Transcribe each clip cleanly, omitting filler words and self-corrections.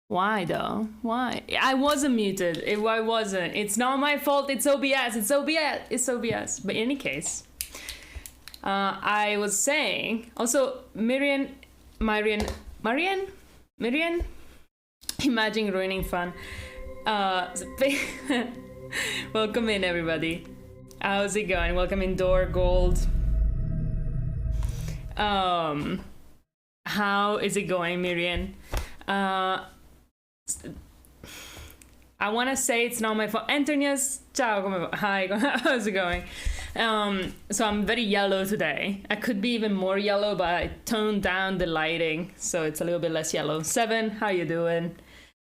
Why though? Why? I wasn't muted. I wasn't. It's not my fault. It's OBS. It's OBS. It's OBS. But in any case, I was saying also Marian. Imagine ruining fun. Welcome in, everybody. How's it going? Welcome in, Door Gold. How is it going, Miriam? I want to say it's not my fault. Antonius, ciao, hi, how's it going? So I'm very yellow today. I could be even more yellow, but I toned down the lighting, so it's a little bit less yellow. 7, how you doing?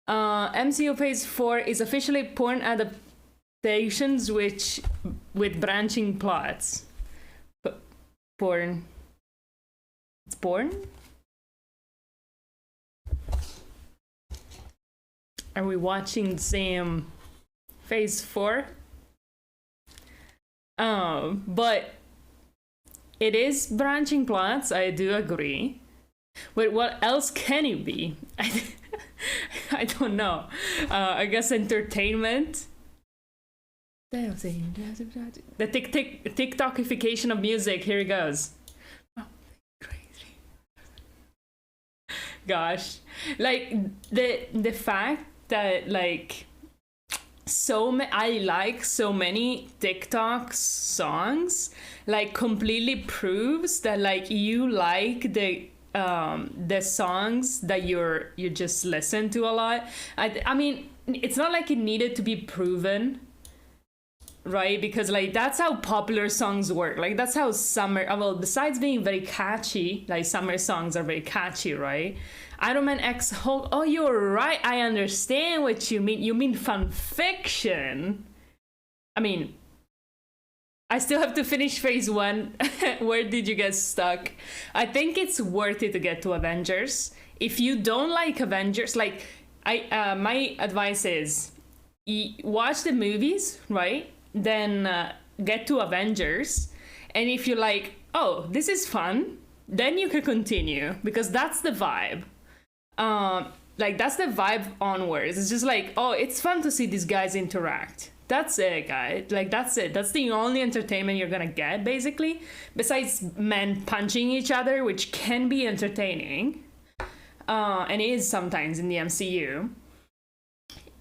MCU Phase 4 is officially porn adaptations with branching plots. Porn. It's porn? Are we watching the same Phase 4? But it is branching plots, I do agree. But what else can it be? I don't know. I guess entertainment. The TikTokification of music, here it goes. Oh, crazy. Gosh. Like, the fact that, like, I like so many TikTok songs, like, completely proves that, like, you like the songs that you just listen to a lot. I mean, it's not like it needed to be proven, right? Because, like, that's how popular songs work. Like, that's how well, besides being very catchy, like, summer songs are very catchy, right? Iron Man X Hulk. Oh, you're right. I understand what you mean. You mean fan fiction. I mean, I still have to finish Phase 1. Where did you get stuck? I think it's worth it to get to Avengers. If you don't like Avengers, like, my advice is watch the movies, right? Then get to Avengers. And if you're like, oh, this is fun, then you can continue, because that's the vibe. Like, that's the vibe onwards. It's just like, oh, it's fun to see these guys interact. That's it, guys. Like, that's it. That's the only entertainment you're gonna get, basically. Besides men punching each other, which can be entertaining. And is sometimes in the MCU.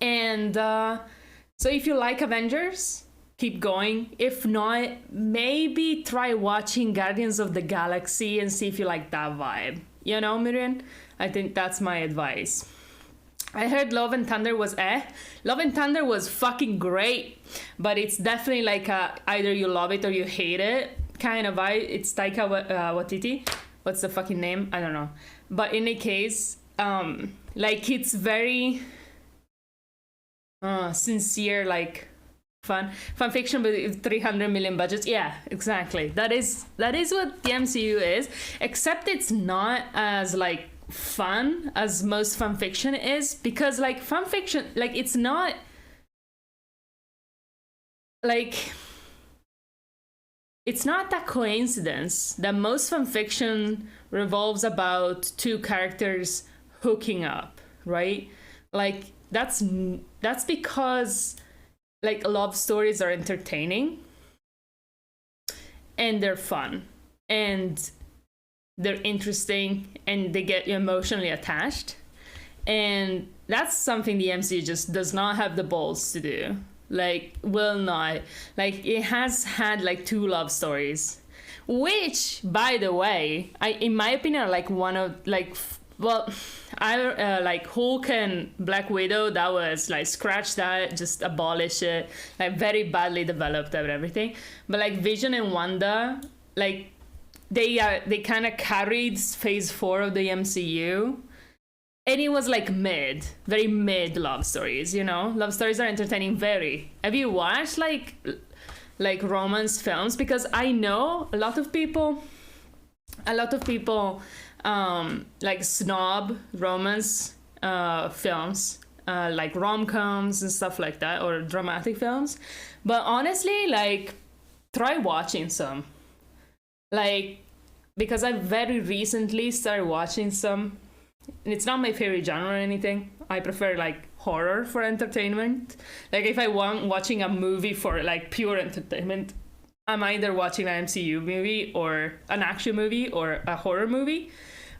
And so if you like Avengers, keep going. If not, maybe try watching Guardians of the Galaxy and see if you like that vibe. You know, Miriam? I think that's my advice. I heard Love and Thunder was Love and Thunder was fucking great, but it's definitely like either you love it or you hate it kind of vibe. It's Taika Waititi. What's the fucking name? I don't know. But in any case, like it's very sincere, like fan fiction with 300 million budgets. Yeah, exactly. That is what the MCU is, except it's not as like fun as most fan fiction is, because like fan fiction, like it's not like, it's not that coincidence that most fan fiction revolves about two characters hooking up, right? Like that's because like love stories are entertaining and they're fun and they're interesting and they get you emotionally attached. And that's something the MCU just does not have the balls to do. Like, will not. Like, it has had like 2 love stories, which, by the way, in my opinion, are like one of like, well, I like Hulk and Black Widow. That was like, scratch that, just abolish it. Like, very badly developed and everything. But like Vision and Wanda, like they kind of carried Phase 4 of the MCU. And it was like very mid love stories, you know? Love stories are entertaining, very. Have you watched like romance films? Because I know a lot of people like snob romance films, like rom-coms and stuff like that, or dramatic films. But honestly, like, try watching some. Like, because I very recently started watching some. It's not my favorite genre or anything. I prefer like horror for entertainment. Like, if I want watching a movie for like pure entertainment, I'm either watching an MCU movie or an action movie or a horror movie.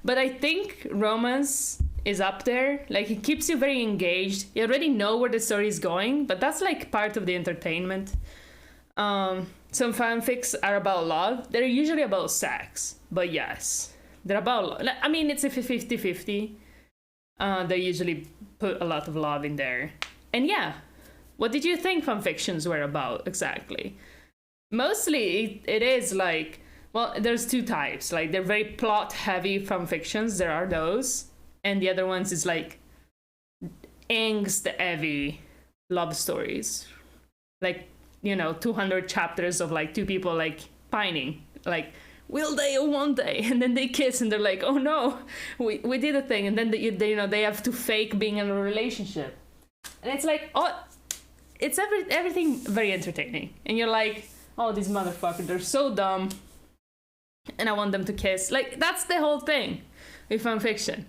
But I think romance is up there. Like, it keeps you very engaged. You already know where the story is going, but that's like part of the entertainment. Some fanfics are about love. They're usually about sex, but yes. They're about, I mean, it's a 50-50. They usually put a lot of love in there. And yeah, what did you think fanfictions were about exactly? Mostly it is like, well, there's 2 types. Like, they're very plot-heavy fanfictions. There are those. And the other ones is like angst-heavy love stories. Like, you know, 200 chapters of like 2 people like pining. Like, will they or won't they? And then they kiss and they're like, oh no, we did a thing. And then they you know, they have to fake being in a relationship. And it's like, oh, it's everything very entertaining. And you're like, oh, these motherfuckers, they're so dumb. And I want them to kiss. Like, that's the whole thing with fanfiction.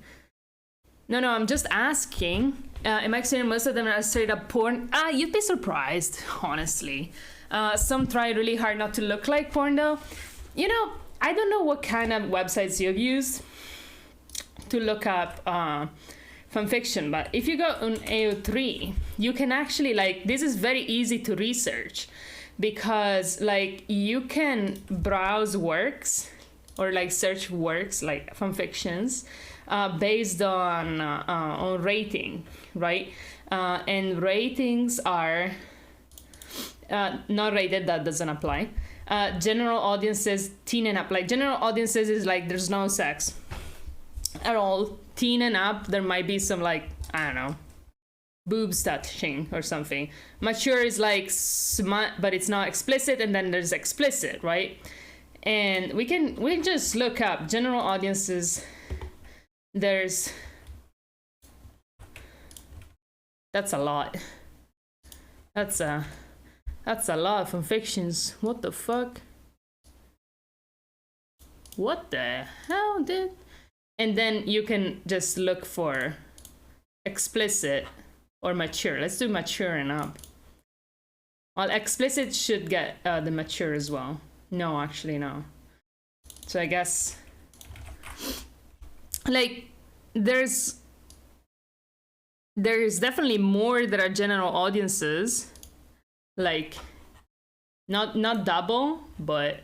No, I'm just asking. Am I saying most of them are straight up porn? You'd be surprised, honestly. Some try really hard not to look like porn, though. You know, I don't know what kind of websites you've used to look up fanfiction, but if you go on AO3, you can actually, like, this is very easy to research, because like you can browse works or like search works like fanfictions based on rating, right? And ratings are not rated, that doesn't apply. General audiences, teen and up. Like, general audiences is like there's no sex at all. Teen and up, there might be some, like, I don't know, boobs touching or something. Mature is like smut, but it's not explicit. And then there's explicit, right? And we can just look up general audiences. That's a lot. That's a lot of fanfictions. What the fuck? What the hell, dude? And then you can just look for explicit or mature. Let's do mature and up. Well, explicit should get the mature as well. No, actually, no. So I guess, like, there's definitely more that are general audiences. Like, not double, but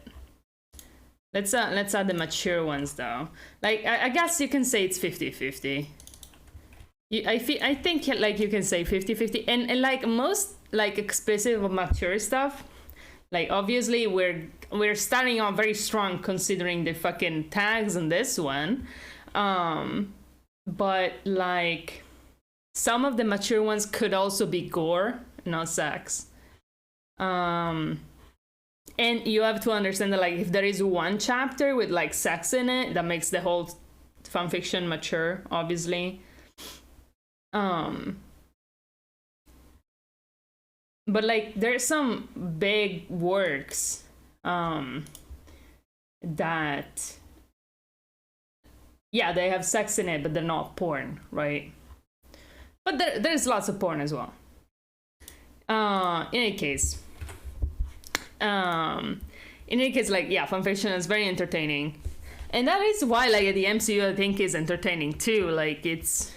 let's add the mature ones though. Like, I guess you can say it's 50-50. I think like you can say 50-50, and like most like explicit or mature stuff, like obviously we're starting off very strong considering the fucking tags on this one. but like some of the mature ones could also be gore, not sex. And you have to understand that like if there is one chapter with like sex in it, that makes the whole fanfiction mature, obviously. But like there's some big works that, yeah, they have sex in it, but they're not porn, right? But there's lots of porn as well. In any case, like, yeah, fanfiction is very entertaining, and that is why like the MCU I think is entertaining too. Like it's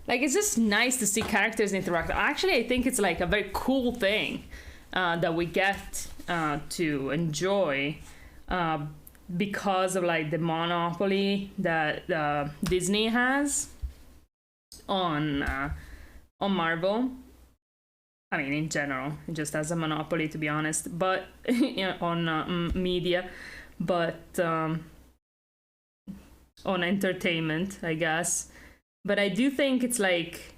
just nice to see characters interact. Actually, I think it's like a very cool thing that we get to enjoy because of like the monopoly that Disney has on Marvel. I mean, in general, it just has a monopoly, to be honest. But on media, but on entertainment, I guess. But I do think it's like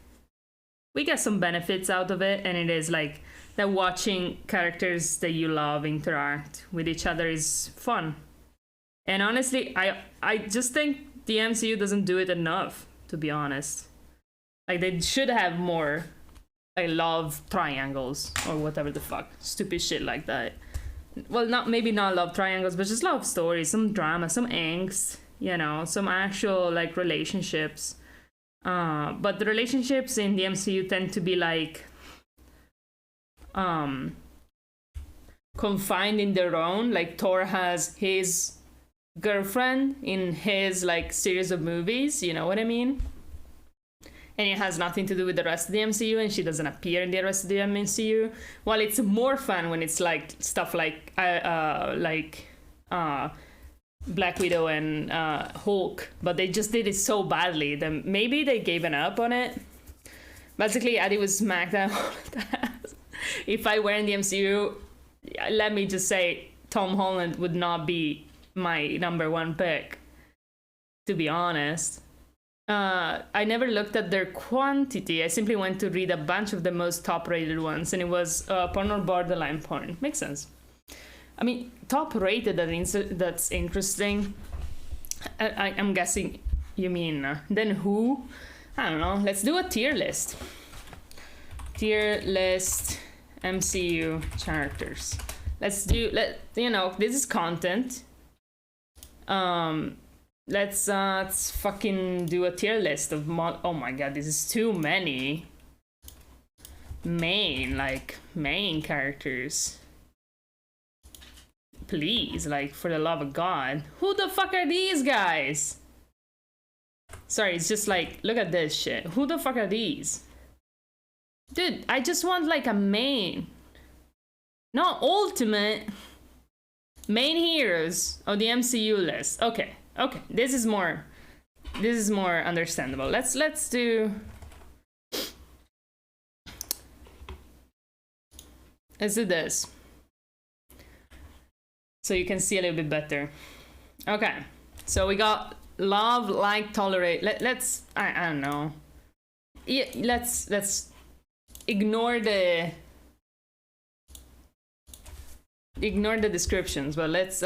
we get some benefits out of it, and it is like that watching characters that you love interact with each other is fun. And honestly, I just think the MCU doesn't do it enough, to be honest. Like they should have more like love triangles or whatever the fuck, stupid shit like that. Well, maybe not love triangles, but just love stories, some drama, some angst, some actual like relationships. But the relationships in the MCU tend to be like confined in their own. Like Thor has his girlfriend in his like series of movies, you know what I mean? And it has nothing to do with the rest of the MCU, and she doesn't appear in the rest of the MCU. While it's more fun when it's like stuff like Black Widow and Hulk, but they just did it so badly that maybe they gave up on it. Basically, Eddie was smacked out. If I were in the MCU, let me just say Tom Holland would not be my number one pick, to be honest. I never looked at their quantity. I simply went to read a bunch of the most top-rated ones, and it was porn or borderline porn. Makes sense. I mean, top-rated, that's interesting. I'm guessing you mean then who? I don't know. Let's do a tier list. Tier list MCU characters. This is content. Let's fucking do a tier list of oh my god, this is too many main characters. Please, like, for the love of God, who the fuck are these guys? Sorry, it's just like, look at this shit. Who the fuck are these? Dude, I just want like a main, not ultimate, main heroes of the MCU list. Okay, this is more understandable. Let's do this so you can see a little bit better. Okay, so we got love, like, tolerate. Let's I don't know. Yeah, let's ignore the descriptions, but let's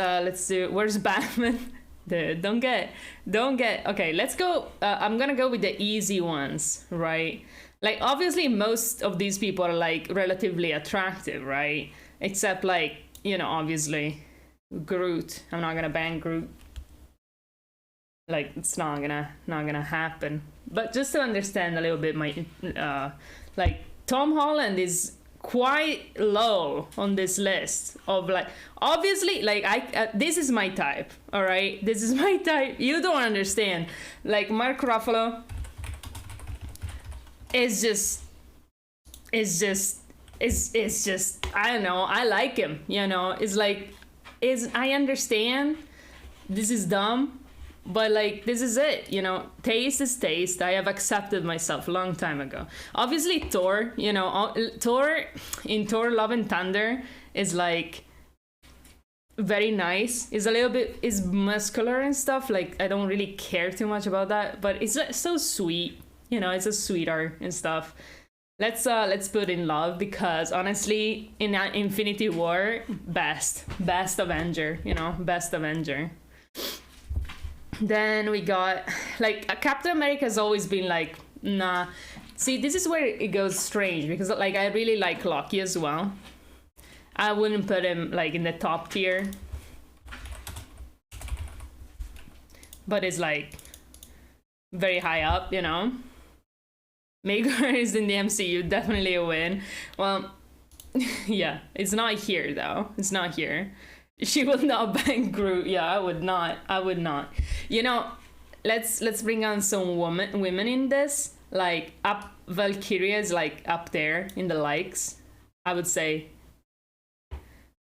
do, where's Batman? Don't get okay, let's go. I'm gonna go with the easy ones, right? Like, obviously most of these people are like relatively attractive, right? Except like, obviously Groot. I'm not gonna ban Groot. Like, it's not gonna happen. But just to understand a little bit, my like, Tom Holland is quite low on this list of, like, obviously, like, this is my type, all right? This is my type. You don't understand. Like, Mark Ruffalo is just I don't know, I like him, it's like, I understand this is dumb, but like, this is it, taste is taste. I have accepted myself a long time ago. Obviously Thor, Thor in Thor Love and Thunder is like very nice. Is a little bit is muscular and stuff. Like I don't really care too much about that, but it's so sweet. You know, it's a sweetheart and stuff. Let's put in love because honestly, in Infinity War, best Avenger. You know, best Avenger. Then we got like Captain America has always been like nah. See, this is where it goes strange because like I really like Loki as well. I wouldn't put him like in the top tier, but it's like very high up, you know. Maker is in the MCU, definitely a win. Well, yeah, it's not here though. It's not here. She would not bang Groot. Yeah, I would not. I would not. You know, let's bring on some women in this. Like up, Valkyria is like up there in the likes. I would say.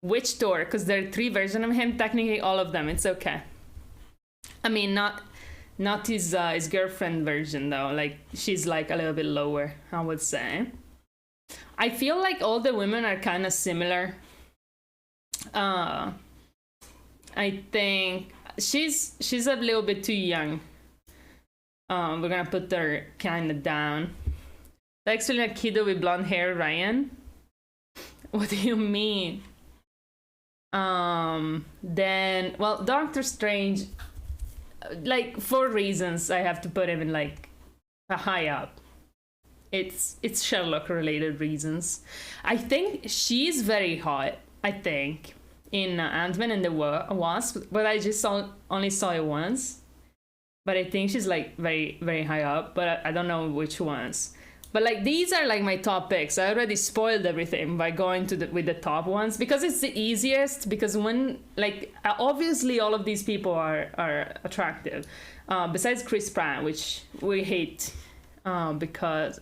Which Thor? Because there are 3 versions of him. Technically, all of them. It's okay. I mean, not his girlfriend version though. Like she's like a little bit lower, I would say. I feel like all the women are kind of similar. I think she's a little bit too young. We're gonna put her kind of down. Actually, a kiddo with blonde hair, Ryan. What do you mean? Then, well, Doctor Strange, like, for reasons I have to put him in, like, a high up. It's Sherlock-related reasons. I think she's very hot, I think, in Ant-Man and the Wasp, but I just only saw it once. But I think she's, like, very, very high up, but I don't know which ones. But like these are like my top picks. I already spoiled everything by going with the top ones because it's the easiest. Because when like obviously all of these people are attractive, besides Chris Pratt, which we hate because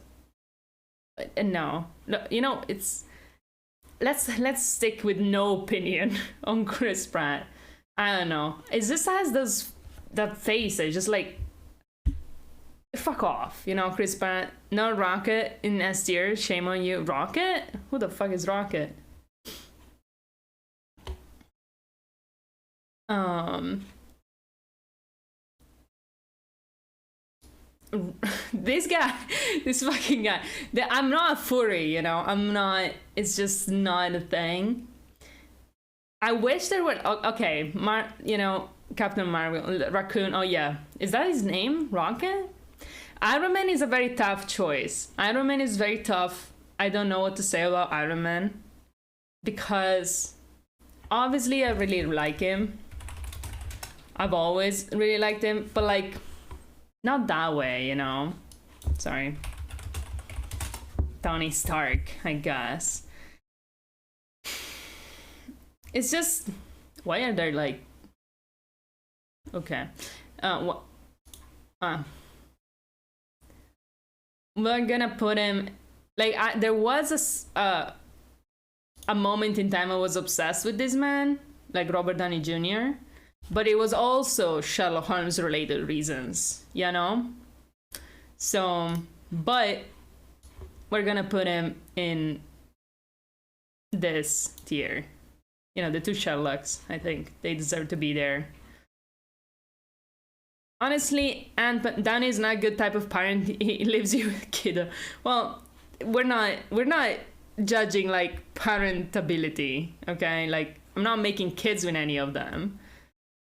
no, you know it's let's stick with no opinion on Chris Pratt. I don't know. It just has that face. It's just like. Fuck off, you know, Chris Pratt. No Rocket in S tier. Shame on you. Rocket? Who the fuck is Rocket? This guy, this fucking guy. I'm not a furry, you know. I'm not. It's just not a thing. I wish there were. Okay, you know, Captain Marvel, Raccoon. Oh yeah, is that his name? Rocket? Iron Man is a very tough choice. Iron Man is very tough. I don't know what to say about Iron Man. Because obviously I really like him. I've always really liked him. But like, not that way, you know? Sorry. Tony Stark, I guess. It's just... Why are there like... Okay. We're gonna put him like there was a moment in time I was obsessed with this man, like Robert Downey Jr., but it was also Sherlock Holmes related reasons, you know. So, but we're gonna put him in this tier. You know, the 2 Sherlocks. I think they deserve to be there. Honestly, Danny is not a good type of parent. He leaves you with a kid. Well, we're not judging like parentability, okay? Like I'm not making kids with any of them.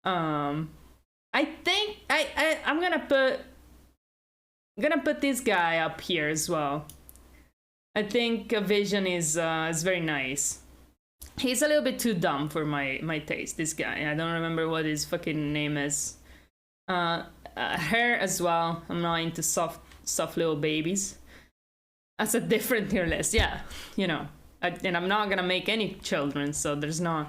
I think I'm gonna put this guy up here as well. I think Vision is very nice. He's a little bit too dumb for my taste. This guy, I don't remember what his fucking name is. Hair as well. I'm not into soft little babies. That's a different tier list, yeah. You know, and I'm not gonna make any children, so there's no.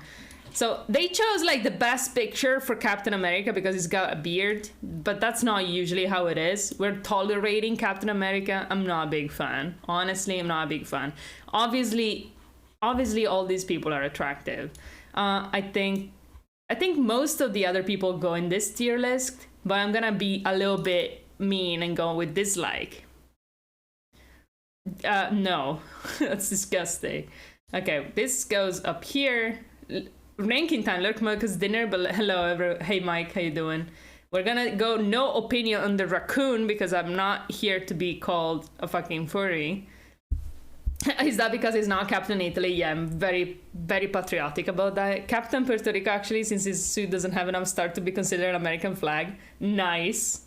So they chose like the best picture for Captain America because he's got a beard, but that's not usually how it is. We're tolerating Captain America. I'm not a big fan. Honestly, I'm not a big fan. Obviously, all these people are attractive. I think most of the other people go in this tier list, but I'm gonna be a little bit mean and go with dislike. No, that's disgusting. Okay, this goes up here. ranking time. Lurk Mocha's dinner, but hello, hey Mike, how you doing? We're gonna go no opinion on the raccoon because I'm not here to be called a fucking furry. Is that because he's not Captain Italy? Yeah, I'm very, very patriotic about that. Captain Puerto Rico, actually, since his suit doesn't have enough star to be considered an American flag. Nice.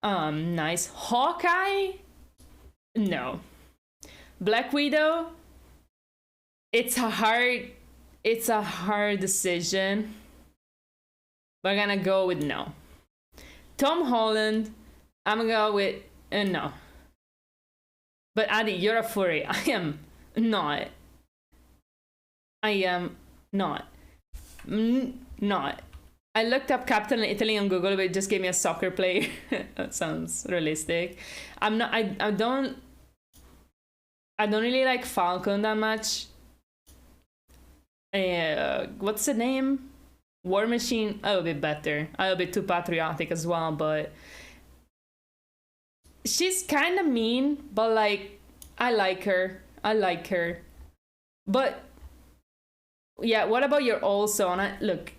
Nice. Hawkeye? No. Black Widow? It's a hard decision. We're gonna go with no. Tom Holland, I'm gonna go with no. But Adi, you're a furry. I am not. I am not. Not. I looked up Captain Italy on Google, but it just gave me a soccer player. That sounds realistic. I'm not. I don't really like Falcon that much. What's the name? War Machine. A little bit better. A little bit too patriotic as well, but she's kind of mean. But like, I like her. But yeah, what about your also? Look,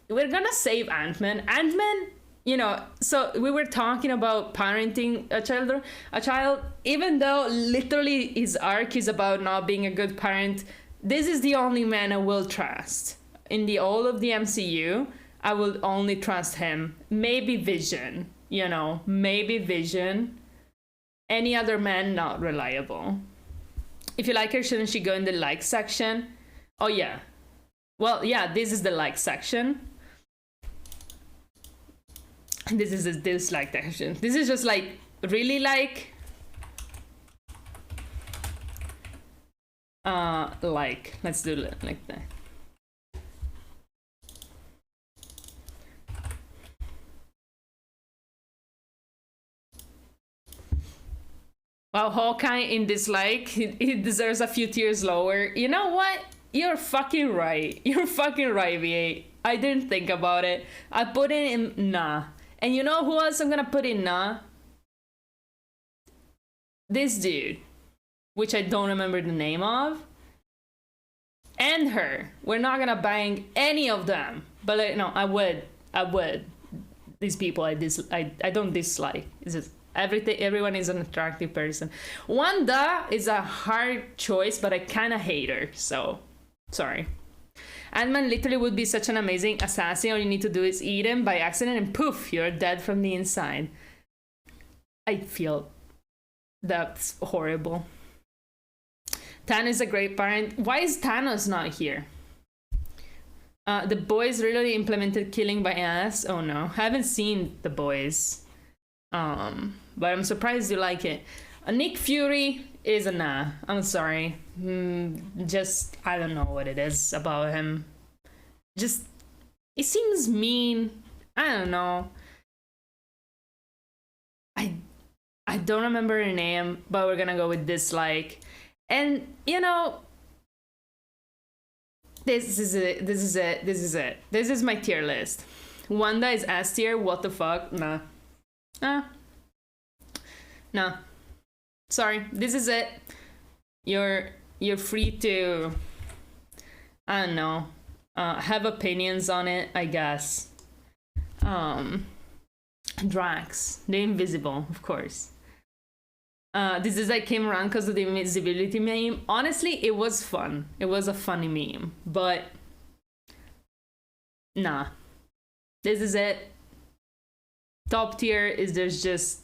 we're gonna save Ant-Man. Ant-Man, you know. So we were talking about parenting a child. Even though literally his arc is about not being a good parent, this is the only man I will trust. In all of the MCU, I will only trust him. Maybe Vision, you know, maybe Vision. Any other man, not reliable. If you like her, shouldn't she go in the like section? Oh yeah. Well, yeah, this is the like section. This is a dislike section. This is just like, really like. Like, let's do it like that. Wow, Hawkeye in dislike, he deserves a few tiers lower. You know what? You're fucking right. You're fucking right, V8. I didn't think about it. I put it in nah. And you know who else I'm gonna put in nah? This dude, which I don't remember the name of. And her. We're not gonna bang any of them. But like, no, I would. These people I don't dislike. It's just everyone is an attractive person. Wanda is a hard choice, but I kind of hate her, so sorry. Ant-Man literally would be such an amazing assassin. All you need to do is eat him by accident and poof, you're dead from the inside. I feel that's horrible. Thanos is a great parent. Why is Thanos not here? The Boys really implemented killing by ass. Oh no, I haven't seen The Boys. But I'm surprised you like it. Nick Fury is a nah. I'm sorry. Just, I don't know what it is about him. Just, it seems mean. I don't know. I don't remember her name, but we're gonna go with dislike. And, you know, this is it. This is my tier list. Wanda is S tier. What the fuck? Nah. No. Sorry, this is it. You're free to, I don't know, have opinions on it, I guess. Drax, the Invisible, of course. This is like came around because of the invisibility meme. Honestly, it was fun. It was a funny meme, but nah. This is it. Top tier is there's just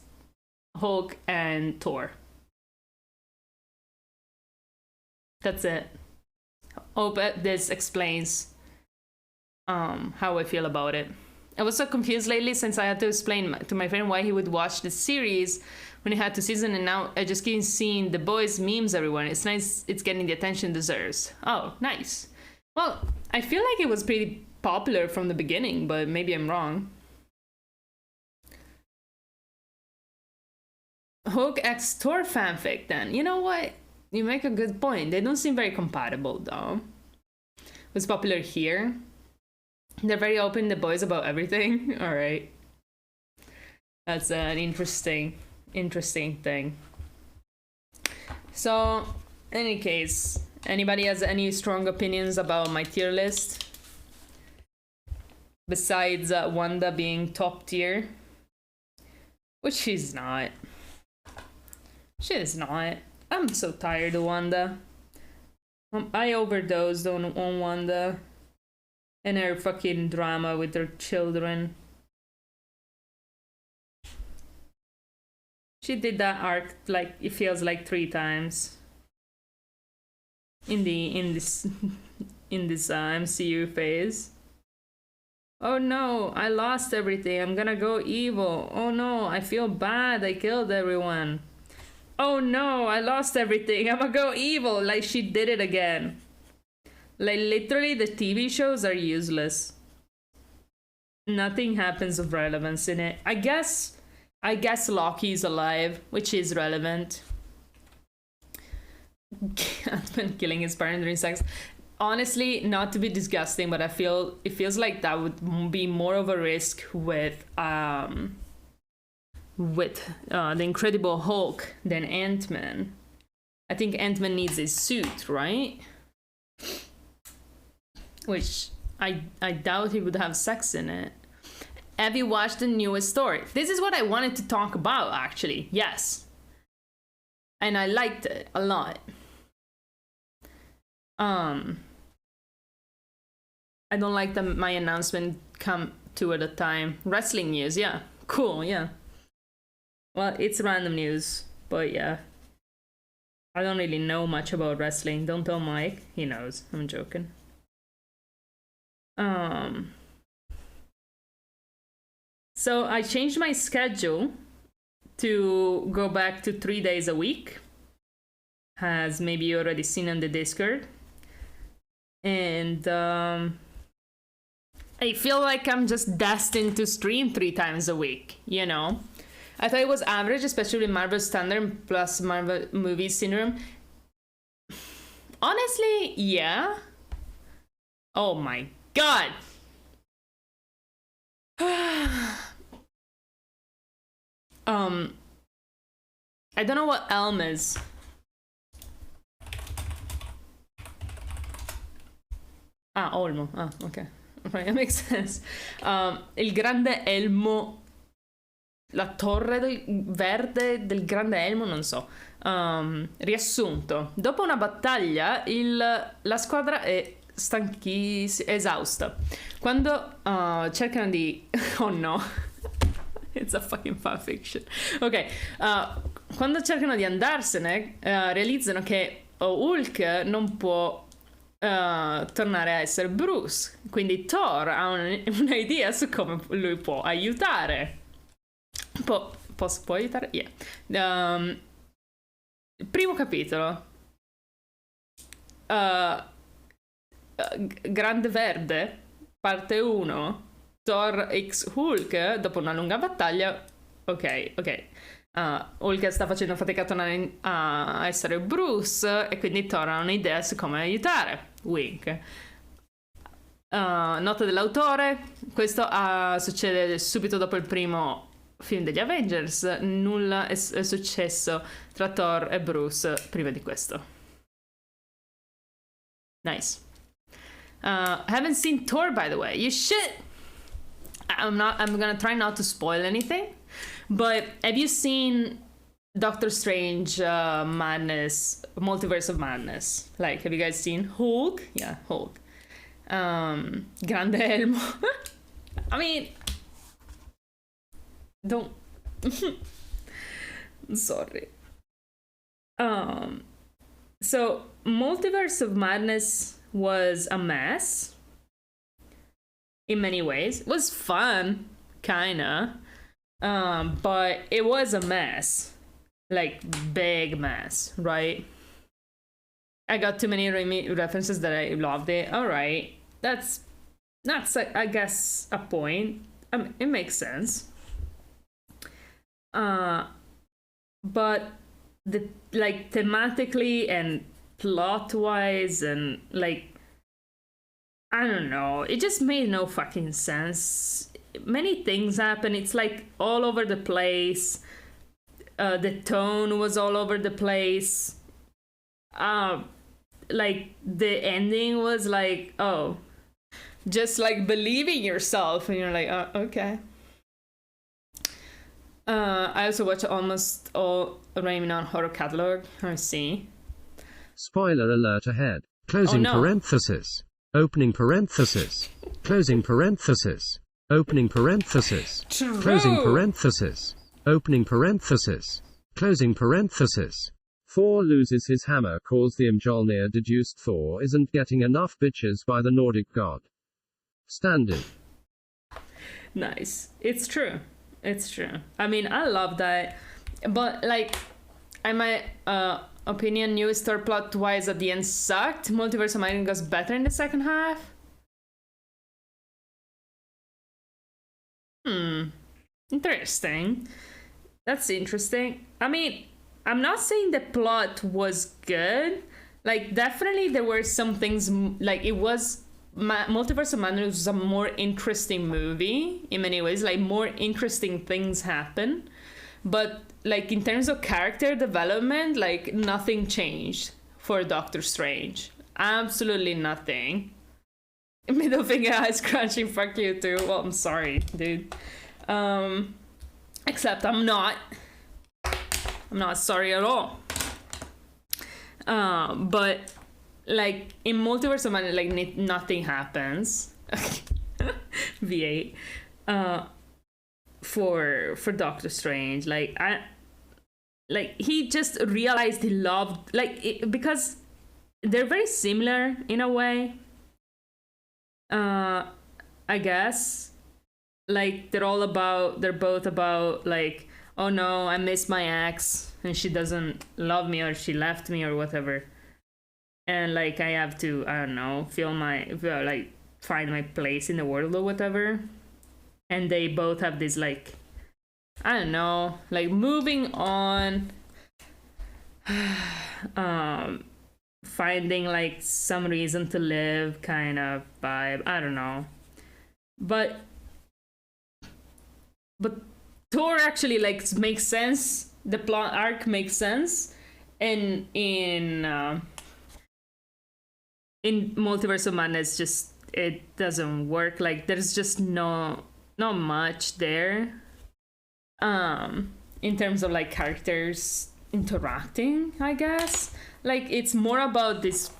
Hulk and Thor. That's it. Hope this explains how I feel about it. I was so confused lately since I had to explain to my friend why he would watch the series when he had 2 seasons, and now I just keep seeing The Boys memes everywhere. It's nice it's getting the attention it deserves. Oh, nice. Well, I feel like it was pretty popular from the beginning, but maybe I'm wrong. Hulk X Thor fanfic then. You know what? You make a good point. They don't seem very compatible though. What's popular here? They're very open, The Boys, about everything. Alright. That's an interesting thing. So, in any case, Anybody has any strong opinions about my tier list? Besides Wanda being top tier. Which she's not. She is not. I'm so tired of Wanda. I overdosed on Wanda. And her fucking drama with her children. She did that arc, like, it feels like 3 times. In this MCU phase. Oh no, I lost everything. I'm gonna go evil. Oh no, I feel bad. I killed everyone. Oh no, I lost everything. I'm gonna go evil. Like, she did it again. Like, literally, the TV shows are useless. Nothing happens of relevance in it. I guess Loki's alive, which is relevant. Ant-Man killing his partner during sex. Honestly, not to be disgusting, but it feels like that would be more of a risk with the Incredible Hulk than Ant-Man. I think Ant-Man needs his suit, right? Which I doubt he would have sex in it. Have you watched the newest story? This is what I wanted to talk about, actually. Yes. And I liked it a lot. I don't like that my announcement come 2 at a time. Wrestling news, yeah. Cool, yeah. Well, it's random news, but yeah. I don't really know much about wrestling. Don't tell Mike. He knows. I'm joking. So I changed my schedule to go back to 3 days a week. As maybe you already seen on the Discord. And I feel like I'm just destined to stream 3 times a week, you know? I thought it was average, especially with Marvel Standard plus Marvel Movie Syndrome. Honestly, yeah. Oh my god! I don't know what Elm is. Ah, Olmo. Ah, ok. Right, that makes sense. Il grande elmo. La torre verde del grande elmo, non so. Riassunto. Dopo una battaglia, la squadra è esausta. Quando cercano di... Oh no. It's a fucking fanfiction. Ok. Quando cercano di andarsene, realizzano che Hulk non può tornare a essere Bruce. Quindi Thor ha un'idea su come lui può aiutare. Può aiutare? Yeah. Primo capitolo. Grande Verde, parte 1. Thor x Hulk, dopo una lunga battaglia. Ok. Hulk sta facendo fatica a tornare a essere Bruce e quindi Thor ha un'idea su come aiutare. Wink. Nota dell'autore. Questo succede subito dopo il primo film degli Avengers. Nulla è successo tra Thor e Bruce prima di questo. Nice. Haven't seen Thor, by the way. You should. I'm gonna try not to spoil anything. But have you seen Doctor Strange Madness, Multiverse of Madness? Like, have you guys seen Hulk? Yeah, Hulk. Grande Elmo. I mean, don't. Sorry. So Multiverse of Madness was a mess. In many ways, it was fun, kinda. But it was a mess. Like, big mess, right? I got too many references that I loved it. Alright. That's I guess, a point. It makes sense. But thematically and plot-wise and, like, I don't know. It just made no fucking sense. Many things happen. It's like all over the place. The tone was all over the place. like the ending was like, oh, just like believing yourself, and you're like, oh, okay. I also watch almost all Raimi non-horror catalog. I see. Spoiler alert ahead. Closing parenthesis. Opening parenthesis. Closing parenthesis. Opening parenthesis. True. Closing parenthesis. Opening parenthesis. Closing parenthesis. Thor loses his hammer cause the Mjolnir deduced Thor isn't getting enough bitches by the Nordic god. Standard. Nice. It's true. It's true. I mean, I love that. But, like, in my opinion, new Thor plot-wise at the end sucked. Multiverse of Madness got better in the second half. Interesting. That's interesting. I mean, I'm not saying the plot was good. Like, definitely there were some things, like, it was... Multiverse of Madness was a more interesting movie in many ways. Like, more interesting things happen. But, like, in terms of character development, like, nothing changed for Doctor Strange. Absolutely nothing. Middle finger, eyes crunching, fuck you too. Well, I'm sorry, dude. Except I'm not sorry at all. But like in Multiverse of Madness, like nothing happens. V8. For Doctor Strange, like he just realized he loved because they're very similar in a way. I guess like they're both about like, oh no, I miss my ex and she doesn't love me or she left me or whatever, and like I have to, I don't know, find my place in the world or whatever. And they both have this like, I don't know, like moving on, finding like some reason to live kind of vibe. I don't know, but Thor actually like makes sense. The plot arc makes sense, and in Multiverse of Madness, just it doesn't work. Like there's just not much there, in terms of like characters interacting, I guess. Like it's more about this.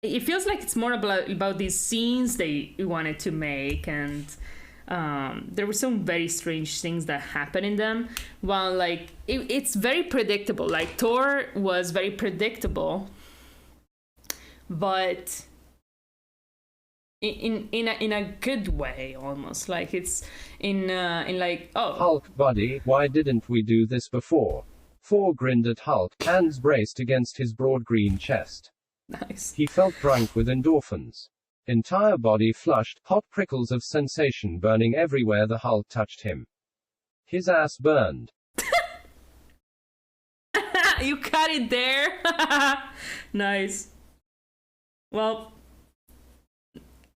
It feels like it's more about these scenes they wanted to make, and there were some very strange things that happen in them. While like it's very predictable. Like Thor was very predictable, but in a good way, almost like it's in like, oh, Hulk buddy, why didn't we do this before? Thor grinned at Hulk, hands braced against his broad green chest. Nice. He felt drunk with endorphins. Entire body flushed, hot prickles of sensation burning everywhere the Hulk touched him. His ass burned. You cut it there. Nice. Well,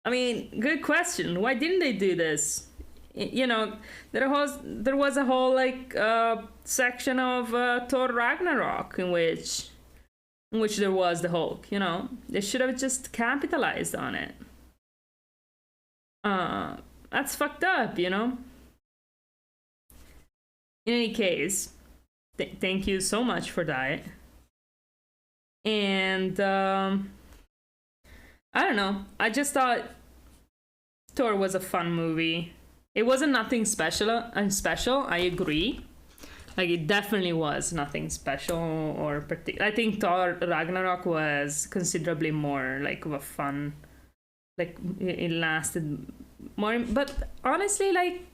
I mean, good question. Why didn't they do this? You know, there was a whole like section of Thor Ragnarok in which there was the Hulk. You know, they should have just capitalized on it. That's fucked up, you know. In any case, thank you so much for that. And I don't know. I just thought Thor was a fun movie. It wasn't nothing special. I agree. Like it definitely was nothing special or particular. I think Thor Ragnarok was considerably more like of a fun. Like it lasted more. But honestly, like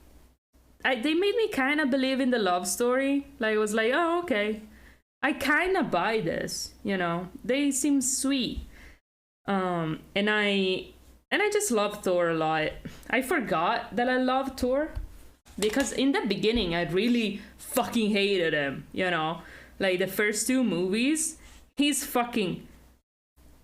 they made me kind of believe in the love story. Like it was like, oh okay, I kind of buy this. You know, they seem sweet. And I just love Thor a lot. I forgot that I love Thor because in the beginning I really fucking hated him, you know? Like the first two movies, he's fucking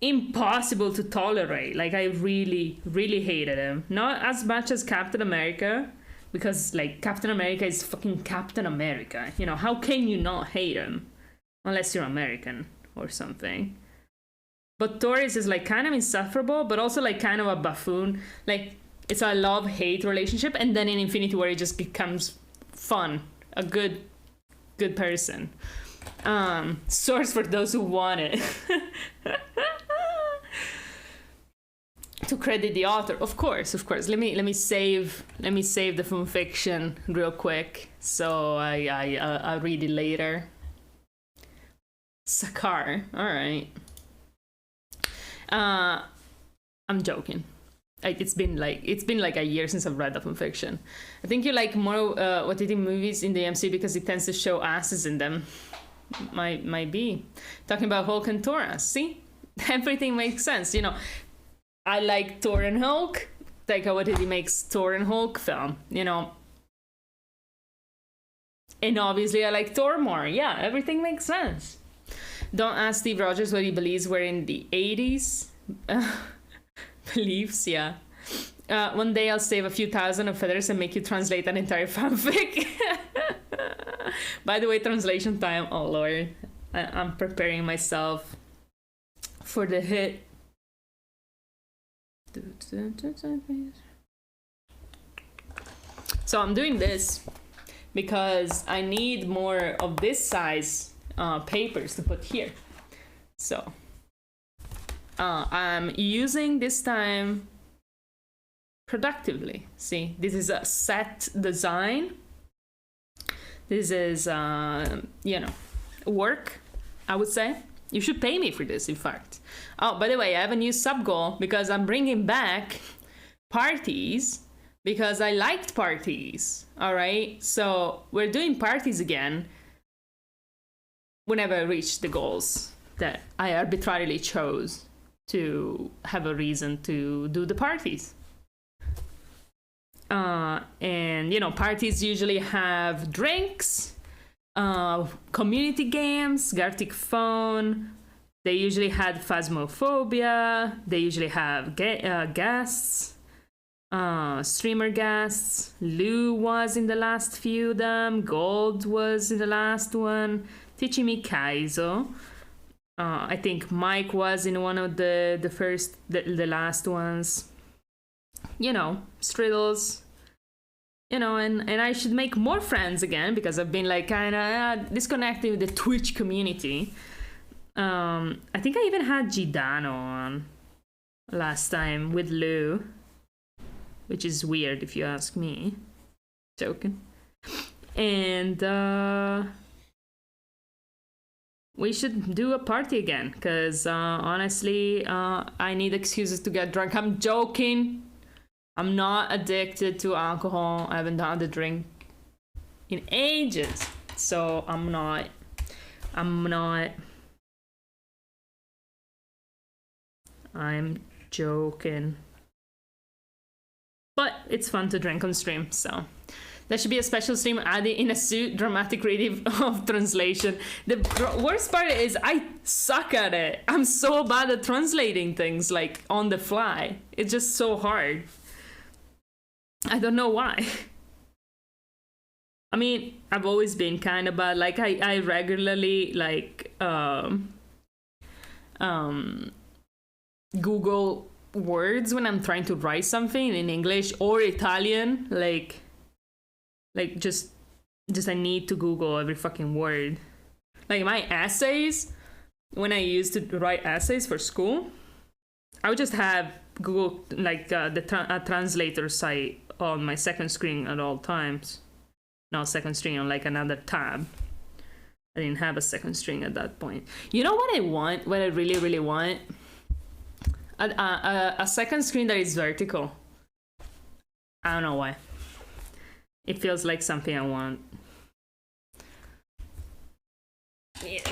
impossible to tolerate. Like I really, really hated him. Not as much as Captain America, because like Captain America is fucking Captain America. You know, how can you not hate him? Unless you're American, or something. But Taurus is like kind of insufferable, but also like kind of a buffoon. Like it's a love-hate relationship, and then in Infinity War it just becomes fun, a good person. Source for those who want it. To credit the author, of course. Let me save the fan fiction real quick, so I'll read it later. Sakar, all right. I'm joking. It's been like a year since I've read the fan fiction. I think you like more OTT movies in the MCU because it tends to show asses in them. Might be. Talking about Hulk and Thor. See, everything makes sense. You know, I like Thor and Hulk. Taika Waititi makes Thor and Hulk film. You know, and obviously I like Thor more. Yeah, everything makes sense. Don't ask Steve Rogers what he believes were in the 80s. Beliefs, yeah. One day I'll save a few thousand of feathers and make you translate an entire fanfic. By the way, translation time. Oh Lord, I'm preparing myself for the hit. So I'm doing this because I need more of this size papers to put here. So I'm using this time productively. See, this is a set design. This is, you know, work, I would say. You should pay me for this, in fact. Oh, by the way, I have a new sub-goal because I'm bringing back parties because I liked parties, all right? So we're doing parties again whenever I reach the goals that I arbitrarily chose to have a reason to do the parties. And, you know, parties usually have drinks, community games, Gartic Phone. They usually had Phasmophobia. They usually have guests, streamer guests. Lou was in the last few of them. Gold was in the last one. Tichimi Kaizo. I think Mike was in one of the last ones. You know, Striddles. You know, and I should make more friends again because I've been like kind of disconnected with the Twitch community. I think I even had Gidano on last time with Lou, which is weird if you ask me. Joking. And we should do a party again because honestly, I need excuses to get drunk. I'm joking. I'm not addicted to alcohol. I haven't done the drink in ages. So I'm not. I'm joking. But it's fun to drink on stream, so. There should be a special stream added in a suit, dramatic reading of translation. The worst part is I suck at it. I'm so bad at translating things like on the fly. It's just so hard. I don't know why. I mean, I've always been kind of bad. Like I regularly like Google words when I'm trying to write something in English or Italian. Like just I need to Google every fucking word. Like my essays, when I used to write essays for school, I would just have Google like a translator site on my second screen at all times. No, second screen on like another tab. I didn't have a second screen at that point. You know what I want? What I really, really want? A second screen that is vertical. I don't know why. It feels like something I want. Yeah.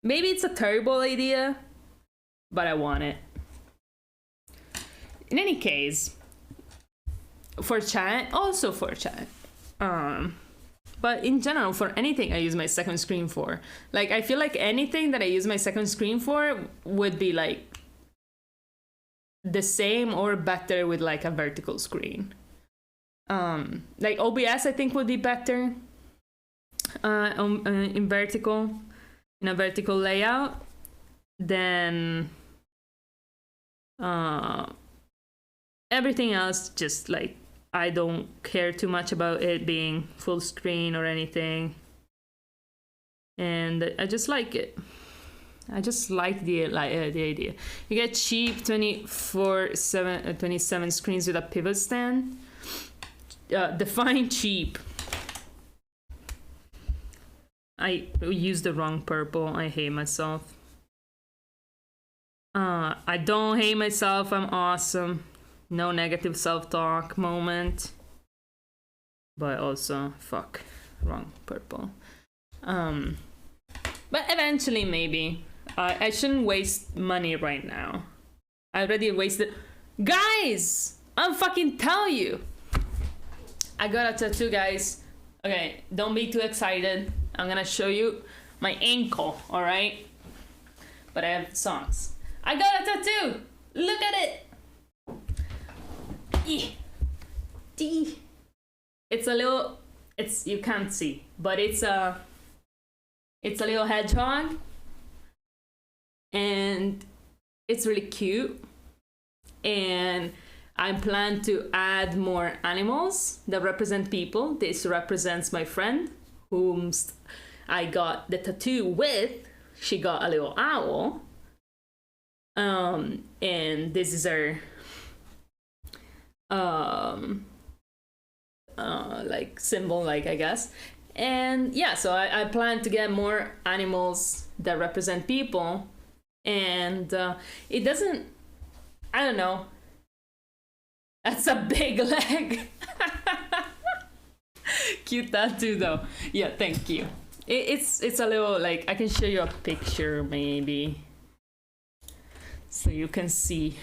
Maybe it's a terrible idea, but I want it. In any case, for chat, also for chat. But in general, for anything I use my second screen for. Like, I feel like anything that I use my second screen for would be like the same or better with like a vertical screen. Like OBS I think would be better in vertical. in a vertical layout, then everything else just like I don't care too much about it being full screen or anything, and I just like it. I just like the idea. You get cheap 27 screens with a pivot stand. Define cheap. I used the wrong purple. I hate myself. I don't hate myself. I'm awesome. No negative self-talk moment. But also, fuck, wrong purple. But eventually, maybe. I shouldn't waste money right now. I already wasted. Guys, I'll fucking tell you. I got a tattoo, guys. Okay, don't be too excited. I'm gonna show you my ankle, alright? But I have socks. I got a tattoo! Look at it! It's a little, you can't see, but it's a little hedgehog. And it's really cute. And I plan to add more animals that represent people. This represents my friend, whom I got the tattoo with. She got a little owl. And this is her like symbol, like, I guess. And yeah, so I plan to get more animals that represent people. And it doesn't, I don't know. That's a big leg. Cute tattoo though. Yeah, thank you. It's a little, like, I can show you a picture maybe, so you can see.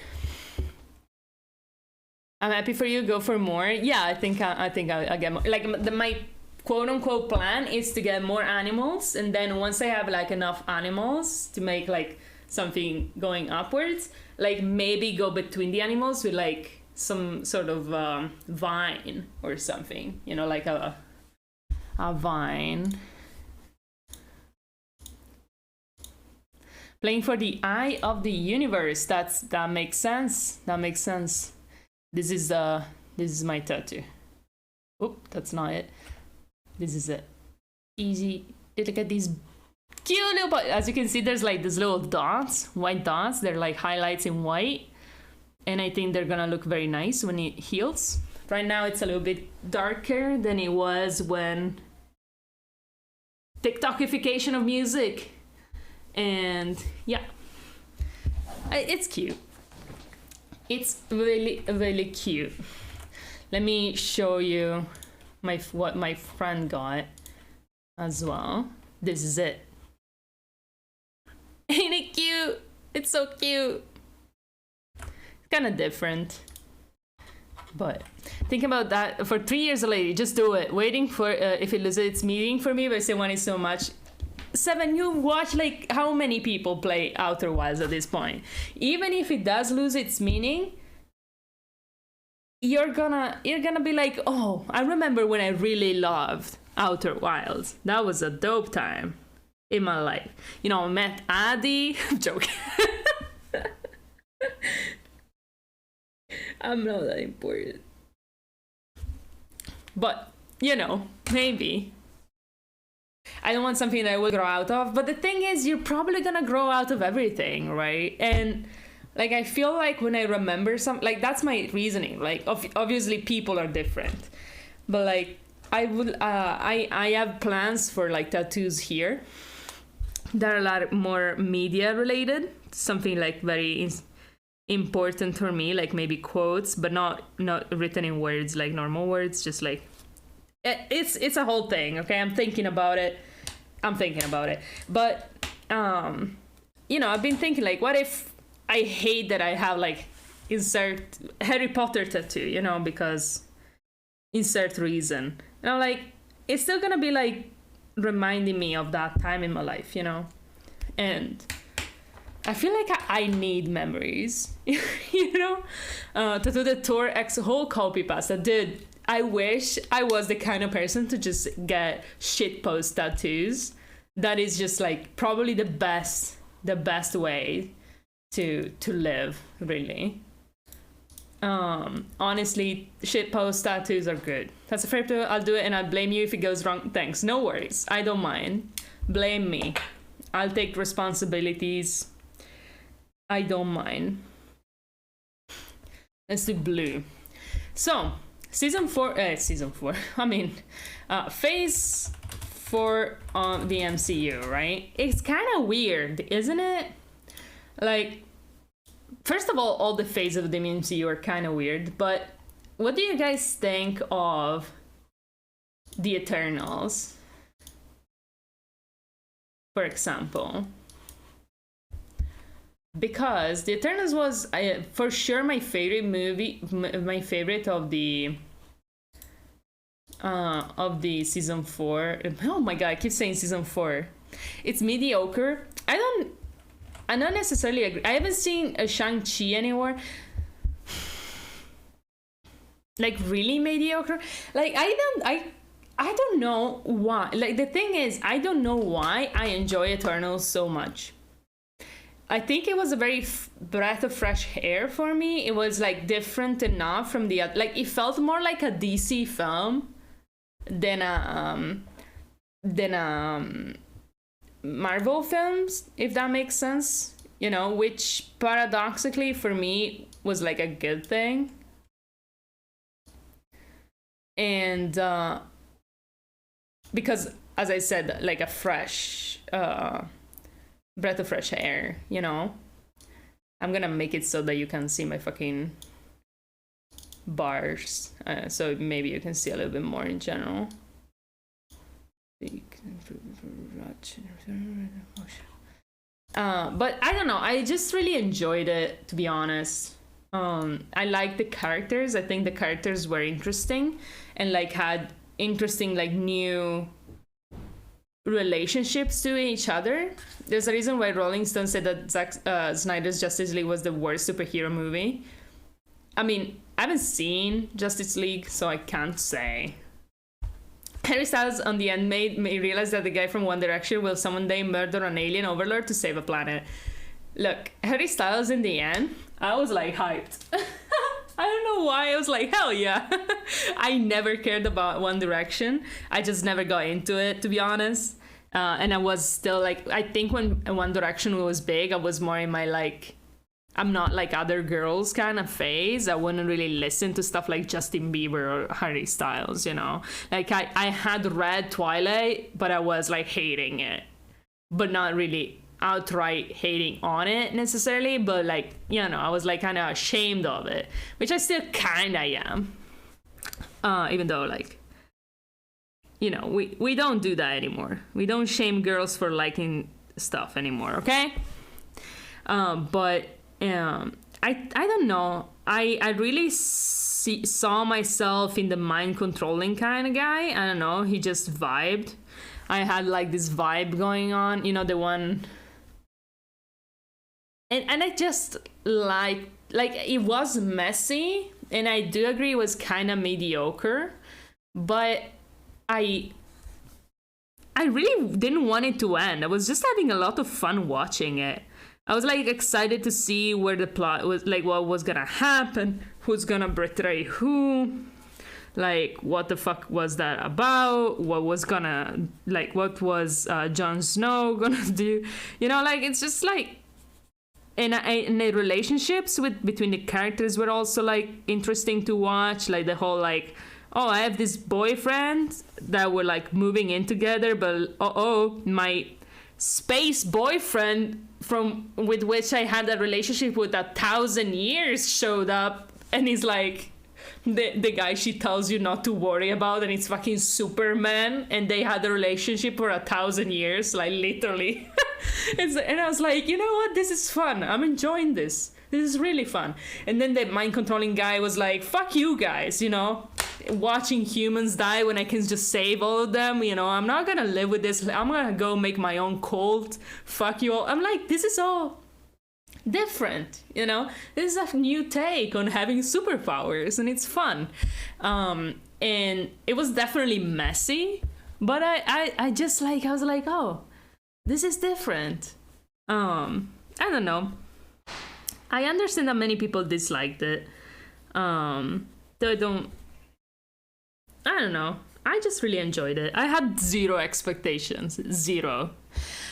I'm happy for you. Go for more. Yeah, I think I'll get more. Like my quote unquote plan is to get more animals, and then once I have like enough animals to make like something going upwards, like maybe go between the animals with like some sort of vine or something, you know, like a vine. Playing for the eye of the universe. That makes sense. That makes sense. This is my tattoo. Oop, that's not it. This is it. Easy. Look at these cute little, but as you can see, there's like these little dots, white dots. They're like highlights in white, and I think they're gonna look very nice when it heals. Right now, it's a little bit darker than it was when TikTokification of music, and yeah, it's cute. It's really, really cute. Let me show you what my friend got as well. This is it. Ain't it cute? It's so cute. It's kind of different. But think about that. For 3 years later, just do it. Waiting for if it loses its meaning for me, but say one is so much. 7, you watch like how many people play Outer Wilds at this point. Even if it does lose its meaning, you're gonna be like, oh, I remember when I really loved Outer Wilds. That was a dope time in my life. You know, I met Adi. I'm joking. I'm not that important. But, you know, maybe. I don't want something that I will grow out of. But the thing is, you're probably gonna grow out of everything, right? And like, I feel like when I remember like, that's my reasoning. Like, obviously people are different. But like, I have plans for like tattoos here that are a lot more media related. Something like very important for me, like maybe quotes, but not written in words, like normal words, just like, it's a whole thing. Okay, I'm thinking about it, but you know, I've been thinking like, what if I hate that I have like insert Harry Potter tattoo, you know, because insert reason, and I'm like, it's still gonna be like reminding me of that time in my life, you know. And I feel like I need memories, you know. Tattoo the Tour X whole copy pasta. Dude, I wish I was the kind of person to just get shitpost tattoos. that is just like probably the best way to live, really. Honestly, shitpost tattoos are good. That's a fair to. I'll do it and I'll blame you if it goes wrong. Thanks, no worries, I don't mind. Blame me, I'll take responsibilities. I don't mind. Let's do blue. So season 4 I mean phase 4 of the MCU, right? It's kind of weird, isn't it? Like, first of all the phases of the MCU are kind of weird, but what do you guys think of the Eternals, for example? Because the Eternals was for sure my favorite movie, my favorite of the season 4. Oh my god, I keep saying season 4. It's mediocre. I don't necessarily agree. I haven't seen a Shang-Chi anymore. Like, really mediocre. Like, I don't know why. Like, the thing is, I don't know why I enjoy Eternals so much. I think it was a very breath of fresh air for me. It was like different enough from the like, it felt more like a DC film than a Marvel films, if that makes sense, you know, which paradoxically for me was like a good thing. And because, as I said, like a fresh breath of fresh air, you know. I'm gonna make it so that you can see my fucking bars, so maybe you can see a little bit more in general. But I don't know, I just really enjoyed it, to be honest. I like the characters. I think the characters were interesting and like had interesting like new relationships to each other. There's a reason why Rolling Stone said that Zack Snyder's Justice League was the worst superhero movie. I mean, I haven't seen Justice League, so I can't say. Harry Styles on the end made me realize that the guy from One Direction will someday murder an alien overlord to save a planet. Look, Harry Styles in the end, I was like hyped. I don't know why, I was like, hell yeah. I never cared about One Direction. I just never got into it, to be honest. And I was still like, I think when One Direction was big, I was more in my like, I'm not like other girls kind of phase. I wouldn't really listen to stuff like Justin Bieber or Harry Styles, you know? Like I had read Twilight, but I was like hating it. But not really outright hating on it necessarily, but like, you know, I was like kind of ashamed of it, which I still kind of am. Even though like, you know, we don't do that anymore. We don't shame girls for liking stuff anymore, okay? But I don't know. I really saw myself in the mind controlling kind of guy. I don't know. He just vibed. I had like this vibe going on, you know, the one. And I just like it was messy, and I do agree it was kind of mediocre, but I really didn't want it to end. I was just having a lot of fun watching it. I was like excited to see where the plot was, like what was gonna happen, who's gonna betray who, like what the fuck was that about, what was Jon Snow gonna do, you know, like it's just like, and the relationships between the characters were also like interesting to watch, like the whole like, oh, I have this boyfriend that we're like moving in together, but my space boyfriend from with which I had a relationship with 1,000 years showed up, and he's like the guy she tells you not to worry about, and it's fucking Superman, and they had a relationship for 1,000 years, like literally. And I was like, you know what, this is fun, I'm enjoying this is really fun. And then the mind controlling guy was like, fuck you guys, you know, watching humans die when I can just save all of them, you know, I'm not gonna live with this, I'm gonna go make my own cult, fuck you all. I'm like, this is all different, you know, this is a new take on having superpowers, and it's fun. And it was definitely messy, but I just like, I was like, oh, this is different. I don't know. I understand that many people disliked it. Though I don't know. I just really enjoyed it. I had zero expectations. Zero.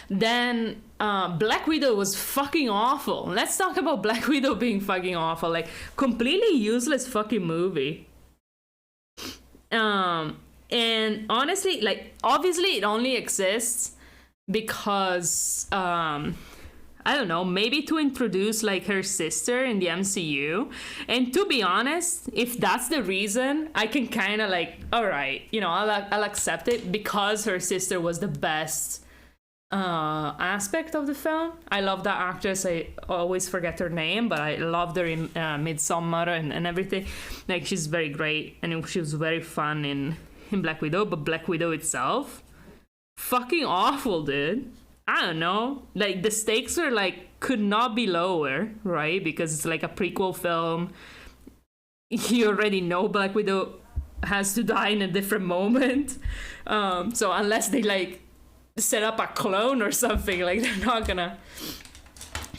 Then Black Widow was fucking awful. Let's talk about Black Widow being fucking awful. Like, completely useless fucking movie. And honestly, like, obviously it only exists because I don't know, maybe to introduce like her sister in the MCU. And to be honest, if that's the reason, I can kind of like, all right, you know, I'll accept it, because her sister was the best aspect of the film. I love that actress. I always forget her name, but I loved her in Midsommar and everything. Like, she's very great, and she was very fun in Black Widow. But Black Widow itself, fucking awful, dude. I don't know. Like, the stakes were like, could not be lower, right? Because it's like a prequel film. You already know Black Widow has to die in a different moment. So unless they like set up a clone or something, like, they're not gonna.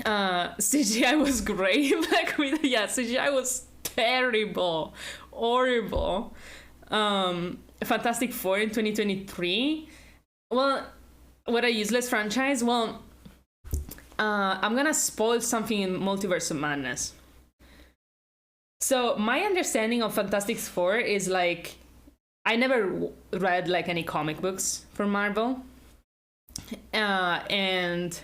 CGI was great. Black Widow, yeah, CGI was terrible, horrible. Fantastic Four in 2023. Well, what a useless franchise. Well, I'm gonna spoil something in Multiverse of Madness. So my understanding of Fantastic Four is like, I never read like any comic books for Marvel, and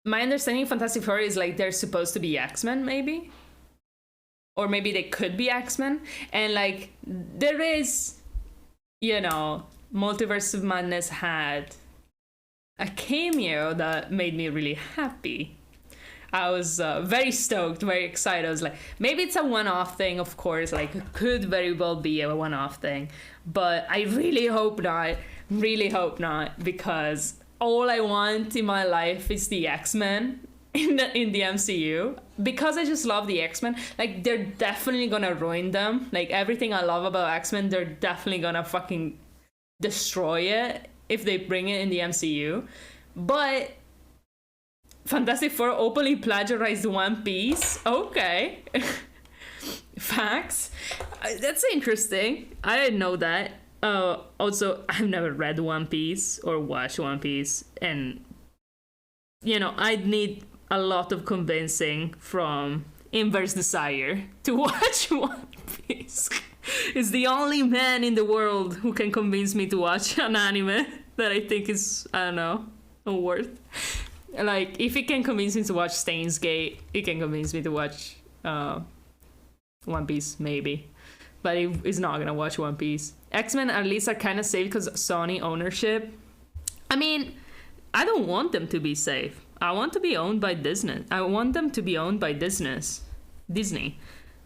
my understanding of Fantastic Four is like, they're supposed to be X-Men, maybe, or maybe they could be X-Men, and like, there is, you know, Multiverse of Madness had a cameo that made me really happy. I was very stoked, very excited. I was like, maybe it's a one-off thing, of course, like, it could very well be a one-off thing, but I really hope not, because all I want in my life is the X-Men in the MCU, because I just love the X-Men. Like, they're definitely gonna ruin them. Like, everything I love about X-Men, they're definitely gonna fucking destroy it if they bring it in the MCU. But Fantastic Four openly plagiarized One Piece. Okay. Facts. That's interesting. I didn't know that. Also, I've never read One Piece or watched One Piece, and, you know, I'd need a lot of convincing from Inverse Desire to watch One Piece. Is the only man in the world who can convince me to watch an anime that I think is, I don't know, worth. Like, if he can convince me to watch Steins Gate, he can convince me to watch One Piece, maybe. But he's not gonna watch One Piece. X-Men at least are kind of safe because Sony ownership. I mean, I don't want them to be safe. I want to be owned by Disney. I want them to be owned by Disney.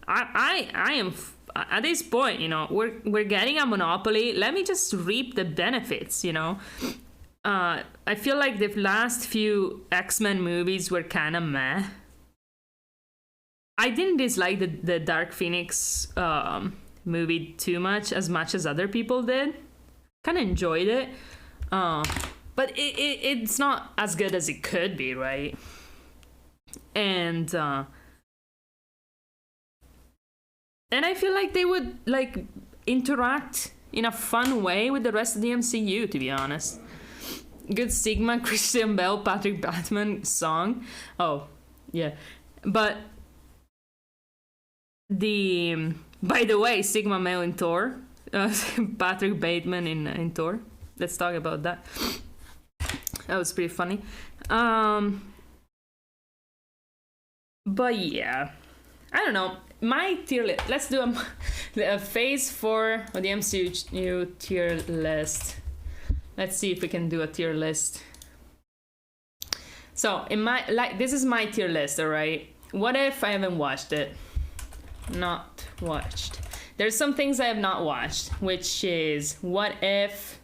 I am. At this point, you know, we're getting a monopoly. Let me just reap the benefits, you know. I feel like the last few X-Men movies were kind of meh. I didn't dislike the Dark Phoenix movie too much as other people did. Kind of enjoyed it. But it's not as good as it could be, right? And I feel like they would like interact in a fun way with the rest of the MCU, to be honest. Good Sigma, Christian Bale, Patrick Bateman song. Oh, yeah. But by the way, Sigma Male in Thor. Patrick Bateman in Thor. Let's talk about that. That was pretty funny. But yeah, I don't know. My tier list. Let's do a phase 4 of the MCU tier list. Let's see if we can do a tier list. So this is my tier list, all right? What if I haven't watched it? Not watched. There's some things I have not watched, which is what if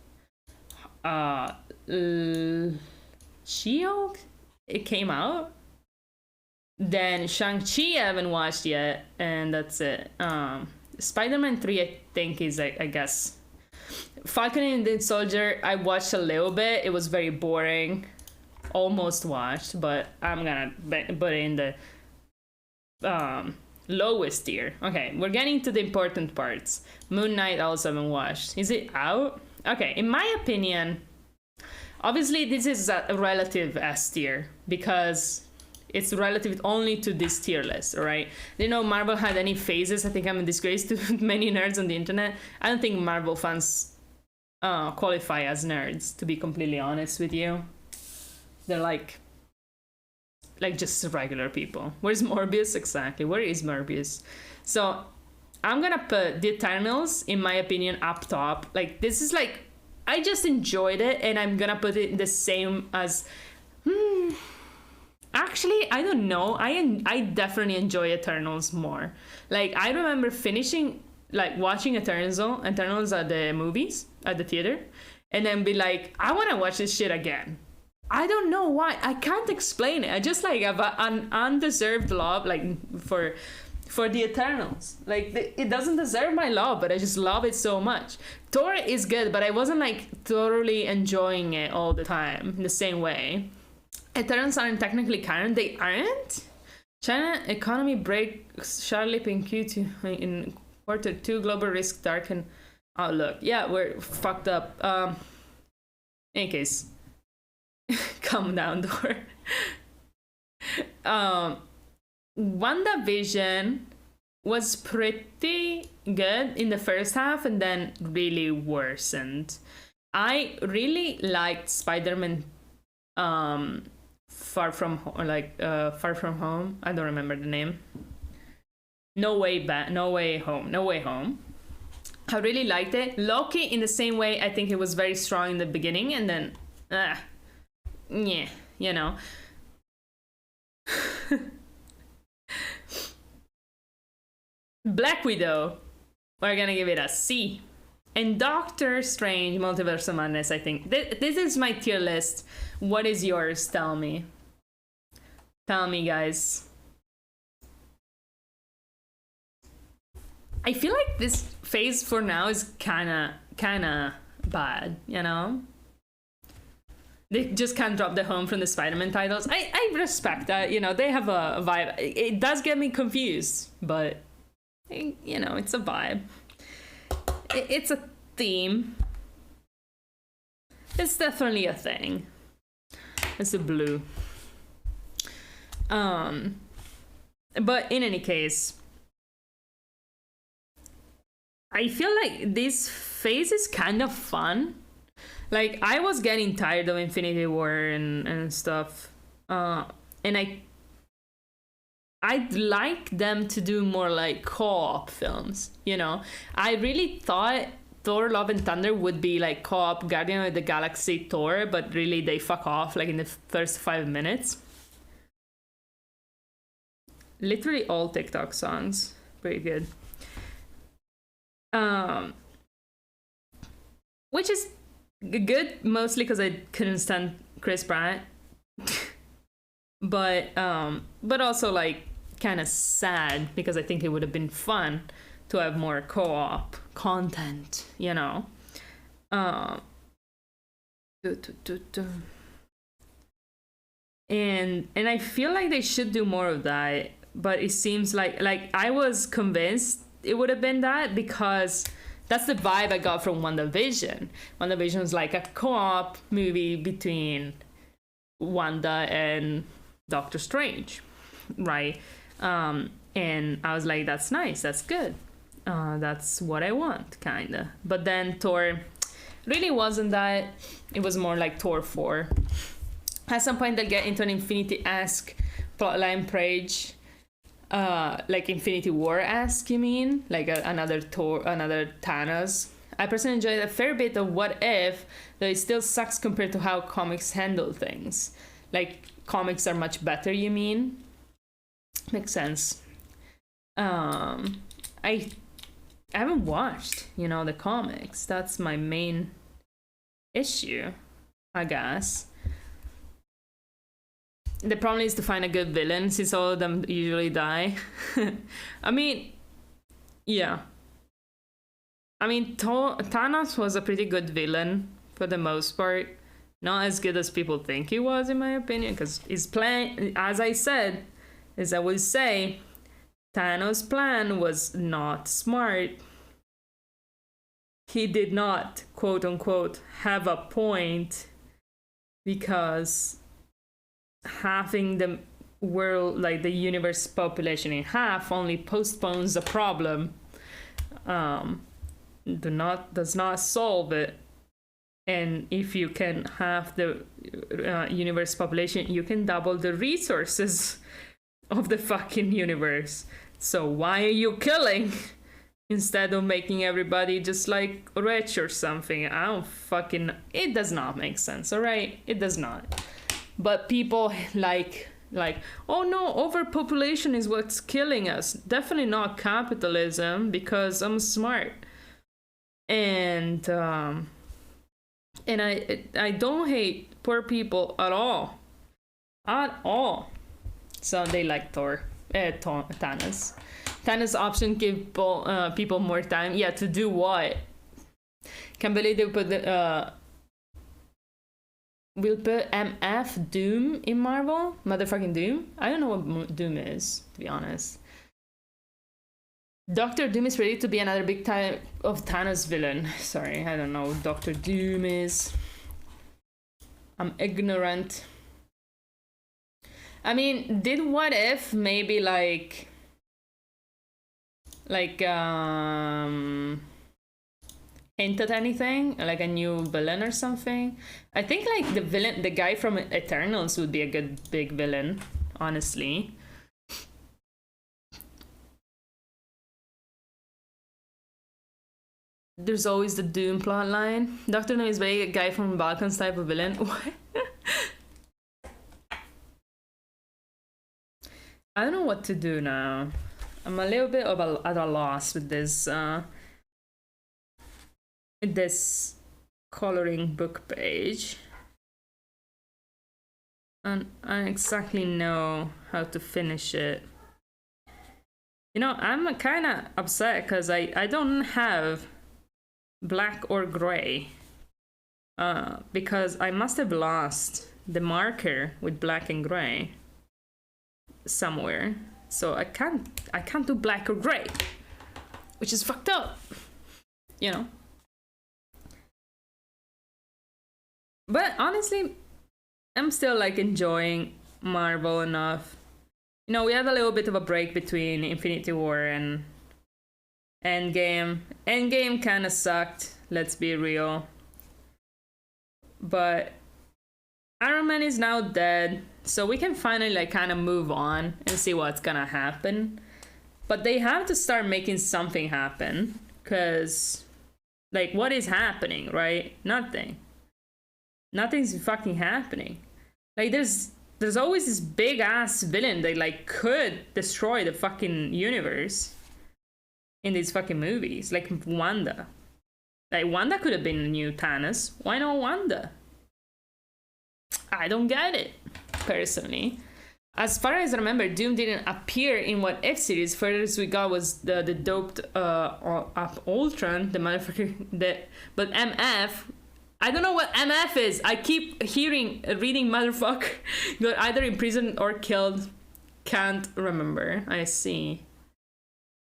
She-Hulk, it came out. Then Shang-Chi I haven't watched yet, and that's it. Spider-Man 3 I think is, I guess, Falcon and the Soldier, I watched a little bit. It was very boring. Almost watched, but I'm gonna put it in the lowest tier. Okay, we're getting to the important parts. Moon Knight also haven't watched. Is it out? Okay, in my opinion, obviously this is a relative S tier because it's relative only to this tier list, all right? They know Marvel had any phases. I think I'm a disgrace to many nerds on the internet. I don't think Marvel fans qualify as nerds, to be completely honest with you. They're like just regular people. Where's Morbius? Exactly. Where is Morbius? So I'm gonna put the Eternals, in my opinion, up top. Like, this is like, I just enjoyed it, and I'm gonna put it the same as actually, I don't know. I definitely enjoy Eternals more. Like, I remember finishing, like, watching Eternals at the movies, at the theater, and then be like, I want to watch this shit again. I don't know why. I can't explain it. I just, like, have an undeserved love, like, for the Eternals. Like, it doesn't deserve my love, but I just love it so much. Thor is good, but I wasn't, like, thoroughly enjoying it all the time in the same way. Eternals aren't technically canon. They aren't? China economy breaks sharply in Q2 in Q2. Global risk darken outlook. Yeah, we're fucked up. In any case, calm down, Dor. WandaVision was pretty good in the first half and then really worsened. I really liked Spider-Man Far From Home. I don't remember the name. No Way Home. I really liked it. Loki, in the same way, I think it was very strong in the beginning, and then yeah, you know. Black Widow, we're gonna give it a C. And Doctor Strange Multiverse of Madness, I think. This is my tier list. What is yours? Tell me. Tell me, guys. I feel like this phase for now is kinda bad, you know? They just can't drop the home from the Spider-Man titles. I respect that, you know, they have a vibe. It does get me confused, but, you know, it's a vibe. It's a theme. It's definitely a thing. It's a blue. But in any case, I feel like this phase is kind of fun. Like, I was getting tired of Infinity War and stuff. And I'd like them to do more like co-op films, you know? I really thought Thor Love and Thunder would be like co-op Guardian of the Galaxy Thor, but really they fuck off like in the first 5 minutes. Literally all TikTok songs. Pretty good. Which is good mostly because I couldn't stand Chris Pratt. But also like kind of sad because I think it would have been fun to have more co-op content, you know. And I feel like they should do more of that, but it seems like I was convinced it would have been that because that's the vibe I got from WandaVision. WandaVision was like a co-op movie between Wanda and Doctor Strange, right? And I was like, that's nice, that's good. That's what I want, kinda. But then Thor really wasn't that. It was more like Thor 4. At some point they'll get into an Infinity-esque plotline page. Like Infinity War-esque, you mean? Like another Thanos. I personally enjoyed a fair bit of What If, though it still sucks compared to how comics handle things. Like, comics are much better, you mean? Makes sense. I haven't watched, you know, the comics. That's my main issue, I guess. The problem is to find a good villain, since all of them usually die. I mean, yeah. I mean, Thanos was a pretty good villain for the most part. Not as good as people think he was, in my opinion, because his plan, as I said, as I would say, Thanos' plan was not smart. He did not, quote unquote, have a point, because having the world, like the universe population in half, only postpones the problem. Does not solve it. And if you can have the universe population, you can double the resources of the fucking universe. So why are you killing instead of making everybody just like rich or something? I don't fucking... It does not make sense, all right? It does not. But people like, oh no, overpopulation is what's killing us. Definitely not capitalism, because I'm smart. And I don't hate poor people at all. At all. So they like Thanos. Thanos' option give people more time. Yeah, to do what? Can't believe they put the... We'll put MF Doom in Marvel? Motherfucking Doom? I don't know what Doom is, to be honest. Doctor Doom is ready to be another big type of Thanos villain. Sorry, I don't know what Doctor Doom is. I'm ignorant. I mean, did What If maybe like hint at anything? Like a new villain or something? I think like the guy from Eternals would be a good big villain, honestly. There's always the Doom plotline. Doctor No is very a guy from Balkans type of villain. What? I don't know what to do now. I'm a little bit at a loss with this coloring book page. And I don't exactly know how to finish it. You know, I'm kind of upset because I don't have black or gray, because I must have lost the marker with black and gray somewhere, so I can't do black or gray, which is fucked up, you know. But honestly, I'm still like enjoying Marvel enough. You know, we had a little bit of a break between Infinity War and Endgame. Endgame kind of sucked, let's be real. But Iron Man is now dead, so we can finally like kind of move on and see what's gonna happen. But they have to start making something happen, because like what is happening, right? Nothing's fucking happening. Like there's always this big ass villain that like could destroy the fucking universe in these fucking movies, like Wanda. Like Wanda could have been a new Thanos. Why not Wanda? I don't get it, personally. As far as I remember, Doom didn't appear in What If series. Furthest we got was the doped up Ultron, the motherfucker. But MF, I don't know what MF is. I keep reading motherfucker got either imprisoned or killed. Can't remember. I see.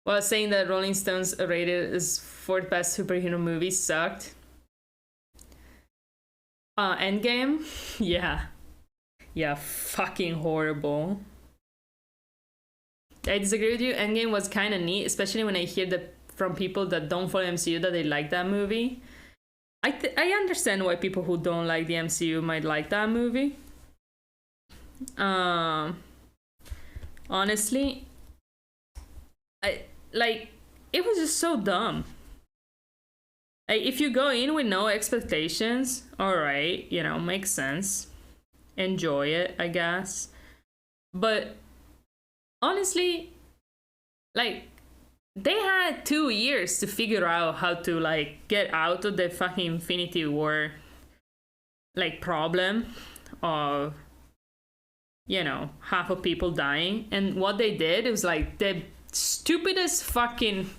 Well, saying that Rolling Stones rated as fourth best superhero movie sucked. Endgame? Yeah, fucking horrible. I disagree with you. Endgame was kind of neat, especially when I hear that from people that don't follow MCU that they like that movie. I understand why people who don't like the MCU might like that movie. Honestly, it was just so dumb. Like, if you go in with no expectations, alright, you know, makes sense. Enjoy it, I guess. But honestly, like, they had 2 years to figure out how to like get out of the fucking Infinity War like problem of, you know, half of people dying. And what they did, it was like the stupidest fucking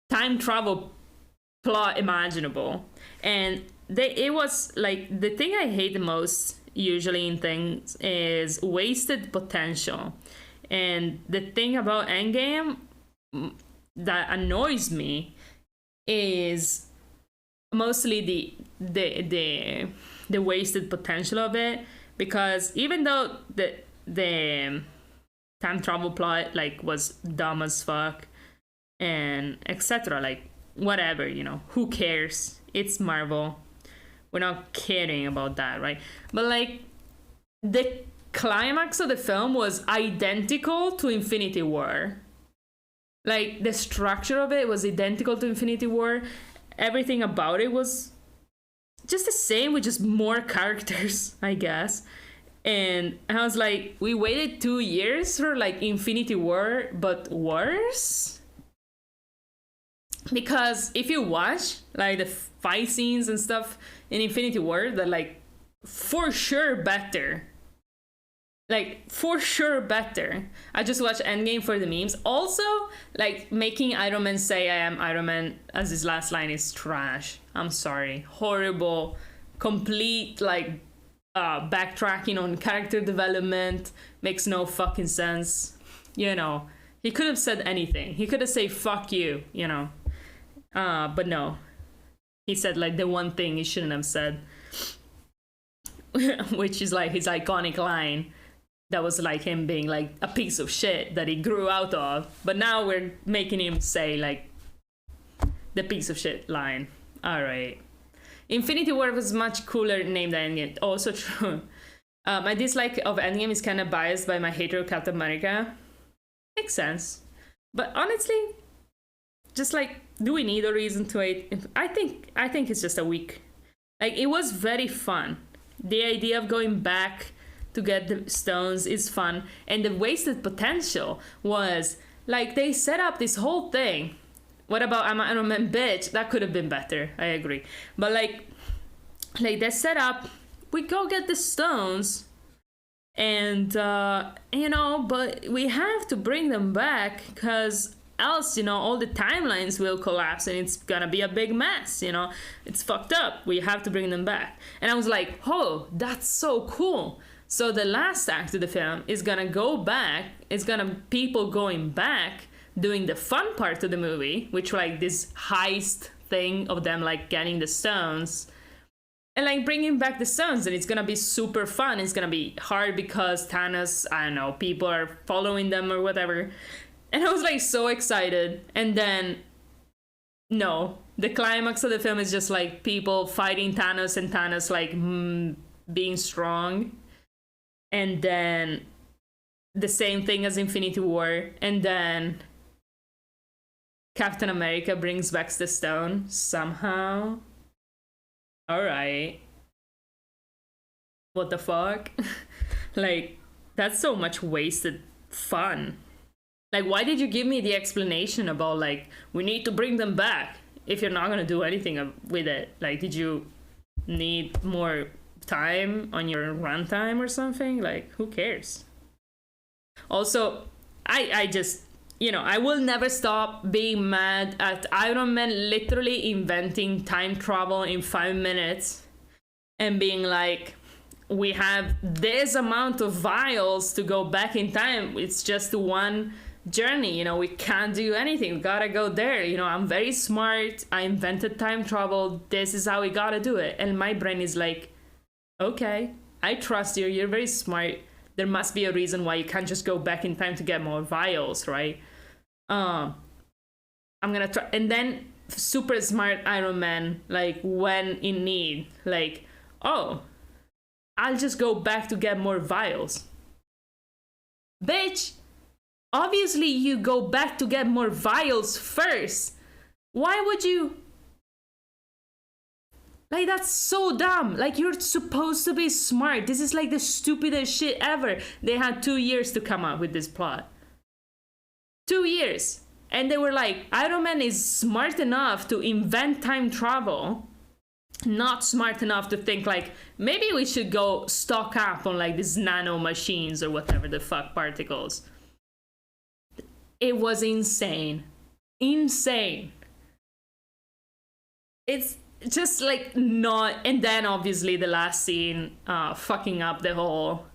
time travel plot imaginable. And it was like, the thing I hate the most usually in things is wasted potential. And the thing about Endgame that annoys me is mostly the wasted potential of it, because even though the time travel plot like was dumb as fuck and etc, like whatever, who cares, it's Marvel, we're not caring about that, right? But like the climax of the film was identical to Infinity War. Like the structure of it was identical to Infinity War. Everything about it was just the same with just more characters, I guess. And I was like, we waited 2 years for like Infinity War, but worse? Because if you watch like the fight scenes and stuff in Infinity War, they're like for sure better. Like for sure better. I just watched Endgame for the memes. Also, like making Iron Man say I am Iron Man as his last line is trash. I'm sorry. Horrible. Complete like backtracking on character development. Makes no fucking sense. He could have said anything. He could have said fuck you, but no. He said like the one thing he shouldn't have said. Which is like his iconic line. That was like him being like a piece of shit that he grew out of. But now we're making him say like the piece of shit line. All right. Infinity War was much cooler name than Endgame. Also true. My dislike of Endgame is kind of biased by my hatred of Captain America. Makes sense. But honestly, just like, do we need a reason to hate? I think it's just a week. Like, it was very fun. The idea of going back to get the stones is fun. And the wasted potential was, like, they set up this whole thing. What about I'm Iron Man, bitch? That could have been better. I agree. But, like they set up, we go get the stones. And, but we have to bring them back because else, all the timelines will collapse and it's gonna be a big mess, It's fucked up. We have to bring them back. And I was like, oh, that's so cool. So the last act of the film is gonna go back. It's gonna people going back, doing the fun part of the movie, which like this heist thing of them like getting the stones. And like bringing back the stones, and it's gonna be super fun. It's gonna be hard because Thanos, I don't know, people are following them or whatever. And I was like so excited. And then, no, the climax of the film is just like people fighting Thanos and Thanos like being strong. And then the same thing as Infinity War. And then Captain America brings back the stone somehow. All right. What the fuck? Like, that's so much wasted fun. Like, why did you give me the explanation about, like, we need to bring them back if you're not gonna do anything with it? Like, did you need more time on your runtime or something? Like, who cares? Also, I just, I will never stop being mad at Iron Man literally inventing time travel in 5 minutes and being like, we have this amount of vials to go back in time. It's just one journey, we can't do anything. We gotta go there. I'm very smart. I invented time travel. This is how we gotta do it. And my brain is like, okay, I trust you. You're very smart. There must be a reason why you can't just go back in time to get more vials, right? I'm gonna try. And then super smart Iron Man, like when in need, like, oh, I'll just go back to get more vials. Bitch, obviously you go back to get more vials first. Why would you? Like, that's so dumb. Like, you're supposed to be smart. This is like the stupidest shit ever. They had 2 years to come up with this plot. 2 years. And they were like, Iron Man is smart enough to invent time travel, not smart enough to think like, maybe we should go stock up on like these nano machines or whatever the fuck, particles. It was insane. Insane. it's just like not. And then obviously the last scene fucking up the whole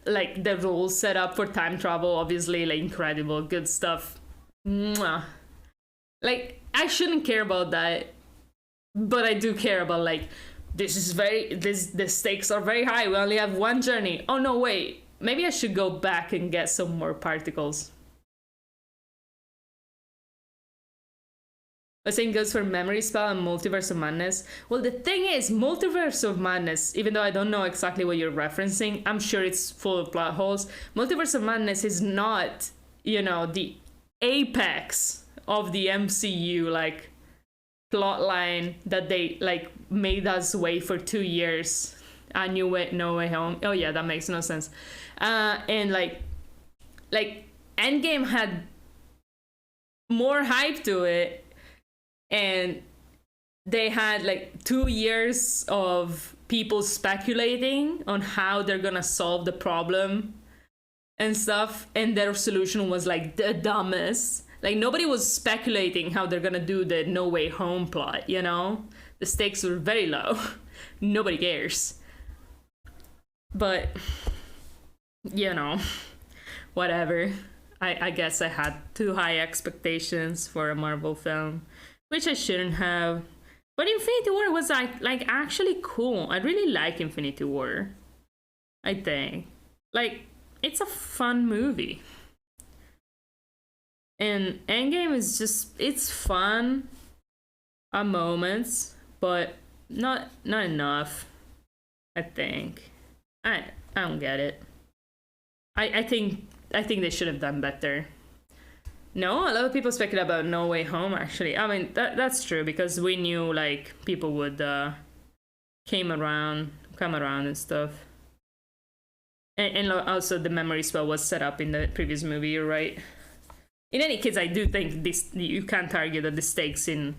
like the rules set up for time travel. Obviously, like incredible, good stuff. Mwah. Like I shouldn't care about that, but I do care about like the stakes are very high. We only have one journey. Oh no, wait. Maybe I should go back and get some more particles. The same goes for Memory Spell and Multiverse of Madness. Well, the thing is, Multiverse of Madness, even though I don't know exactly what you're referencing, I'm sure it's full of plot holes. Multiverse of Madness is not, you know, the apex of the MCU, like, plot line that they, like, made us wait for 2 years. No Way Home. Oh, yeah, that makes no sense. And, like, Endgame had more hype to it. And they had like 2 years of people speculating on how they're gonna solve the problem and stuff, and their solution was like the dumbest. Like nobody was speculating how they're gonna do the No Way Home plot, you know? The stakes were very low. Nobody cares. But you know, whatever. I guess I had too high expectations for a Marvel film, which I shouldn't have. But Infinity War was like actually cool. I really like Infinity War. I think. Like, it's a fun movie. And Endgame is just, it's fun at moments, but not enough, I think. I don't get it. I think they should have done better. No, a lot of people speculate about No Way Home, actually. I mean, that's true, because we knew, like, people would come around and stuff. And also the Memory Spell was set up in the previous movie, you're right. In any case, I do think you can't argue that the stakes in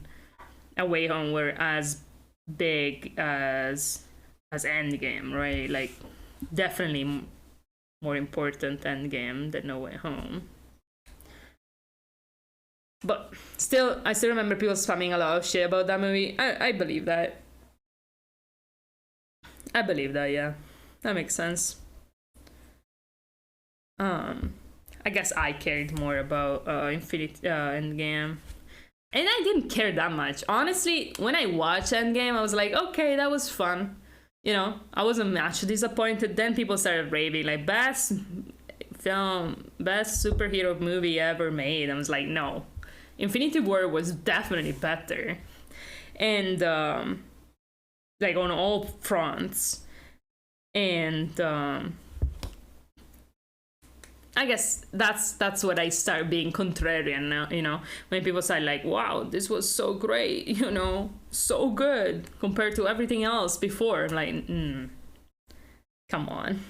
A Way Home were as big as Endgame, right? Like, definitely more important Endgame than No Way Home. But still, I still remember people spamming a lot of shit about that movie. I believe that. I believe that, yeah. That makes sense. I guess I cared more about Infinity Endgame. And I didn't care that much. Honestly, when I watched Endgame, I was like, okay, that was fun. You know, I wasn't much disappointed. Then people started raving, like, best superhero movie ever made. I was like, no. Infinity War was definitely better, and like on all fronts. And I guess that's what I start being contrarian now. You know, when people say like, "Wow, this was so great," you know, so good compared to everything else before. I'm like, come on,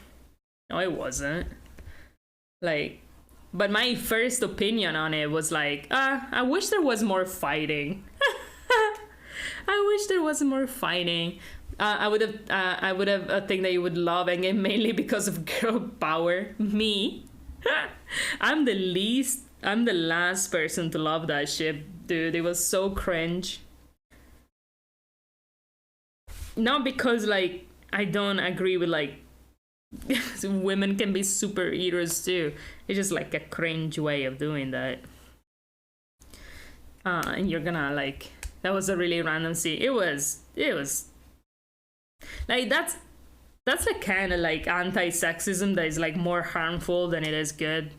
no, it wasn't. Like. But my first opinion on it was like, I wish there was more fighting. I wish there was more fighting. I would have think that you would love Endgame mainly because of girl power. Me. I'm the last person to love that shit, dude. It was so cringe. Not because like I don't agree with like women can be superheroes too. It's just like a cringe way of doing that. And you're gonna like, that was a really random scene. It was like that's like kind of like anti-sexism that is like more harmful than it is good,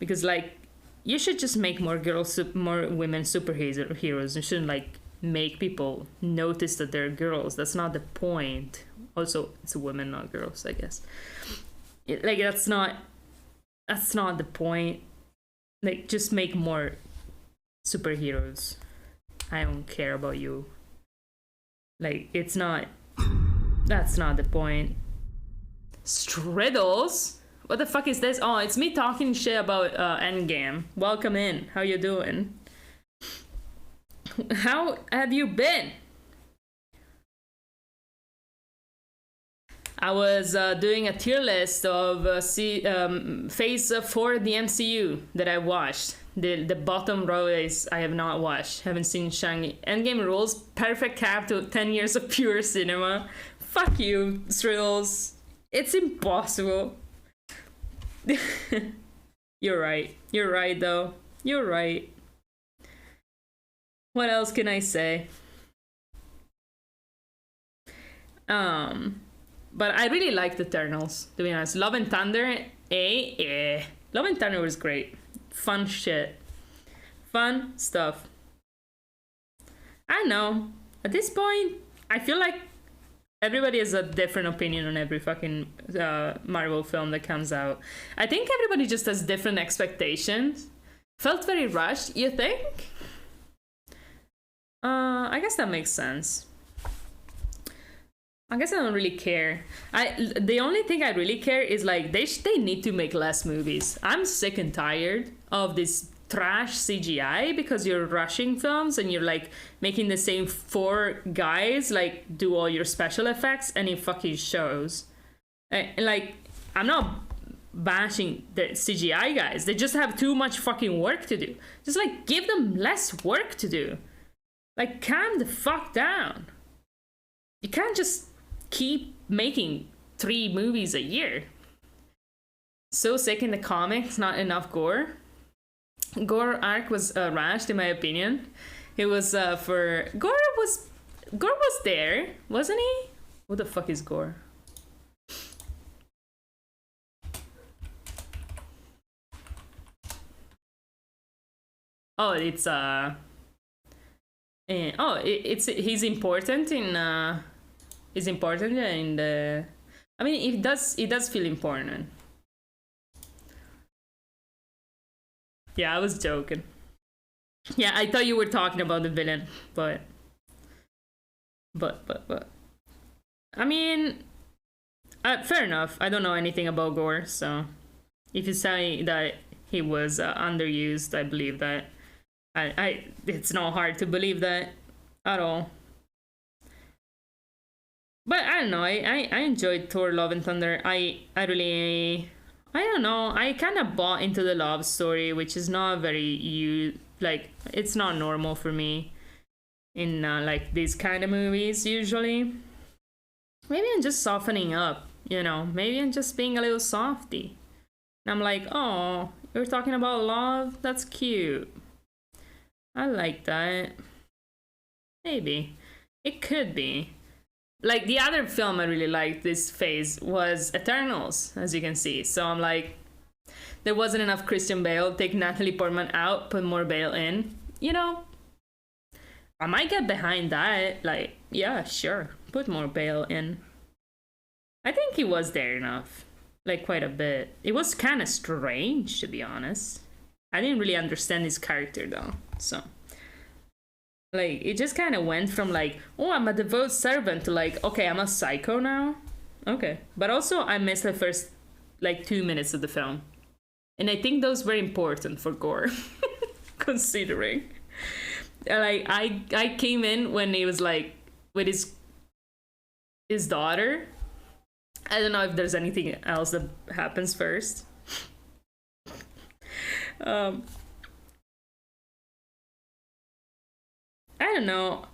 because like you should just make more women superheroes. You shouldn't like make people notice that they're girls. That's not the point. Also, it's women, not girls, I guess. Like, that's not the point. Like, just make more superheroes. I don't care about you. Like, that's not the point. Striddles? What the fuck is this? Oh, it's me talking shit about Endgame. Welcome in. How you doing? How have you been? I was doing a tier list of phase 4 of the MCU that I watched. The bottom row is I have not watched. Haven't seen Shang-Chi. Endgame rules. Perfect cap to 10 years of pure cinema. Fuck you, Thrills. It's impossible. You're right. You're right, though. You're right. What else can I say? But I really liked Eternals, to be honest. Love and Thunder, Love and Thunder was great. Fun shit. Fun stuff. I don't know. At this point, I feel like everybody has a different opinion on every fucking Marvel film that comes out. I think everybody just has different expectations. Felt very rushed, you think? I guess that makes sense. I guess I don't really care. The only thing I really care is like they need to make less movies. I'm sick and tired of this trash CGI because you're rushing films and you're like making the same 4 guys like do all your special effects and it fucking shows. Like I'm not bashing the CGI guys. They just have too much fucking work to do. Just like give them less work to do. Like calm the fuck down. You can't just keep making 3 movies a year. So sick in the comics, not enough gore. Gore arc was rushed, in my opinion. It was for Gore was there, wasn't he? Who the fuck is Gore? Oh, it's he's important in. Is important in the. I mean, it does feel important. Yeah, I was joking. Yeah, I thought you were talking about the villain, but. I mean, fair enough. I don't know anything about Gore, so if you say that he was underused, I believe that. It's not hard to believe that at all. But I don't know. I enjoyed Thor: Love and Thunder. I don't know. I kind of bought into the love story, which is not very it's not normal for me in like these kind of movies usually. Maybe I'm just softening up, you know. Maybe I'm just being a little softy. And I'm like, oh, you're talking about love? That's cute. I like that. Maybe it could be. Like, the other film I really liked this phase was Eternals, as you can see. So I'm like, there wasn't enough Christian Bale. Take Natalie Portman out, put more Bale in. You know, I might get behind that. Like, yeah, sure. Put more Bale in. I think he was there enough. Like, quite a bit. It was kind of strange, to be honest. I didn't really understand his character, though. So... like, it just kind of went from like, oh, I'm a devout servant to like, okay, I'm a psycho now. Okay. But also, I missed the first like 2 minutes of the film. And I think those were important for Gore, considering. Like, I came in when he was like, with his daughter. I don't know if there's anything else that happens first. I don't know.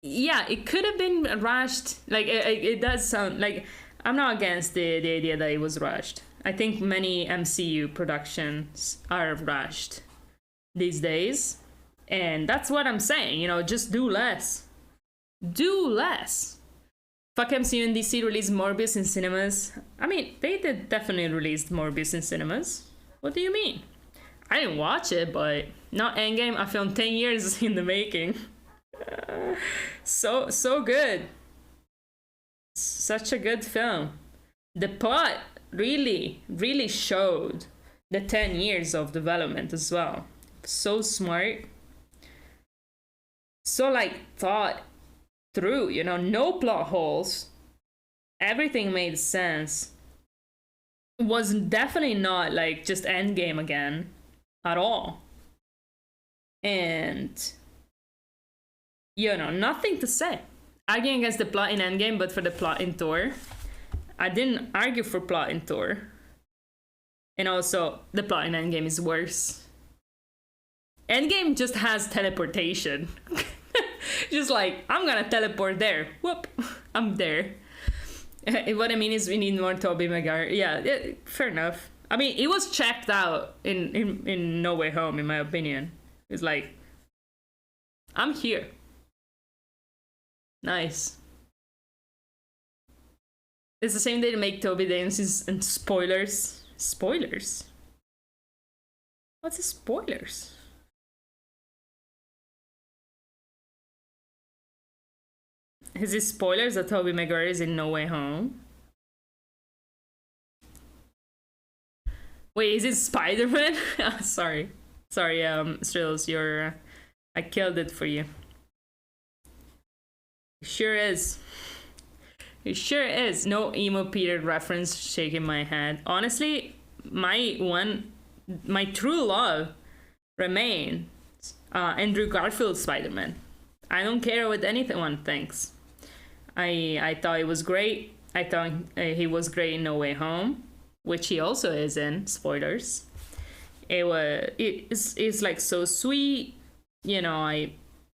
Yeah, it could have been rushed. Like, it does sound like... I'm not against the idea that it was rushed. I think many MCU productions are rushed these days. And that's what I'm saying. You know, just do less. Do less. Fuck MCU and DC released Morbius in cinemas. I mean, they did definitely released Morbius in cinemas. What do you mean? I didn't watch it, but not Endgame. I filmed 10 years in the making. So good. Such a good film. The plot really showed the 10 years of development as well. So smart. So like thought through, you know, no plot holes. Everything made sense. It was definitely not like just Endgame again. At all. And, you know, nothing to say. Arguing against the plot in Endgame, but for the plot in Thor. I didn't argue for plot in Thor. And also, the plot in Endgame is worse. Endgame just has teleportation. Just like, I'm gonna teleport there. Whoop, I'm there. What I mean is we need more Tobey Maguire. Yeah, fair enough. I mean, it was checked out in No Way Home, in my opinion. It's like, I'm here. Nice. It's the same day to make Toby dances and spoilers. Spoilers? What's the spoilers? Is it spoilers that Tobey Maguire is in No Way Home? Wait, is it Spider-Man? Sorry. Sorry, Strills, you're... I killed it for you. It sure is. It sure is. No emo Peter reference, shaking my head. Honestly, my true love remains Andrew Garfield Spider-Man. I don't care what anyone thinks. I thought it was great. I thought he was great in No Way Home, which he also is in. Spoilers. It's like so sweet. You know, I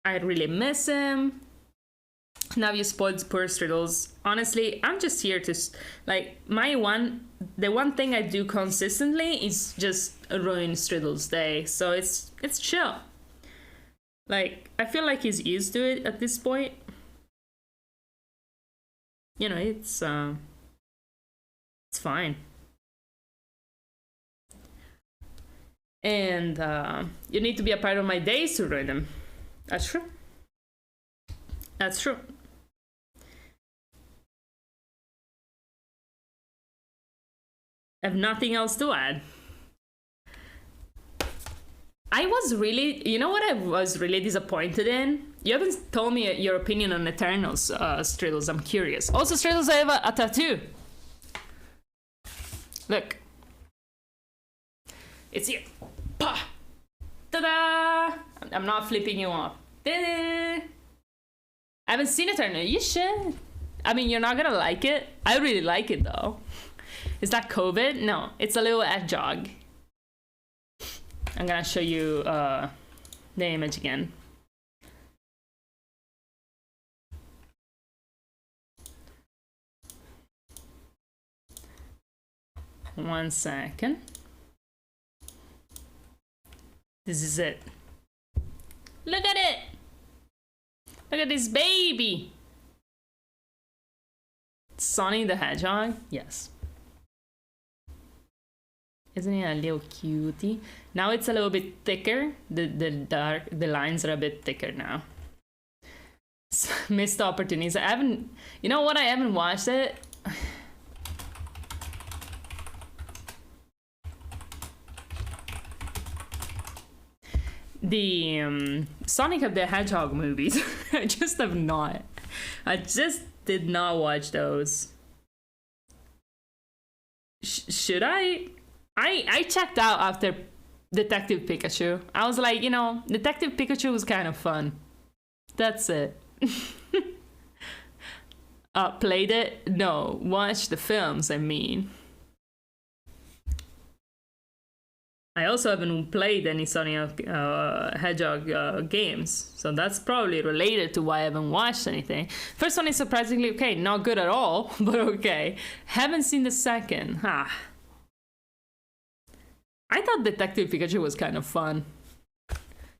really miss him. Now you spoiled poor Striddles. Honestly, I'm just here to like the one thing I do consistently is just ruin Striddles' day. So it's chill. Like, I feel like he's used to it at this point. You know, it's fine. And you need to be a part of my days to ruin them. That's true. That's true. I have nothing else to add. I was really, you know what I was really disappointed in? You haven't told me your opinion on Eternals, Striddles. I'm curious. Also, Striddles, I have a tattoo. Look. It's here. Pah! Ta-da! I'm not flipping you off. Ta-da! I haven't seen Eternal. You should. I mean, you're not gonna like it. I really like it, though. Is that COVID? No, it's a little hedgehog. I'm gonna show you the image again. One second. This is it. Look at it! Look at this baby! Sonic the Hedgehog? Yes. Isn't he a little cutie? Now it's a little bit thicker. The lines are a bit thicker now. Missed opportunities. I haven't, you know what? I haven't watched it. The Sonic the Hedgehog movies. I just have not. I just did not watch those. Should I? I checked out after Detective Pikachu. I was like, you know, Detective Pikachu was kind of fun. That's it. Played it? No. Watched the films, I mean. I also haven't played any Sonic Hedgehog games, so that's probably related to why I haven't watched anything. First one is surprisingly okay, not good at all, but okay. Haven't seen the second. I thought Detective Pikachu was kind of fun.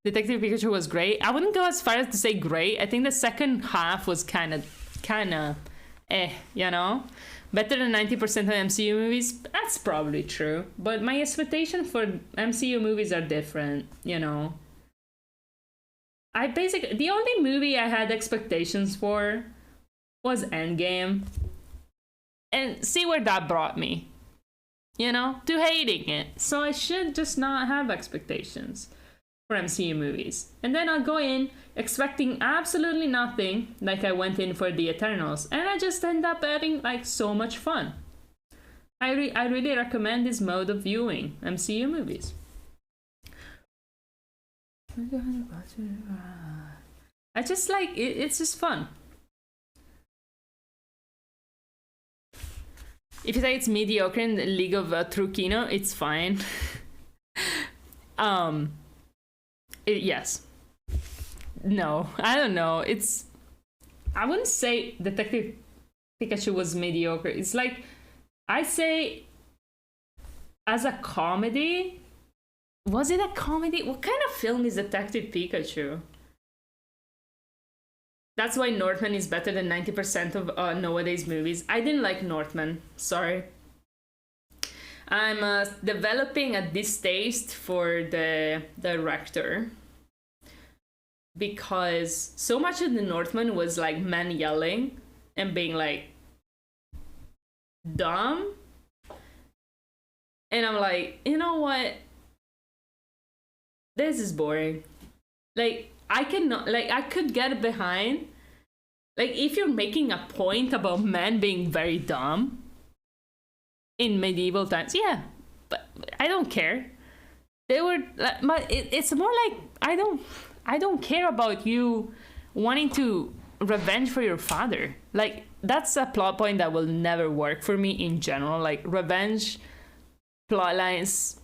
Detective Pikachu was great. I wouldn't go as far as to say great. I think the second half was kind of, you know? Better than 90% of MCU movies? That's probably true. But my expectations for MCU movies are different, you know? The only movie I had expectations for was Endgame. And see where that brought me. You know, to hating it. So I should just not have expectations for MCU movies. And then I'll go in expecting absolutely nothing, like I went in for the Eternals, and I just end up having like so much fun. I really recommend this mode of viewing MCU movies. I just like it's just fun. If you say it's mediocre in the League of Truquino, it's fine. Yes. No, I don't know. I wouldn't say Detective Pikachu was mediocre. It's like, I say, as a comedy, was it a comedy? What kind of film is Detective Pikachu? That's why Northman is better than 90% of nowadays movies. I didn't like Northman. Sorry. I'm developing a distaste for the director, because so much of the Northman was like men yelling and being like dumb. And I'm like, you know what? This is boring. Like, I could get behind, like, if you're making a point about men being very dumb in medieval times, yeah, but I don't care. They were, it's more like, I don't care about you wanting to revenge for your father. Like, that's a plot point that will never work for me in general. Like, revenge plot lines,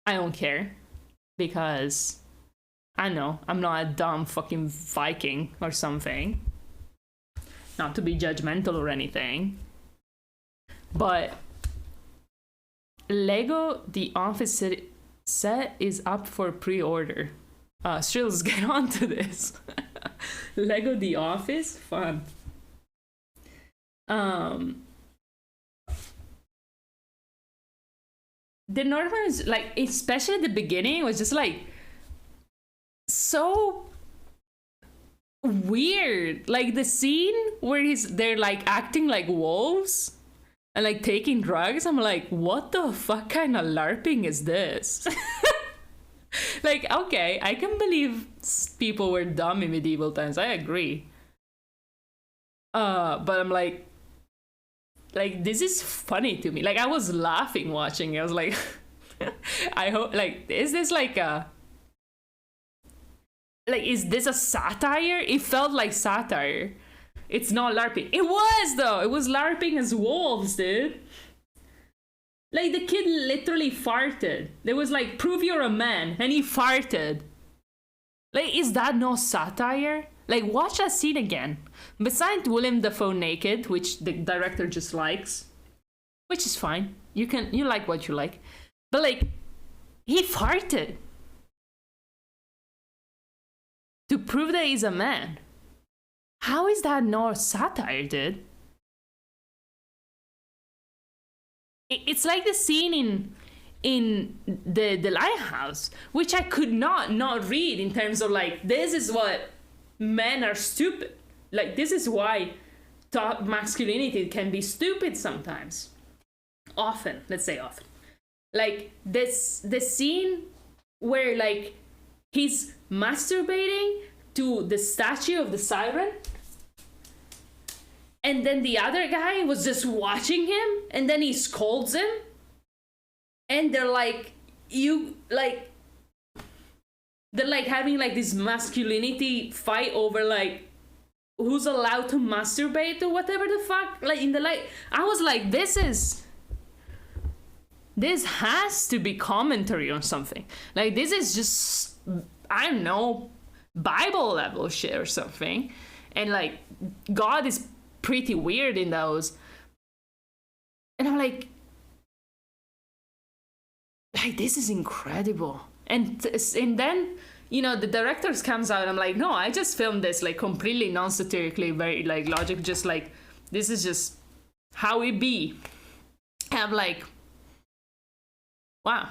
I don't care, because I know I'm not a dumb fucking Viking or something. Not to be judgmental or anything. But Lego The Office set is up for pre-order. Strills, get on to this. Lego The Office? Fun. The Northman is like, especially at the beginning, was just like so weird. Like the scene where they're like acting like wolves and like taking drugs. I'm like, what the fuck kind of LARPing is this? Like, okay, I can believe people were dumb in medieval times. I agree. But I'm like this is funny to me. Like, I was laughing watching it. I was like, I hope, like, is this like a, like, is this a satire? It felt like satire. It's not LARPing. It was, though. It was LARPing as wolves, dude. Like, the kid literally farted. There was like, prove you're a man, and he farted. Like, is that no satire? Like, watch that scene again. Besides Willem Dafoe naked, which the director just likes, which is fine. You like what you like. But like, he farted to prove that he's a man. How is that no satire, dude? It's like the scene in the Lighthouse, which I could not read in terms of like, this is what men are stupid. Like, this is why masculinity can be stupid sometimes. Often, let's say often. Like, the scene where like he's masturbating to the statue of the siren, and then the other guy was just watching him, and then he scolds him, and they're like, they're like having like this masculinity fight over like who's allowed to masturbate or whatever the fuck. Like, in the light, I was like, this has to be commentary on something. Like, this is just, I don't know, Bible level shit or something. And like, God is pretty weird in those. And I'm like, this is incredible. And then, you know, the directors comes out, I'm like, no, I just filmed this like completely non-satirically, very like logic, just like, this is just how it be. And I'm like, wow,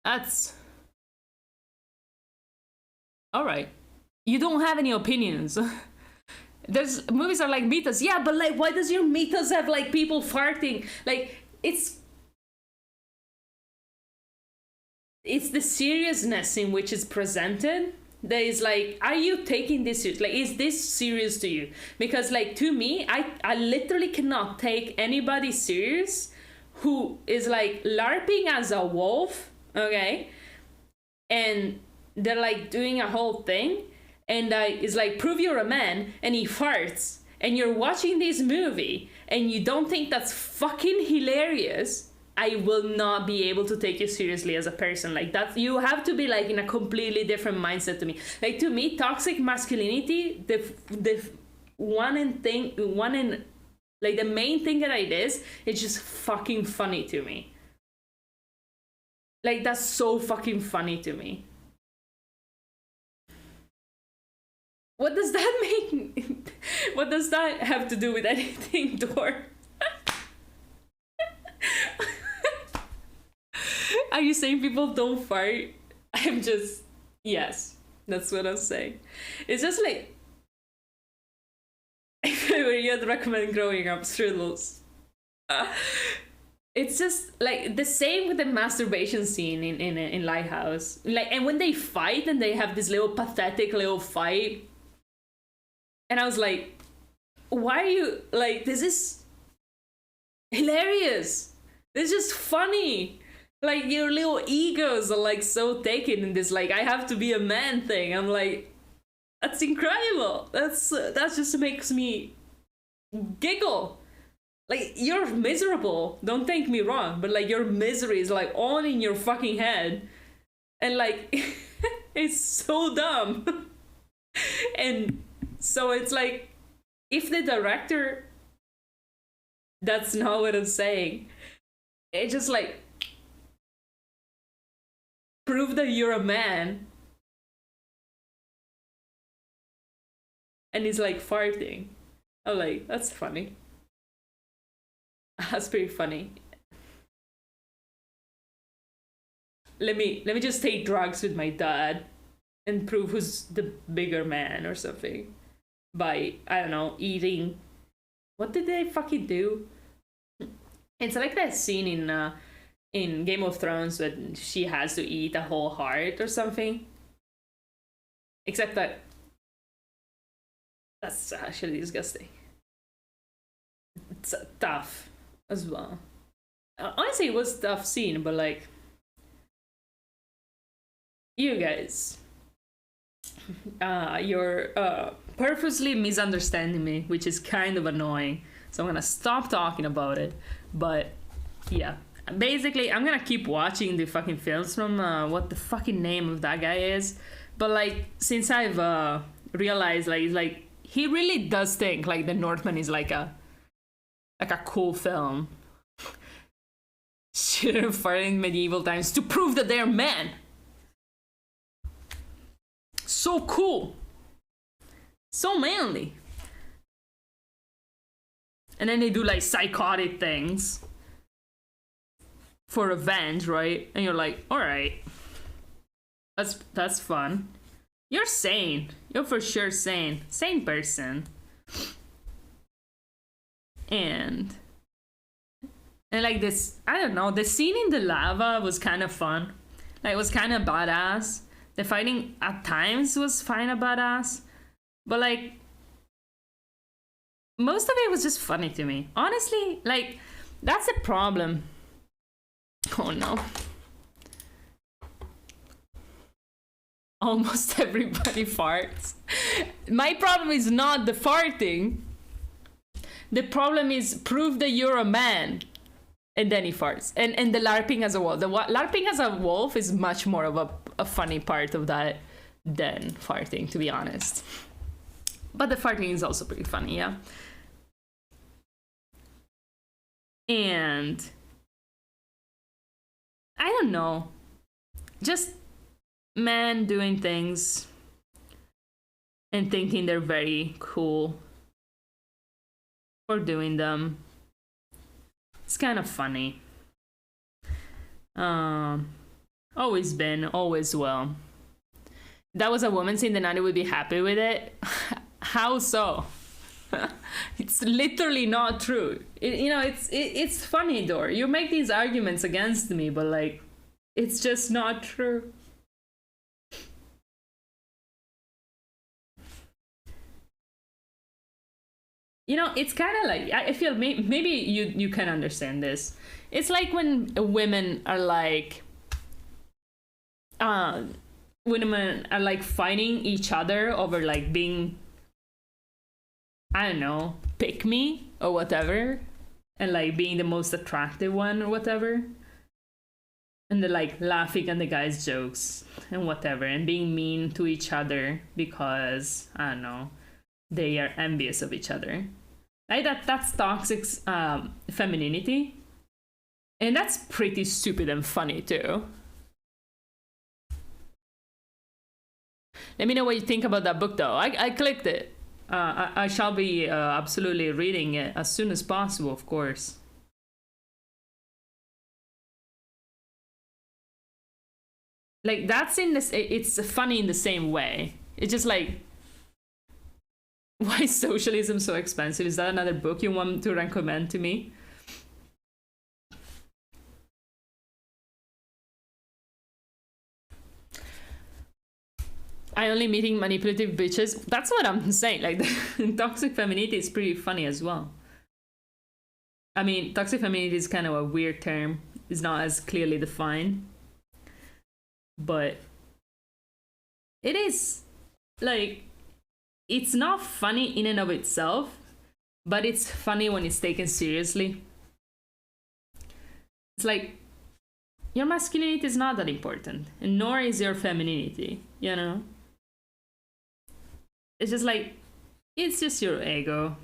that's all right. You don't have any opinions. There's movies are like mythos, yeah, but like, why does your mythos have like people farting? Like, it's the seriousness in which it's presented that is like, are you taking this serious? Like, is this serious to you? Because like, to me, I literally cannot take anybody serious who is like LARPing as a wolf, okay? And they're like doing a whole thing, and it's like, prove you're a man, and he farts, and you're watching this movie and you don't think that's fucking hilarious, I will not be able to take you seriously as a person. Like that, you have to be like in a completely different mindset to me. Like to me, toxic masculinity, the like the main thing that it is, it's just fucking funny to me. Like that's so fucking funny to me. What does that mean? What does that have to do with anything, Dor? Are you saying people don't fart? I'm just... Yes, that's what I'm saying. It's just like... If I were you, I'd recommend Growing Up Strudels. It's just like the same with the masturbation scene in Lighthouse. Like, and when they fight and they have this little pathetic little fight, and I was like, why are you like, this is hilarious. This is just funny. Like your little egos are like so taken in this like I have to be a man thing. I'm like, that's incredible. That just makes me giggle. Like you're miserable. Don't take me wrong, but like your misery is like all in your fucking head, and like it's so dumb. And so it's like, if the director, that's not what I'm saying. It's just like, prove that you're a man. And he's like farting. I'm like, that's funny. That's pretty funny. Let me just take drugs with my dad and prove who's the bigger man or something. By, I don't know, eating. What did they fucking do? It's like that scene in Game of Thrones when she has to eat a whole heart or something. Except that that's actually disgusting. It's tough as well. Honestly, it was a tough scene, but like, you guys, you're purposely misunderstanding me, which is kind of annoying. So I'm gonna stop talking about it. But yeah, basically, I'm gonna keep watching the fucking films from what the fucking name of that guy is. But like, since I've realized like he really does think like The Northman is like a cool film. Shouldn't fart in medieval times to prove that they're men. So cool. So manly. And then they do like psychotic things for revenge, right? And you're like, all right, that's fun. You're sane. You're for sure sane. Sane person. And like this, I don't know, the scene in the lava was kind of fun. Like, it was kind of badass. The fighting at times was kind of badass. But like, most of it was just funny to me. Honestly, like, that's a problem. Oh no. Almost everybody farts. My problem is not the farting. The problem is prove that you're a man. And then he farts. And the LARPing as a wolf. The LARPing as a wolf is much more of a funny part of that than farting, to be honest. But the farting is also pretty funny, yeah. And I don't know. Just men doing things and thinking they're very cool for doing them. It's kind of funny. Always been, always will. If that was a woman saying that Nani would be happy with it. How so? It's literally not true. It's funny, Dor. You make these arguments against me, but like, it's just not true. It's kind of like, I feel maybe you can understand this. It's like when women are like, women are like fighting each other over like being I don't know, pick me or whatever, and like being the most attractive one or whatever, and they're like laughing at the guy's jokes and whatever, and being mean to each other because I don't know, they are envious of each other. Like that's toxic femininity, and that's pretty stupid and funny too. Let me know what you think about that book, though. I clicked it. I shall be absolutely reading it as soon as possible, of course. Like, that's in this. It's funny in the same way. It's just like, why is socialism so expensive? Is that another book you want to recommend to me? I only meeting manipulative bitches. That's what I'm saying. Like, toxic femininity is pretty funny as well. I mean, toxic femininity is kind of a weird term. It's not as clearly defined. But it is, like, it's not funny in and of itself, but it's funny when it's taken seriously. It's like, your masculinity is not that important, and nor is your femininity, you know? It's just like, it's just your ego.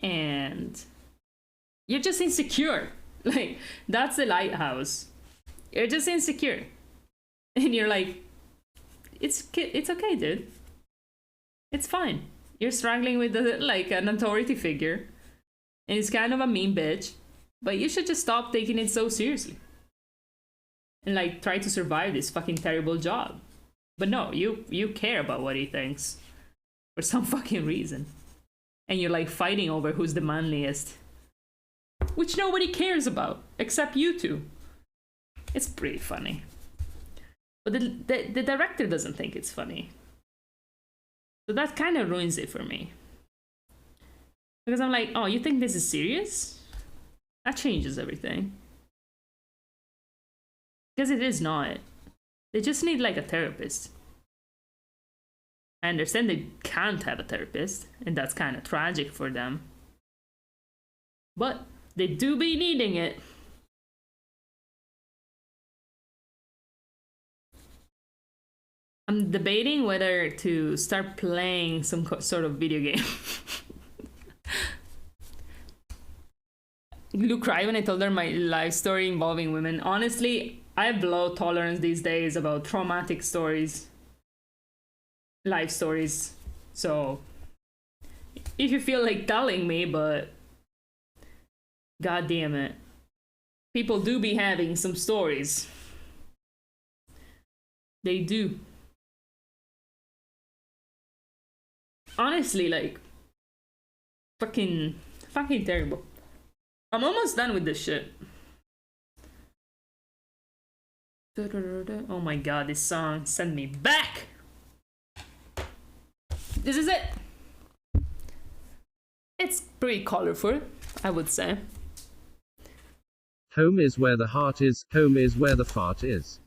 And you're just insecure. Like, that's the lighthouse. You're just insecure. And you're like, it's okay, dude. It's fine. You're struggling with like an authority figure. And it's kind of a mean bitch. But you should just stop taking it so seriously. And like try to survive this fucking terrible job. But no, you care about what he thinks. For some fucking reason. And you're like fighting over who's the manliest. Which nobody cares about, except you two. It's pretty funny. But the director doesn't think it's funny. So that kind of ruins it for me. Because I'm like, oh, you think this is serious? That changes everything. Because it is not. They just need like a therapist. I understand they can't have a therapist, and that's kind of tragic for them. But they do be needing it. I'm debating whether to start playing some sort of video game. Luke cried when I told her my life story involving women. Honestly, I have low tolerance these days about traumatic stories. Life stories. So, if you feel like telling me, but God damn it. People do be having some stories. They do. Honestly, like, fucking terrible. I'm almost done with this shit. Oh my god, this song sent me back. This is it. It's pretty colorful, I would say. Home is where the heart is, home is where the fart is.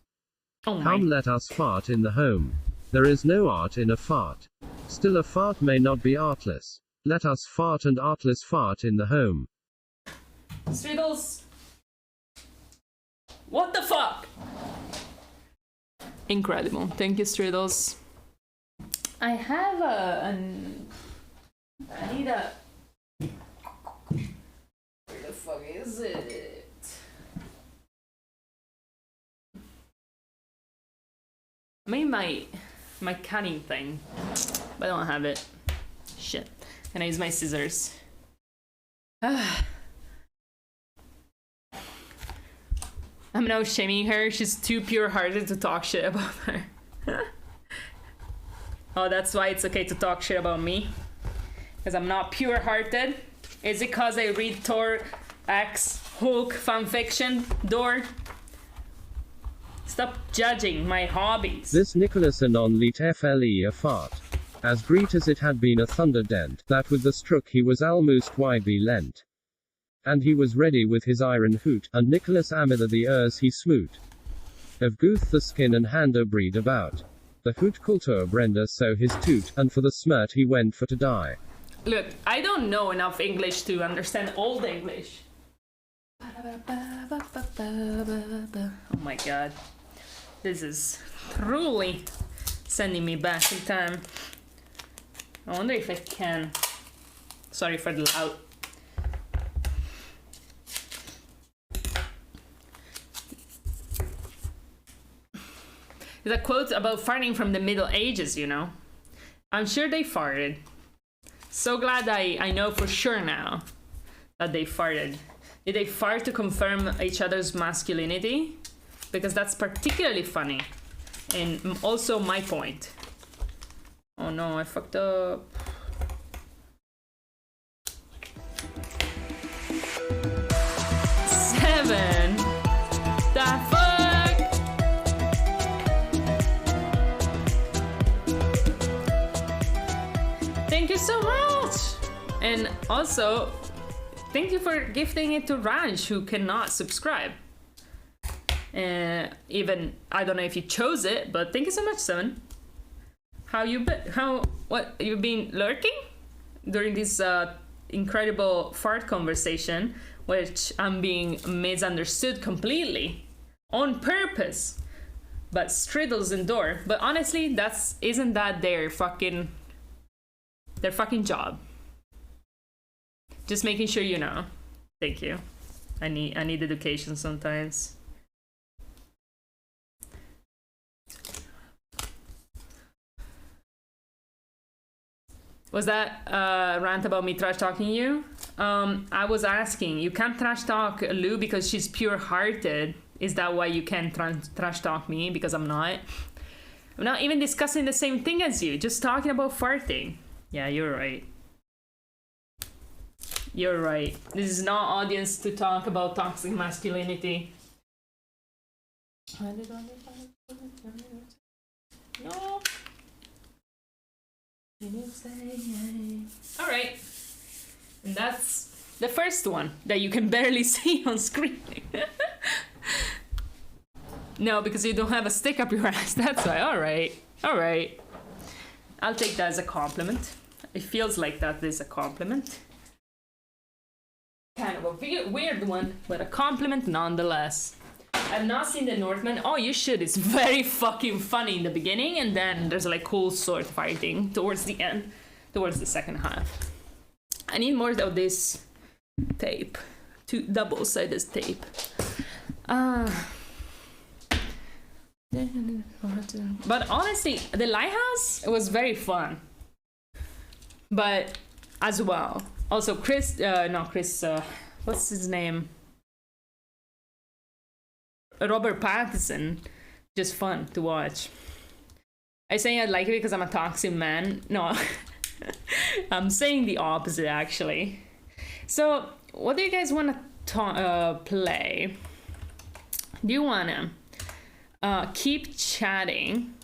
Oh my. Come let us fart in the home. There is no art in a fart. Still a fart may not be artless. Let us fart and artless fart in the home. Striddles. What the fuck? Incredible. Thank you, Striddles. I have I need a... Where the fuck is it? I made my cutting thing, but I don't have it. Shit. Can I use my scissors? I'm now shaming her. She's too pure-hearted to talk shit about her. Oh, that's why it's okay to talk shit about me? Because I'm not pure-hearted? Is it because I read Thor X Hulk fanfiction? Door? Stop judging my hobbies. This Nicholas Anon let FLE a fart. As great as it had been a thunder dent, that with the strook he was almost YB lent. And he was ready with his iron hoot, and Nicholas amither the ears he smoot. Of gooth the skin and hander breed about. The hoot kultur Brenda so his toot, and for the smert he went for to die. Look, I don't know enough English to understand old English. Oh my god. This is truly sending me back in time. I wonder if I can. Sorry for the loud. There's a quote about farting from the Middle Ages, you know. I'm sure they farted. So glad I know for sure now that they farted. Did they fart to confirm each other's masculinity? Because that's particularly funny. And also my point. Oh no, I fucked up. Seven. The fuck? Thank you so much. And also, thank you for gifting it to Raj, who cannot subscribe. Even I don't know if you chose it, but thank you so much, Seven. How you been? What you been lurking during this incredible fart conversation, which I'm being misunderstood completely on purpose, but Striddles endure. But honestly, isn't that their fucking job? Just making sure you know. Thank you. I need education sometimes. Was that a rant about me trash talking you? I was asking, you can't trash talk Lou because she's pure hearted. Is that why you can't trash talk me? Because I'm not. I'm not even discussing the same thing as you, just talking about farting. Yeah, you're right. You're right. This is not audience to talk about toxic masculinity. No. Alright. And that's the first one that you can barely see on screen. No, because you don't have a stick up your ass. That's why. Alright. Alright. I'll take that as a compliment. It feels like that is a compliment. Kind of a weird one, but a compliment nonetheless. I've not seen The Northman. Oh, you should. It's very fucking funny in the beginning, and then there's like cool sword fighting towards the end, towards the second half. I need more of this tape. Two double-sided tape. But honestly, the Lighthouse, it was very fun. But as well. Also, what's his name? Robert Pattinson, just fun to watch. I saying I like it because I'm a toxic man. No, I'm saying the opposite actually. So, what do you guys want to play? Do you wanna keep chatting?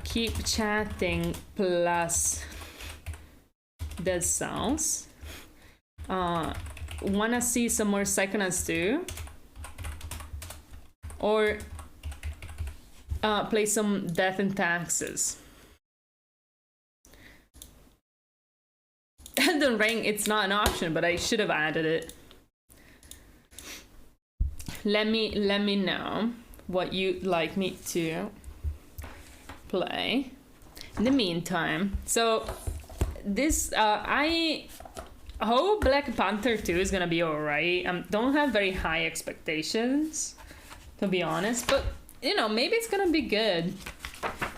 Keep chatting plus dead sounds. Wanna see some more Psychonauts 2? Or play some Death and Taxes? Elden Ring, it's not an option, but I should have added it. Let me know what you'd like me to play in the meantime. So this I hope Black Panther 2 is gonna be alright. Don't have very high expectations, to be honest, but you know, maybe it's gonna be good.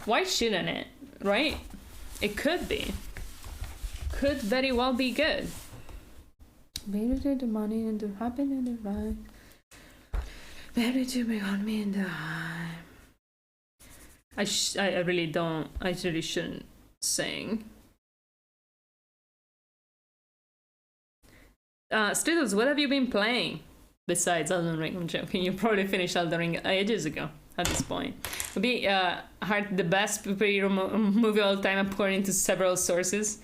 Why shouldn't it, right? It could be. Could very well be good. Better to the money and to happen in the right. Better to be on me in the high. I really don't. I really shouldn't sing. Striddles, what have you been playing besides Elden Ring? I'm joking. You probably finished Elden Ring ages ago at this point. It would be the best superhero movie of all time according to several sources.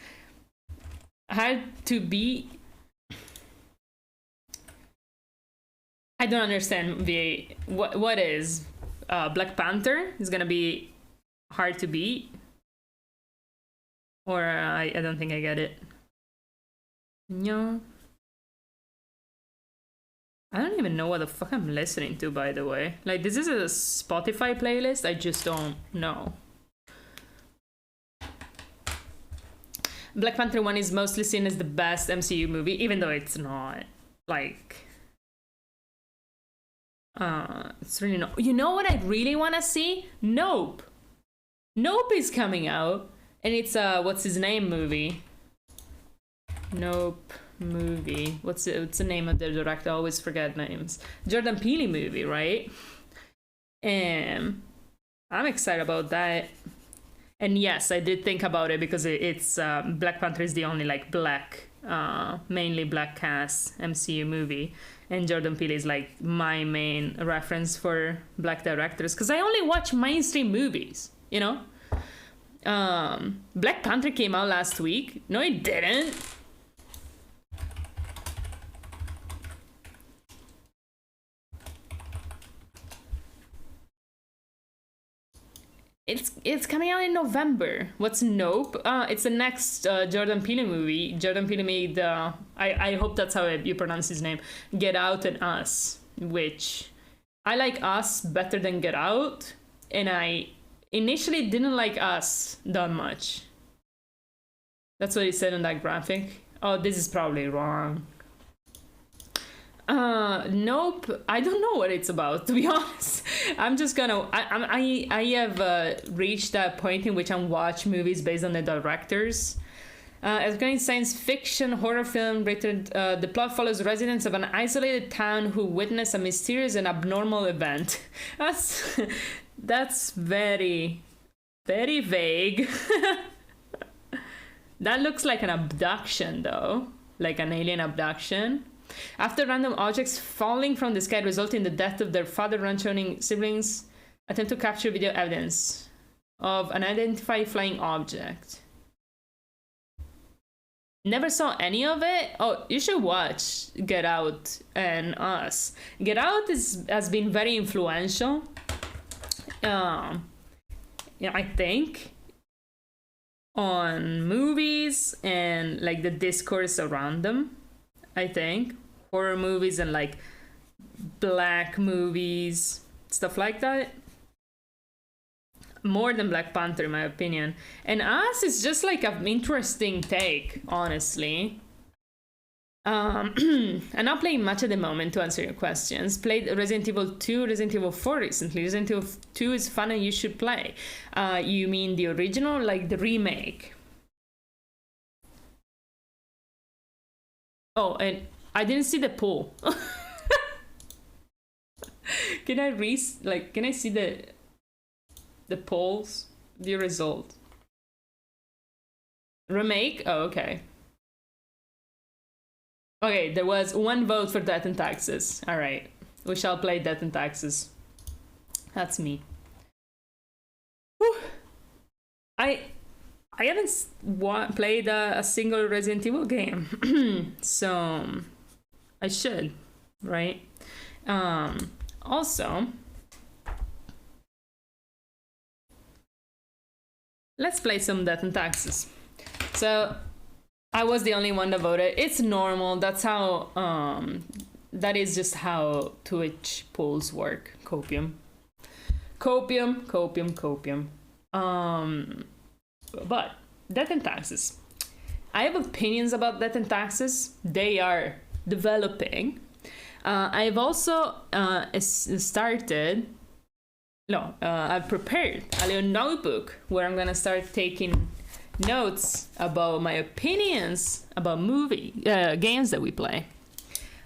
Hard to be. I don't understand, VA. What is? Black Panther is gonna be hard to beat. Or I don't think I get it. No. I don't even know what the fuck I'm listening to, by the way. Like, this is a Spotify playlist. I just don't know. Black Panther 1 is mostly seen as the best MCU movie, even though it's not. Like, it's really not. You know what I really want to see? Nope. Nope is coming out, and it's a what's his name movie. Nope movie. What's the name of the director? I always forget names. Jordan Peele movie, right? And I'm excited about that. And yes, I did think about it because it's Black Panther is the only like black, mainly black cast MCU movie, and Jordan Peele is like my main reference for black directors because I only watch mainstream movies, you know. Black Panther came out last week. No, it didn't. It's coming out in November. What's Nope? It's the next Jordan Peele movie. Jordan Peele made I hope that's how you pronounce his name. Get Out and Us, which I like Us better than Get Out, and I initially didn't like Us that much. That's what he said on that graphic. Oh, this is probably wrong. Nope. I don't know what it's about, to be honest. I'm just gonna. I have reached that point in which I watch movies based on the directors. As going science fiction horror film written, the plot follows residents of an isolated town who witness a mysterious and abnormal event. That's very, very vague. That looks like an abduction, though, like an alien abduction. After random objects falling from the sky result in the death of their father, ranch-owning siblings attempt to capture video evidence of an identified flying object. Never saw any of it? Oh, you should watch Get Out and Us. Get Out has been very influential. I think on movies and like the discourse around them. I think horror movies and like black movies, stuff like that, more than Black Panther in my opinion. And Us is just like an interesting take, honestly. I'm not playing much at the moment, to answer your questions. Played Resident Evil 2, Resident Evil 4 recently. Resident Evil 2 is fun and you should play. You mean the original, like the remake? Oh, and I didn't see the poll. Can I see the polls, the result? Remake? Oh, okay. Okay, there was one vote for Death and Taxes. All right, we shall play Death and Taxes. That's me. Whew. I haven't played a single Resident Evil game, so I should, right? Also, let's play some Death and Taxes. So, I was the only one that voted. It's normal. That's how, that is just how Twitch polls work. Copium. But Death and Taxes. I have opinions about Death and Taxes. They are developing. I've also I've prepared a little notebook where I'm gonna start taking notes about my opinions about games that we play.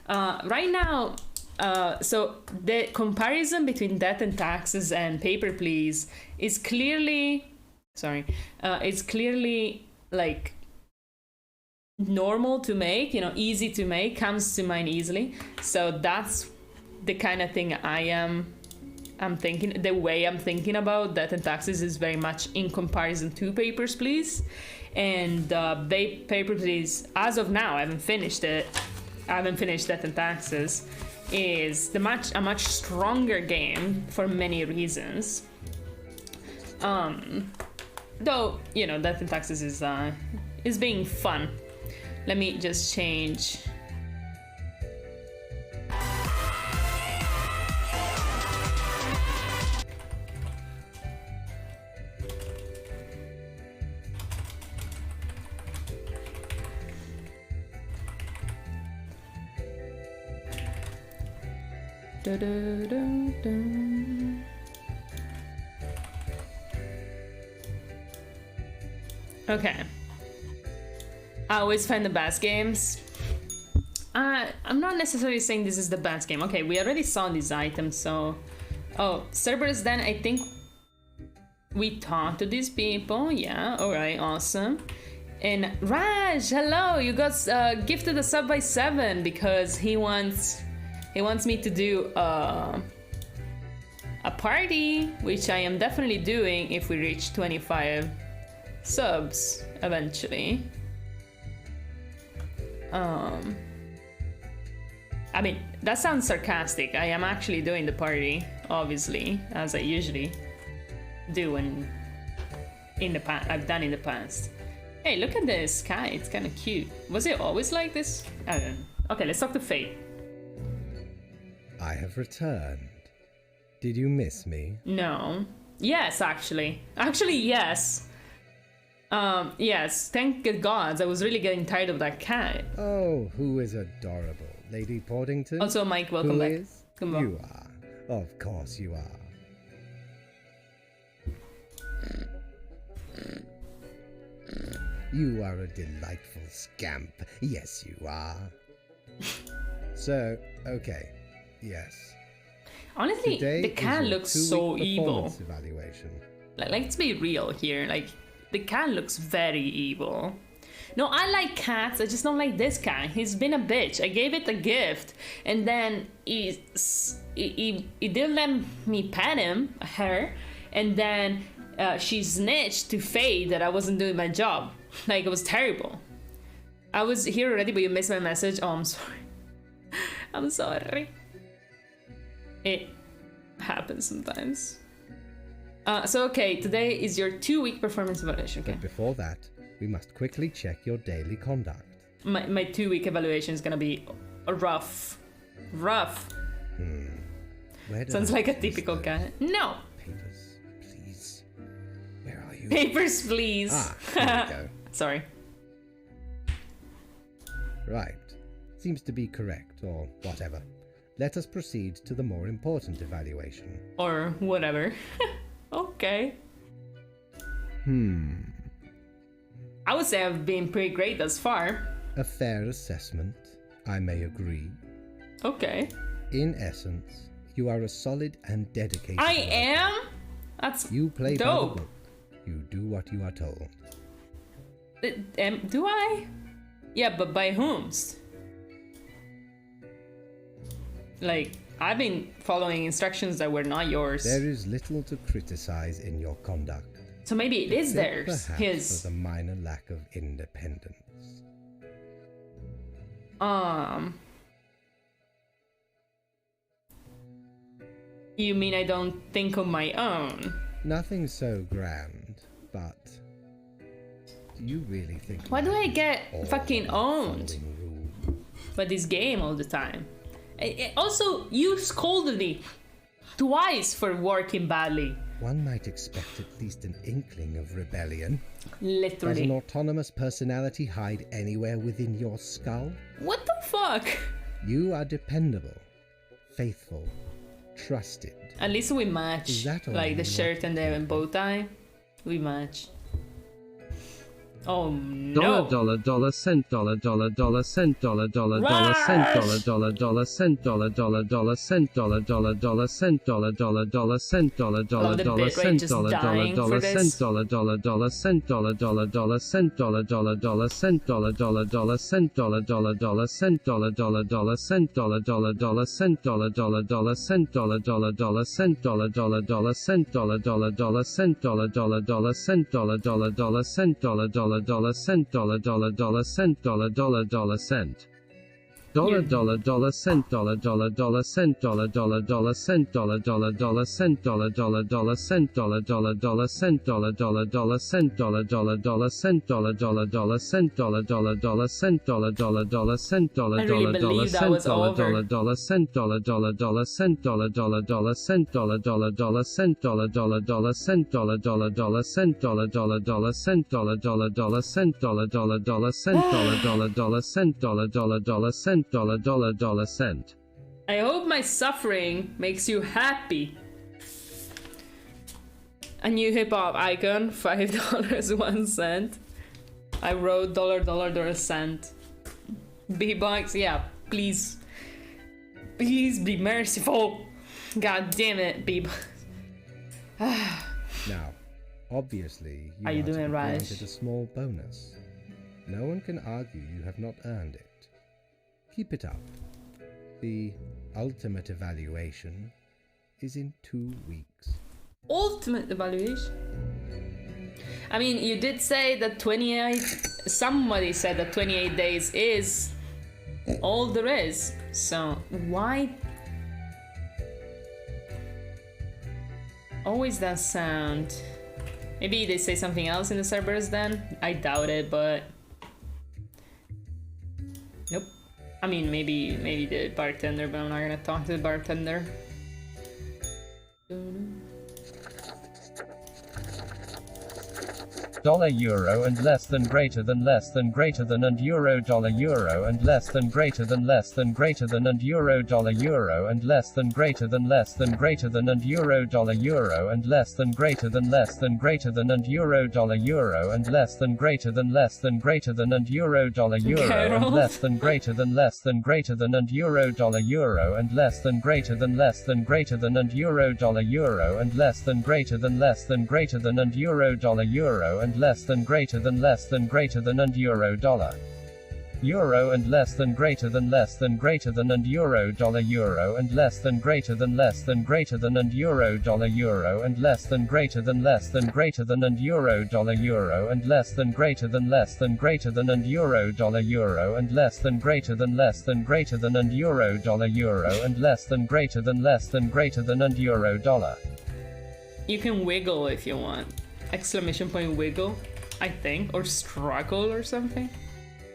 Right now, so the comparison between Death and Taxes and Paper Please is clearly like normal to make, easy to make, comes to mind easily. So that's the kind of thing I'm thinking. The way I'm thinking about Death and Taxes is very much in comparison to Papers, Please. And Paper Please, as of now, I haven't finished it. I haven't finished Death and Taxes. is a much stronger game for many reasons. Though, you know, Death in Texas is being fun. Let me just change. Okay. I always find the best games. I'm not necessarily saying this is the best game. Okay, we already saw these items, so... Oh, Cerberus, then I think we talked to these people. Yeah, alright, awesome. And Raj, hello! You got gifted a sub by 7 because he wants me to do a party, which I am definitely doing if we reach 25 subs eventually. I mean, that sounds sarcastic. I am actually doing the party, obviously, as I usually do in the past. I've done in the past. Hey, look at this cat. It's kind of cute. Was it always like this? I don't know. Okay, let's talk to Fate. I have returned. Did you miss me? No. Yes, actually. Actually, yes. Yes. Thank the gods. I was really getting tired of that cat. Oh, who is adorable? Lady Portington? Also, Mike, welcome back. Who is? Come on. You are. Of course you are. You are a delightful scamp. Yes, you are. So, okay. Yes. Honestly, Today the cat is your looks 2-week so evil. performance evaluation. Like, let's be real here. Like, the cat looks very evil. No, I like cats. I just don't like this cat. He's been a bitch. I gave it a gift, and then he didn't let me pet her, and then she snitched to Faye that I wasn't doing my job. Like, it was terrible. I was here already, but you missed my message. Oh, I'm sorry. I'm sorry. It happens sometimes. So okay, today is your 2-week performance evaluation. Okay. But before that, we must quickly check your daily conduct. My 2-week evaluation is gonna be rough. Rough. Where did Sounds I like a place typical those cat. No. Papers, please. Where are you? Papers, please. Here we go. Sorry. Right. Seems to be correct, or whatever. Let us proceed to the more important evaluation. Or whatever. Okay. I would say I've been pretty great thus far. A fair assessment, I may agree. Okay. In essence, you are a solid and dedicated I worker. am? That's You play by the dope. book. You do what you are told. Do I? Yeah, but by whomst? Like, I've been following instructions that were not yours. There is little to criticize in your conduct. So maybe it is Except theirs. perhaps His. for the minor lack of independence. You mean I don't think on my own? Nothing so grand, but do you really think? Why do I get all fucking the owned following rules? by this game all the time? Also, you scolded me twice for working badly. One might expect at least an inkling of rebellion. Does an Literally. autonomous personality hide anywhere within your skull? What the fuck? You are dependable, faithful, trusted. At least we match. Is that all Like the you shirt and the want? bow tie. We match. Oh Dollar no. dollar cent dollar cent dollar cent dollar cent dollar cent dollar cent cent Oh, the bitrate just dying for this. cent cent cent cent cent cent cent cent cent cent Dollar You- dollar dollar cent dollar dollar dollar cent dollar dollar dollar cent dollar dollar dollar cent dollar dollar dollar cent dollar dollar dollar cent dollar dollar dollar cent dollar dollar dollar cent dollar dollar dollar cent dollar dollar dollar cent dollar dollar dollar cent dollar I really dollar dollar believe that cent was dollar over. dollar dollar cent dollar dollar dollar cent dollar dollar dollar cent dollar dollar dollar cent dollar dollar dollar cent dollar dollar dollar cent dollar dollar dollar cent dollar dollar dollar cent dollar dollar dollar cent dollar dollar dollar cent dollar dollar dollar cent dollar dollar dollar cent. I hope my suffering makes you happy. A new hip hop icon, $5.01. I wrote $dollar cent. B-Box, yeah, please. Please be merciful. God damn it, B-Box. Now, obviously, Are you to doing, be Raj? granted a small bonus. No one can argue you have not earned it. Keep it up. The ultimate evaluation is in 2 weeks. Ultimate evaluation. I mean, you did say that 28. Somebody said that 28 days is all there is. So why? Always that sound. Maybe they say something else in the servers then? I doubt it, but nope. I mean, maybe the bartender, but I'm not gonna talk to the bartender. Dollar euro and less than greater than and euro dollar euro and less than greater than and euro dollar euro and less than greater than and euro dollar euro and less than greater than and euro dollar euro and less than greater than and euro dollar euro and less than greater than and euro dollar euro and less than greater than and euro dollar euro and less than greater than and euro dollar euro and less than greater than and euro dollar euro and less than greater than and euro dollar euro and less than greater than and euro dollar euro and less than greater than and euro dollar euro and less than greater than and euro dollar euro and less than greater than and euro dollar euro and less than greater than and euro dollar. You can wiggle if you want. Exclamation point wiggle, I think, or struggle or something,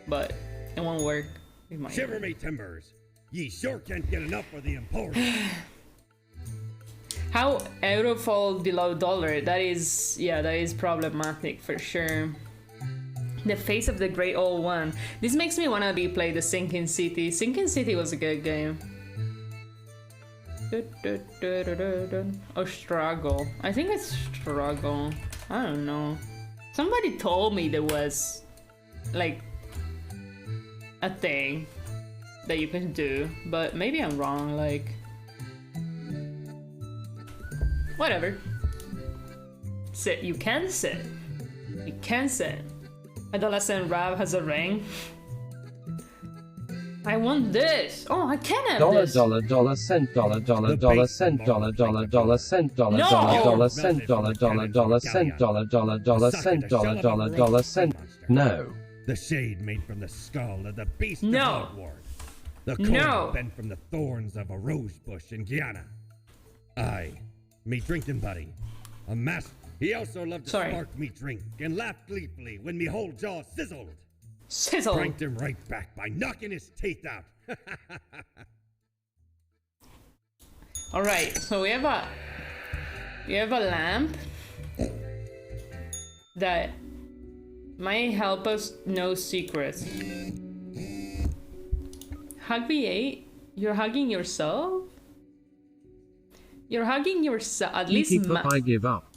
but it won't work. It might Shiver work. me timbers! Ye sure can't get enough of the Emporium. How euro fall below dollar? That is problematic for sure. The face of the great old one. This makes me wanna play the Sinking City. Sinking City was a good game. Or struggle. I think it's struggle. I don't know. Somebody told me there was like a thing that you can do, but maybe I'm wrong. Like, whatever. Sit. You can sit. You can sit. Adolescent Rab has a ring. I want this. Oh, I can have Dollar this. dollar cent dollar cent dollar cent dollar No! cent dollar cent dollar cent. No. The shade made from the skull of the beast No. of Outward. The No. coin bent from the thorns of a rose bush in Guyana. Aye, me drinking buddy. A master. He also loved to Sorry. spark me drink and laughed gleefully when me whole jaw sizzled. Sizzle. Pranked him right back by knocking his teeth out. All right, so we have a lamp that might help us know secrets. Hug V8? You're hugging yourself? You're hugging yourself. At least I give up.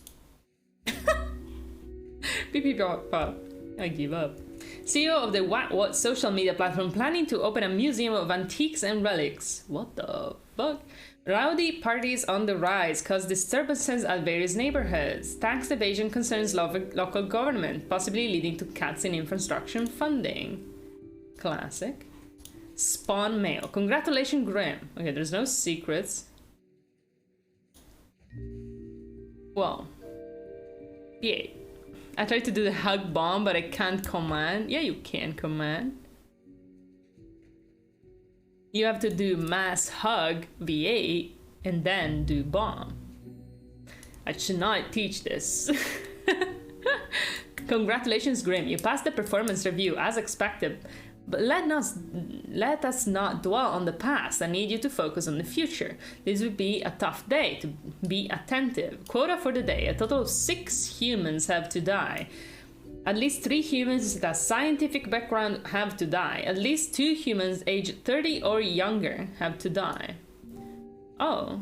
Beep, beep, pop, pop. I give up. CEO of the What social media platform planning to open a museum of antiques and relics. What the fuck? Rowdy parties on the rise cause disturbances at various neighborhoods. Tax evasion concerns local government, possibly leading to cuts in infrastructure funding. Classic. Spawn mail. Congratulations, Grim. Okay, there's no secrets. Well. Yeah. I tried to do the hug bomb, but I can't command. Yeah, you can command. You have to do mass hug V8 and then do bomb. I should not teach this. Congratulations, Grim. You passed the performance review as expected. But let us not dwell on the past. I need you to focus on the future. This would be a tough day, to be attentive. Quota for the day. A total of 6 humans have to die. At least 3 humans with a scientific background have to die. At least 2 humans aged 30 or younger have to die. Oh.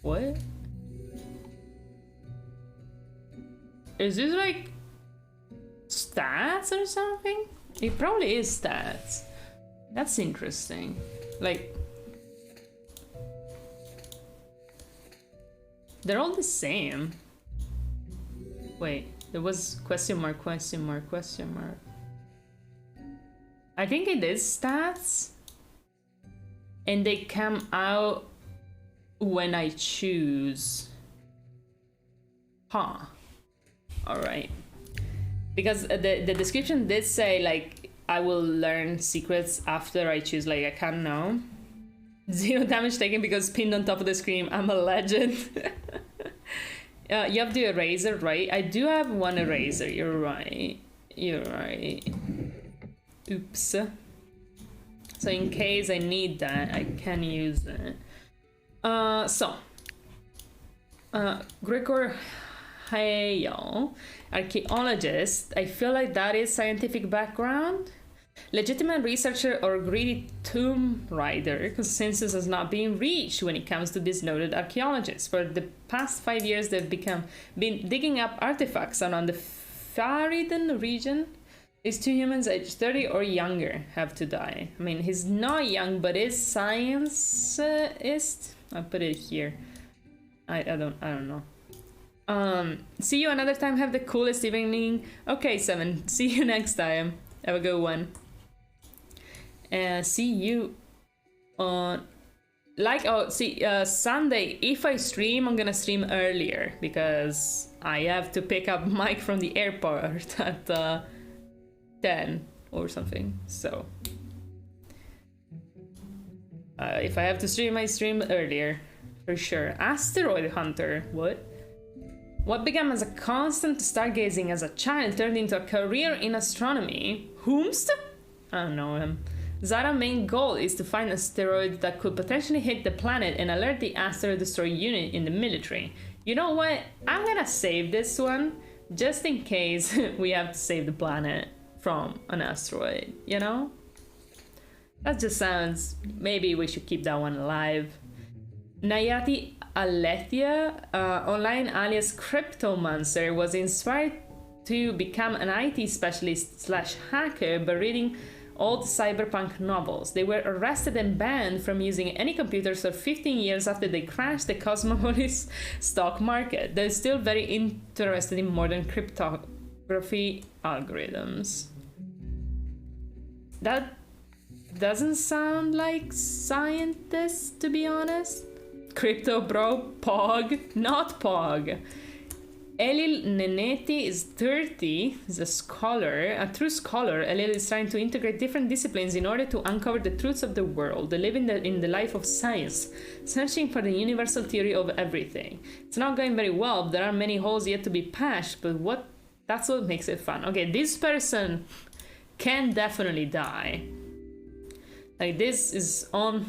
What? Is this like stats or something? It probably is stats. That's interesting. Like, they're all the same. Wait, there was question mark, question mark, question mark. I think it is stats. And they come out when I choose. Huh. Alright. Because the description did say, like, I will learn secrets after I choose, like, I can't know. 0 damage taken because pinned on top of the screen. I'm a legend. You have the eraser, right? I do have one eraser. You're right. You're right. Oops. So in case I need that, I can use it. Gregor Hayel, archaeologist. I feel like that is scientific background. Legitimate researcher or greedy tomb rider. Consensus has not been reached when it comes to this noted archaeologist. For the past 5 years, they've been digging up artifacts around the Fariden region. These 2 humans aged 30 or younger have to die. I mean, he's not young, but is scientist. I'll put it here. I don't know. See you another time. Have the coolest evening. Okay, 7. See you next time. Have a good one. See you on Sunday. If I stream, I'm gonna stream earlier because I have to pick up Mike from the airport at 10 or something. So if I have to stream, I stream earlier for sure. Asteroid Hunter. What began as a constant stargazing as a child turned into a career in astronomy. Whomst? I don't know him. Zara's main goal is to find asteroids that could potentially hit the planet and alert the asteroid destroyer unit in the military. You know what? I'm gonna save this one just in case we have to save the planet from an asteroid, you know? That just sounds... Maybe we should keep that one alive. Nayati Alethia, online alias Cryptomancer, was inspired to become an IT specialist / hacker by reading old cyberpunk novels. They were arrested and banned from using any computers for 15 years after they crashed the Cosmopolis stock market. They're still very interested in modern cryptography algorithms. That doesn't sound like scientists, to be honest. Crypto bro, Pog, not Pog. Elil Nenetti is 30, is a scholar, a true scholar. Elil is trying to integrate different disciplines in order to uncover the truths of the world, living in the life of science, searching for the universal theory of everything. It's not going very well, there are many holes yet to be patched, but that's what makes it fun. Okay, this person can definitely die. Like, this is on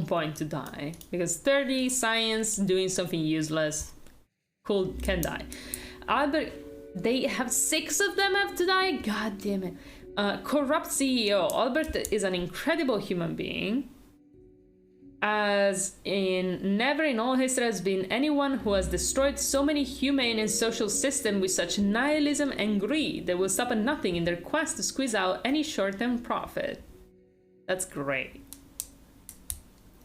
point to die, because 30, science, doing something useless, cool, can die. Albert, they have 6 of them have to die? God damn it. Corrupt CEO. Albert is an incredible human being. As in, never in all history has been anyone who has destroyed so many humane and social systems with such nihilism and greed. They will stop at nothing in their quest to squeeze out any short-term profit. That's great.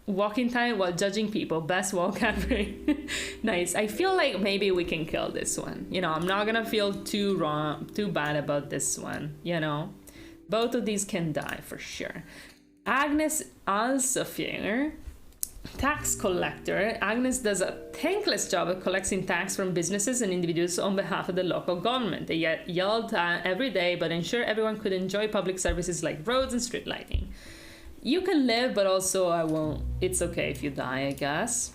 Walking time while judging people. Best walk ever. Nice. I feel like maybe we can kill this one. You know, I'm not gonna feel too bad about this one, you know. Both of these can die for sure. Agnes Alsofir. tax collector. Agnes does a thankless job of collecting tax from businesses and individuals on behalf of the local government. They yelled every day, but ensured everyone could enjoy public services like roads and street lighting. You can live, but also I won't. It's okay if you die, I guess.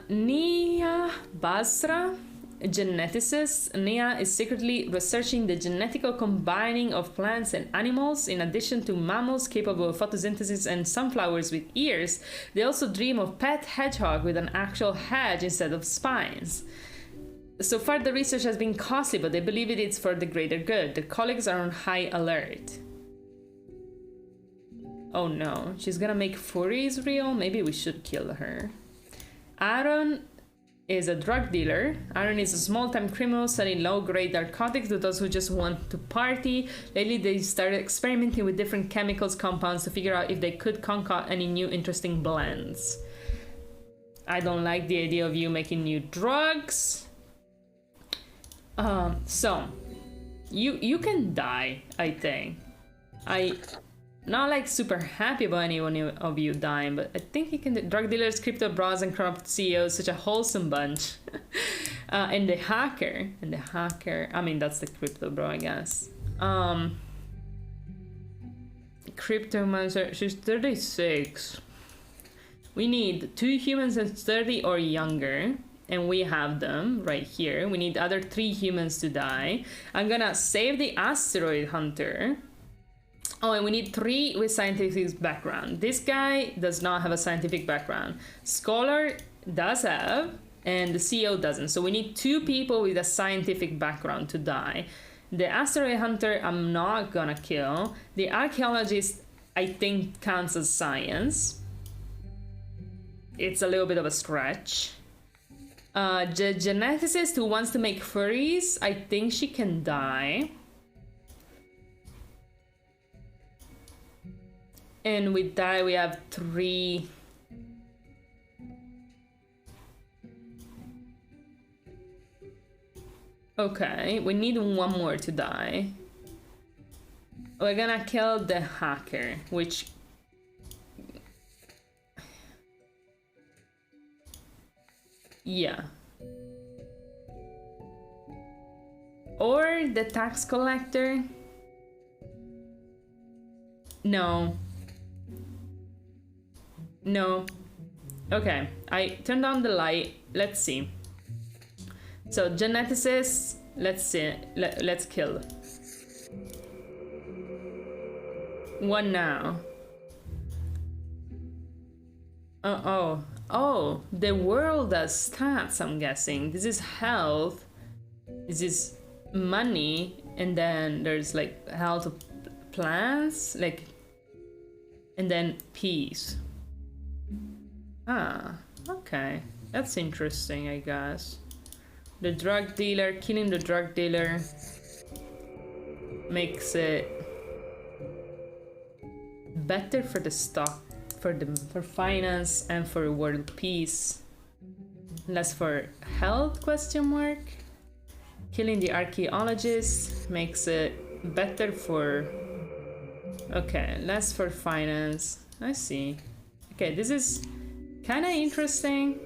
Nia Basra, a geneticist. Nia is secretly researching the genetical combining of plants and animals. In addition to mammals capable of photosynthesis and sunflowers with ears, they also dream of pet hedgehog with an actual head instead of spines. So far, the research has been costly, but they believe it is for the greater good. The colleagues are on high alert. Oh no, she's gonna make furries real? Maybe we should kill her. Aaron is a drug dealer. Aaron is a small-time criminal selling low-grade narcotics to those who just want to party. Lately, they started experimenting with different chemicals compounds to figure out if they could concoct any new interesting blends. I don't like the idea of you making new drugs. So, you can die, I think. Not like super happy about any one of you dying, but I think you can do. Drug dealers, crypto bros, and corrupt CEOs, such a wholesome bunch. And the hacker, I mean, that's the crypto bro, I guess. Crypto monster, she's 36. We need 2 humans that's 30 or younger, and we have them right here. We need other 3 humans to die. I'm gonna save the asteroid hunter. Oh, and we need 3 with scientific background. This guy does not have a scientific background. Scholar does have, and the CEO doesn't. So we need 2 people with a scientific background to die. The asteroid hunter, I'm not gonna kill. The archaeologist, I think, counts as science. It's a little bit of a stretch. The geneticist who wants to make furries, I think she can die. And with that, we have 3. Okay, we need 1 more to die. We're gonna kill the hacker, which... yeah. Or the tax collector. No. No. Okay, I turned on the light. Let's see. So, geneticist, let's see. Let's kill. 1 now. Oh, the world does stats, I'm guessing. This is health. This is money. And then there's like health of plants. Like, and then peace. Ah, okay. That's interesting, I guess. The drug dealer, killing the drug dealer makes it better for the stock, for finance and for world peace. Less for health, question mark. Killing the archaeologist makes it better for... okay, less for finance. I see. Okay, this is kind of interesting.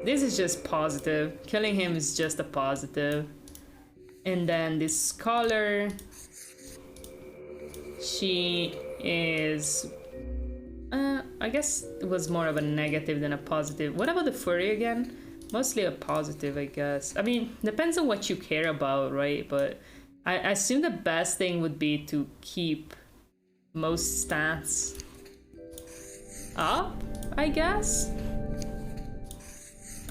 This is just positive. Killing him is just a positive. And then this scholar, she is... I guess it was more of a negative than a positive. What about the furry again? Mostly a positive, I guess. I mean, depends on what you care about, right? But I assume the best thing would be to keep most stats up, I guess?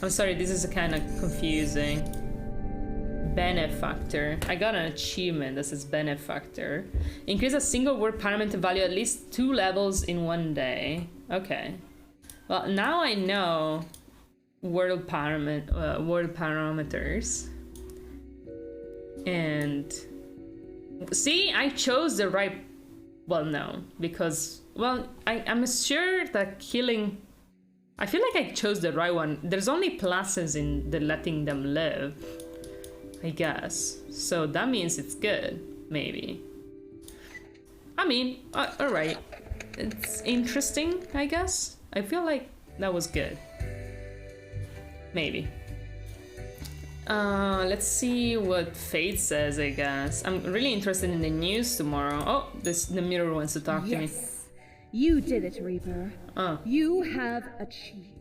I'm sorry, this is kind of confusing. Benefactor. I got an achievement that says benefactor. Increase a single word parameter value at least 2 levels in 1 day. Okay. Well, now I know word parameters. And see, I chose the right... well, no, because... well, I'm sure that killing... I feel like I chose the right one. There's only pluses in the letting them live, I guess. So that means it's good, maybe. I mean, alright. it's interesting, I guess. I feel like that was good. Maybe. Let's see what Fate says, I guess. I'm really interested in the news tomorrow. Oh, the mirror wants to talk to me. Yes, you did it, Reaper. You have achieved.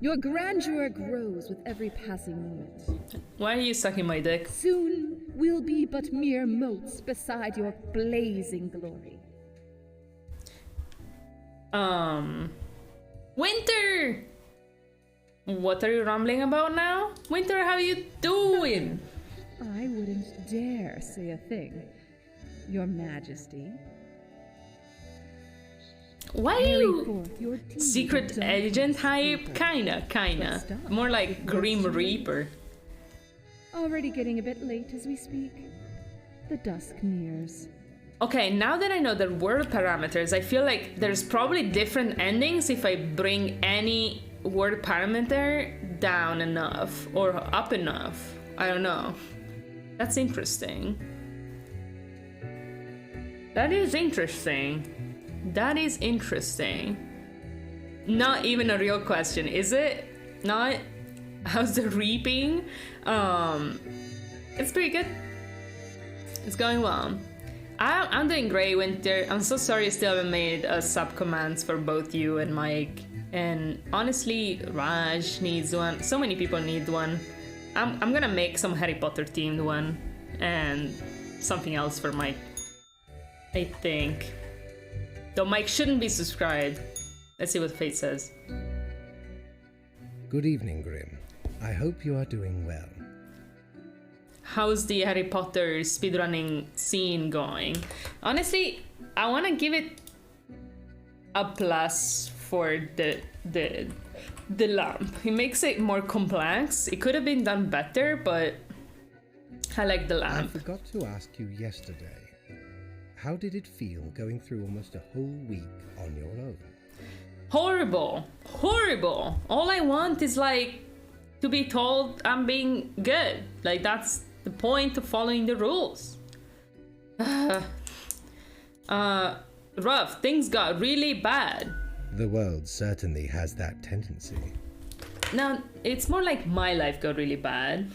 Your grandeur grows with every passing moment. Why are you sucking my dick? Soon, we'll be but mere motes beside your blazing glory. Winter! What are you rambling about now? Winter, how you doing? I wouldn't dare say a thing, Your Majesty. Why are Carry you forth your deed secret of agent darkness, hype? Reaper. Kinda. Stop. More like Grim Yes, Reaper. Already getting a bit late as we speak. The dusk nears. Okay, now that I know the word parameters, I feel like there's probably different endings if I bring any word parameter down enough or up enough. I don't know. That's interesting. That is interesting. That is interesting. Not even a real question, is it? Not? How's the reaping? It's pretty good. It's going well. I'm doing great, Winter. I'm so sorry I still haven't made sub commands for both you and Mike. And honestly, Raj needs one. So many people need one. I'm gonna make some Harry Potter themed one and something else for Mike, I think. Though Mike shouldn't be subscribed. Let's see what Fate says. Good evening, Grim. I hope you are doing well. How's the Harry Potter speedrunning scene going? Honestly, I want to give it a plus for the lamp. It makes it more complex. It could have been done better, but I like the I lamp. forgot to ask you yesterday. How did it feel going through almost a whole week on your own? Horrible. Horrible. All I want is like to be told I'm being good. Like that's the point of following the rules. Rough. Things got really bad. The world certainly has that tendency. Now, it's more like my life got really bad.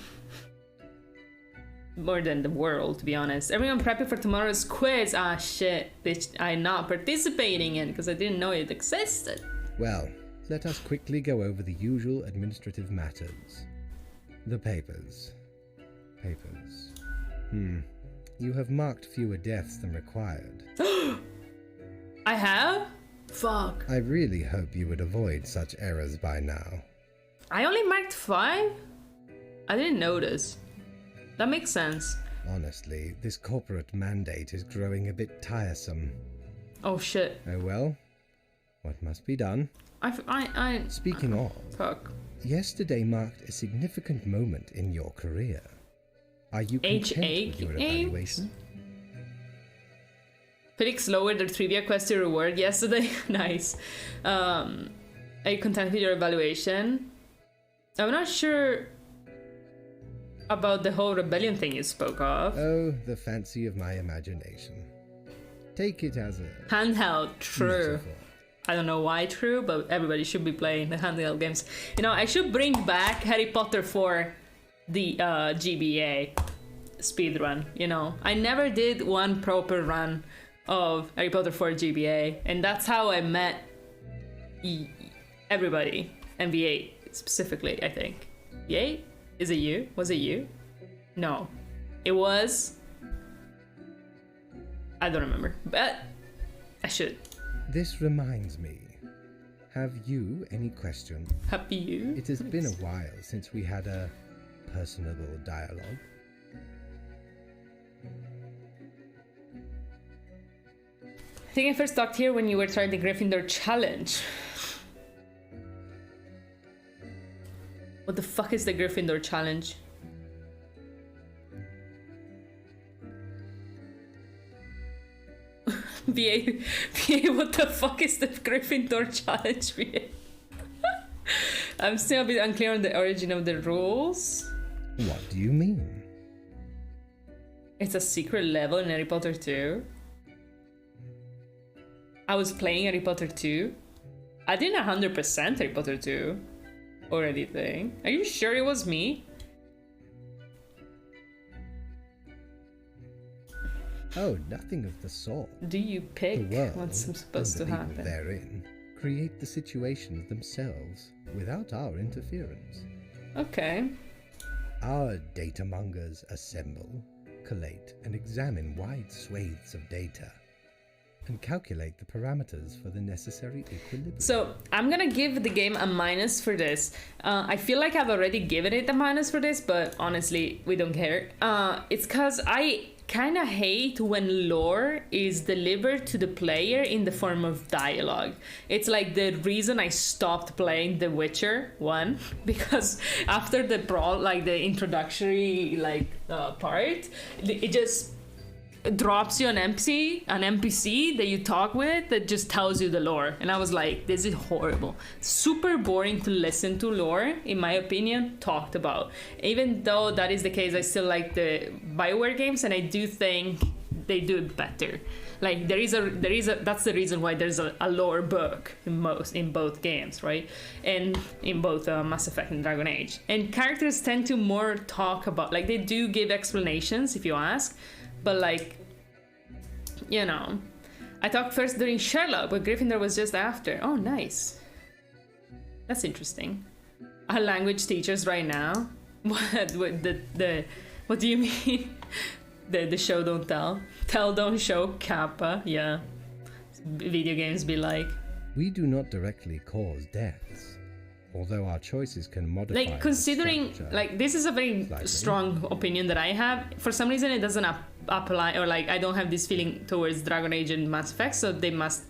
More than the world, to be honest. Everyone prepping for tomorrow's quiz. Ah, shit. Bitch, I'm not participating in because I didn't know it existed. Well, let us quickly go over the usual administrative matters. The papers. You have marked fewer deaths than required. I have? Fuck. I really hope you would avoid such errors by now. I only marked 5? I didn't notice. That makes sense. Honestly, this corporate mandate is growing a bit tiresome. Oh shit. Oh well, what must be done? Speaking of, Fuck. yesterday marked a significant moment in your career. Are you content with your evaluation? Felix lowered their trivia question reward yesterday. Nice. Are you content with your evaluation? I'm not sure about the whole rebellion thing you spoke of. Oh, the fancy of my imagination. Take it as a Handheld, true. metaphor. I don't know why true, but everybody should be playing the handheld games. You know, I should bring back Harry Potter for the GBA speedrun, you know. I never did one proper run of Harry Potter 4 GBA, and that's how I met everybody. And V8 specifically, I think. V8? Is it you? Was it you? No. It was... I don't remember, but I should. This reminds me. Have you any questions? Happy you? It has been a while since we had a personable dialogue. I think I first talked here when you were trying the Gryffindor challenge. What the fuck is the Gryffindor challenge? VA, what the fuck is the Gryffindor challenge, VA? I'm still a bit unclear on the origin of the rules. What do you mean? It's a secret level in Harry Potter 2. I was playing Harry Potter 2. I didn't 100% Harry Potter 2 or anything. Are you sure it was me? Oh, nothing of the sort. Do you pick The world what's supposed to and the people happen? therein create the situations themselves without our interference. Okay. Our data mongers assemble, collate, and examine wide swathes of data and calculate the parameters for the necessary equilibrium. So I'm gonna give the game a minus for this. I feel like I've already given it a minus for this, but honestly, we don't care. It's because I kind of hate when lore is delivered to the player in the form of dialogue. It's like the reason I stopped playing The Witcher 1, because after the the introductory part, it just drops you an NPC that you talk with that just tells you the lore, and I was like, this is horrible. Super boring to listen to lore, in my opinion, talked about. Even though that is the case, I still like the BioWare games, and I do think they do it better. Like there is a that's the reason why there's a lore book in both games, right? And in both Mass Effect and Dragon Age. And characters tend to more talk about, like, they do give explanations if you ask. But like, you know, I talked first during Sherlock, but Gryffindor was just after. Oh, nice. That's interesting. Our language teachers right now. What do you mean? The show don't tell. Tell don't show. Kappa. Yeah. Video games be like. We do not directly cause deaths, although our choices can modify. Like, considering, like, this is a very slightly. strong opinion that I have. For some reason, it doesn't apply, or like, I don't have this feeling towards Dragon Age and Mass Effect, so they must,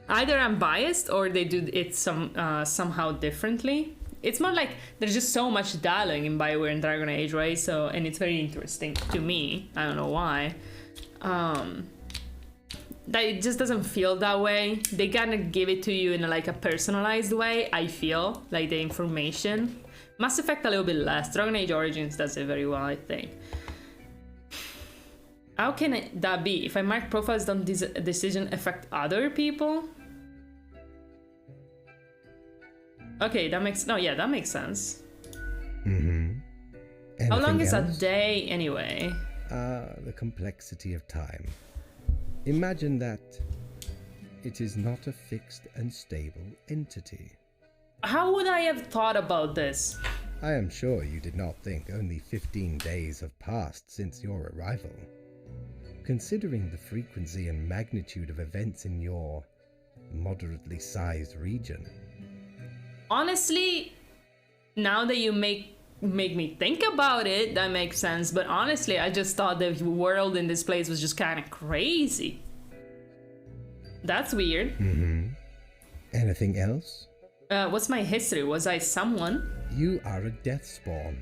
either I'm biased or they do it somehow differently. It's more like there's just so much dialogue in BioWare and Dragon Age, right? So, and it's very interesting to me. I don't know why. That it just doesn't feel that way. They gotta give it to you in a personalized way, I feel, like the information. Mass Effect a little bit less. Dragon Age Origins does it very well, I think. How can that be? If I mark profiles, don't this decision affect other people? Okay, that makes that makes sense. How long is a day anyway? The complexity of time. Imagine that it is not a fixed and stable entity. How would I have thought about this? I am sure you did not think only 15 days have passed since your arrival. Considering the frequency and magnitude of events in your moderately sized region. Honestly, now that you make me think about it, that makes sense. But honestly, I just thought the world in this place was just kind of crazy. That's weird. Anything else? What's my history? Was I someone? You are a death spawn.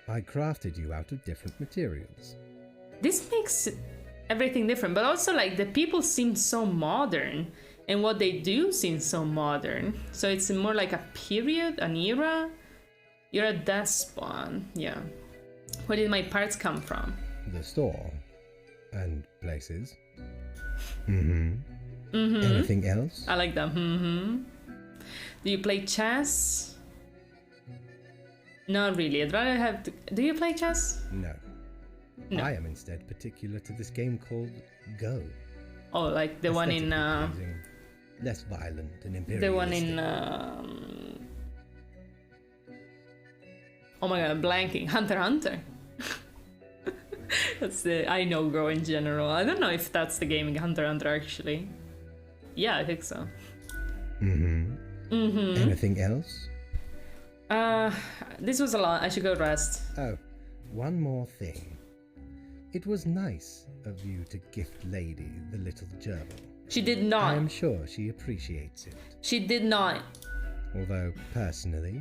I crafted you out of different materials. This makes everything different, but also like the people seem so modern, and what they do seems so modern. So it's more like a period, an era. You're a death spawn, yeah. Where did my parts come from? The store. And places. Anything else? I like that. Do you play chess? Not really. I'd rather have to... Do you play chess? No. I am instead particular to this game called Go. Oh, like the one in... less violent and imperialistic. The one in... Oh my god, I'm blanking. Hunter x Hunter. That's the... I know Go in general. I don't know if that's the game in Hunter x Hunter, actually. Yeah, I think so. Anything else? This was a lot. I should go rest. Oh, one more thing. It was nice of you to gift Lady the little gerbil. She did not. I am sure she appreciates it. She did not. Although, personally,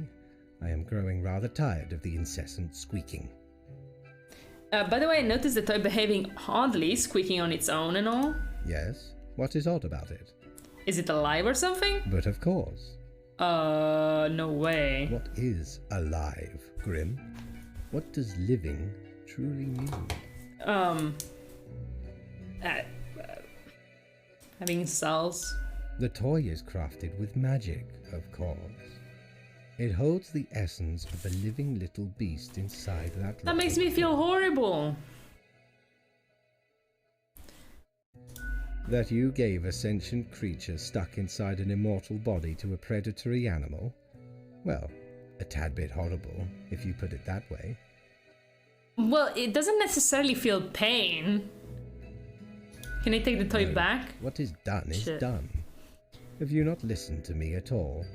I am growing rather tired of the incessant squeaking. By the way, I noticed the toy behaving oddly, squeaking on its own and all. Yes? What is odd about it? Is it alive or something? But of course. No way. What is alive, Grim? What does living truly mean? Having cells. The toy is crafted with magic, of course. It holds the essence of the living little beast inside that. That makes me feel horrible. That you gave a sentient creature stuck inside an immortal body to a predatory animal? Well, a tad bit horrible, if you put it that way. Well, it doesn't necessarily feel pain. Can I take the toy back? What is done is Shit. done. Have you not listened to me at all?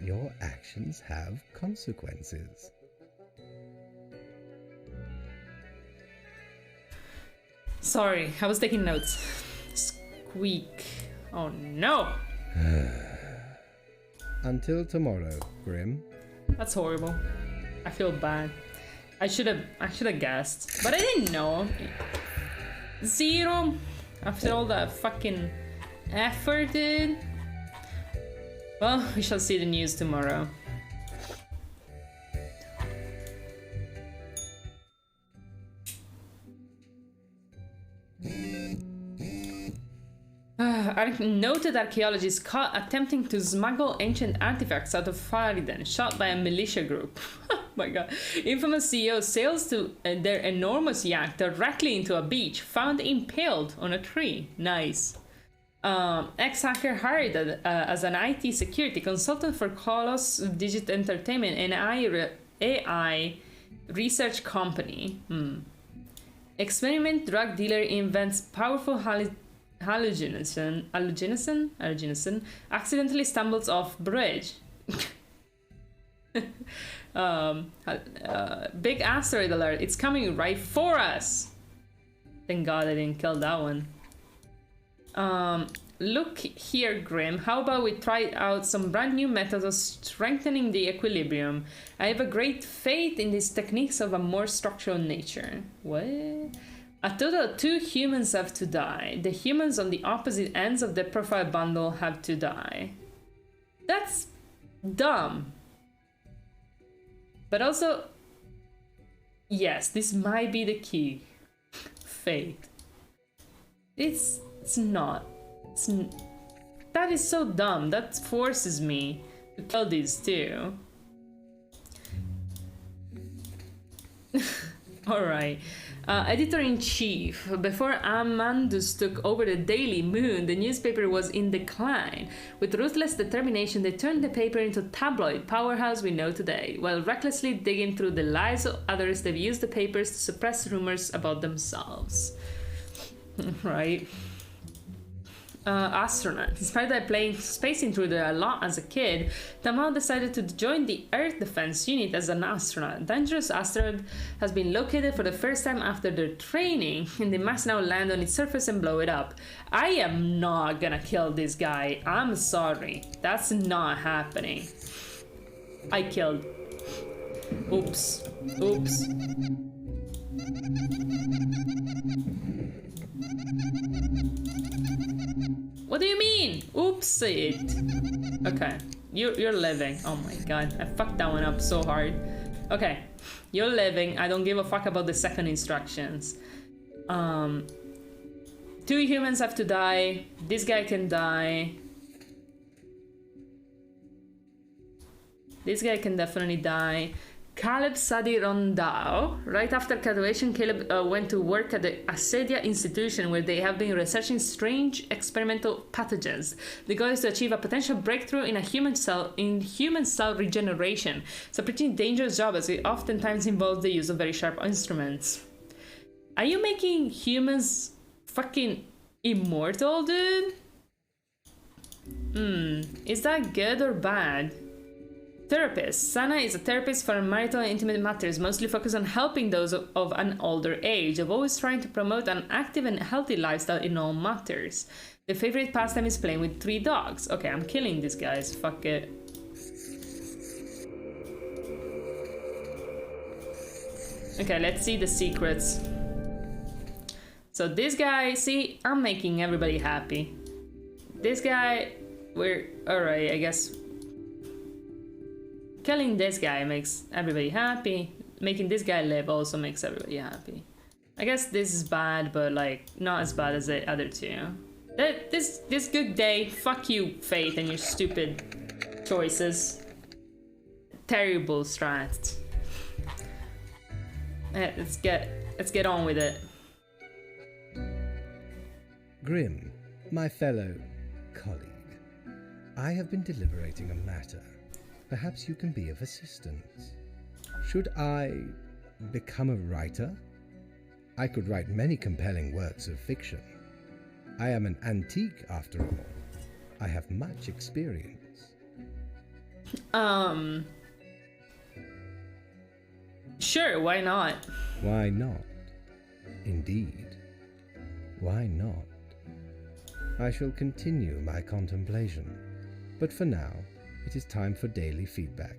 Your actions have consequences. Sorry, I was taking notes. Squeak. Oh no! Until tomorrow, Grim. That's horrible. I feel bad. I should have guessed, but I didn't know. 0 after all that fucking effort, dude. Well, we shall see the news tomorrow. Noted archaeologists caught attempting to smuggle ancient artifacts out of Fariden, shot by a militia group. Oh my god. Infamous CEO sails to their enormous yacht directly into a beach, found impaled on a tree. Nice. Ex-hacker hired as an IT security consultant for Colossus Digital Entertainment, an AI research company. Experiment drug dealer invents powerful hallucinogen, accidentally stumbles off bridge. Big asteroid alert, it's coming right for us. Thank god I didn't kill that one. Look here, Grim, how about we try out some brand new methods of strengthening the equilibrium? I have a great faith in these techniques of a more structural nature. What? A total of 2 humans have to die. The humans on the opposite ends of the profile bundle have to die. That's dumb. But also, yes, this might be the key. Faith. It's not. That is so dumb. That forces me to kill these two. Alright. Editor-in-chief. Before Amandus took over the Daily Moon, the newspaper was in decline. With ruthless determination, they turned the paper into tabloid powerhouse we know today. While recklessly digging through the lives of others, they've used the papers to suppress rumors about themselves. Right. Astronaut. Inspired by playing Space Intruder a lot as a kid, Tamao decided to join the Earth Defense Unit as an astronaut. Dangerous asteroid has been located for the first time after their training, and they must now land on its surface and blow it up. I am not gonna kill this guy. I'm sorry. That's not happening. I killed. Oops. Oops. What do you mean? Oops it. Okay. You're living. Oh my god. I fucked that one up so hard. Okay. You're living. I don't give a fuck about the second instructions. 2 humans have to die. This guy can die. This guy can definitely die. Caleb Sadi Rondao. Right after graduation, Caleb went to work at the Acedia Institution, where they have been researching strange experimental pathogens. The goal is to achieve a potential breakthrough in human cell regeneration. It's a pretty dangerous job, as it oftentimes involves the use of very sharp instruments. Are you making humans fucking immortal, dude? Is that good or bad? Therapist. Sana is a therapist for marital and intimate matters, mostly focused on helping those of an older age, of always trying to promote an active and healthy lifestyle in all matters. The favorite pastime is playing with 3 dogs. Okay, I'm killing these guys. Fuck it. Okay, let's see the secrets. So this guy, see, I'm making everybody happy. This guy, we're alright, I guess. Killing this guy makes everybody happy. Making this guy live also makes everybody happy. I guess this is bad, but like not as bad as the other 2. This good day. Fuck you, Faith, and your stupid choices. Terrible strats. Let's get on with it. Grim, my fellow colleague, I have been deliberating a matter. Perhaps you can be of assistance. Should I become a writer? I could write many compelling works of fiction. I am an antique, after all. I have much experience. Sure, why not? Why not? Indeed. Why not? I shall continue my contemplation, but for now, it is time for daily feedback.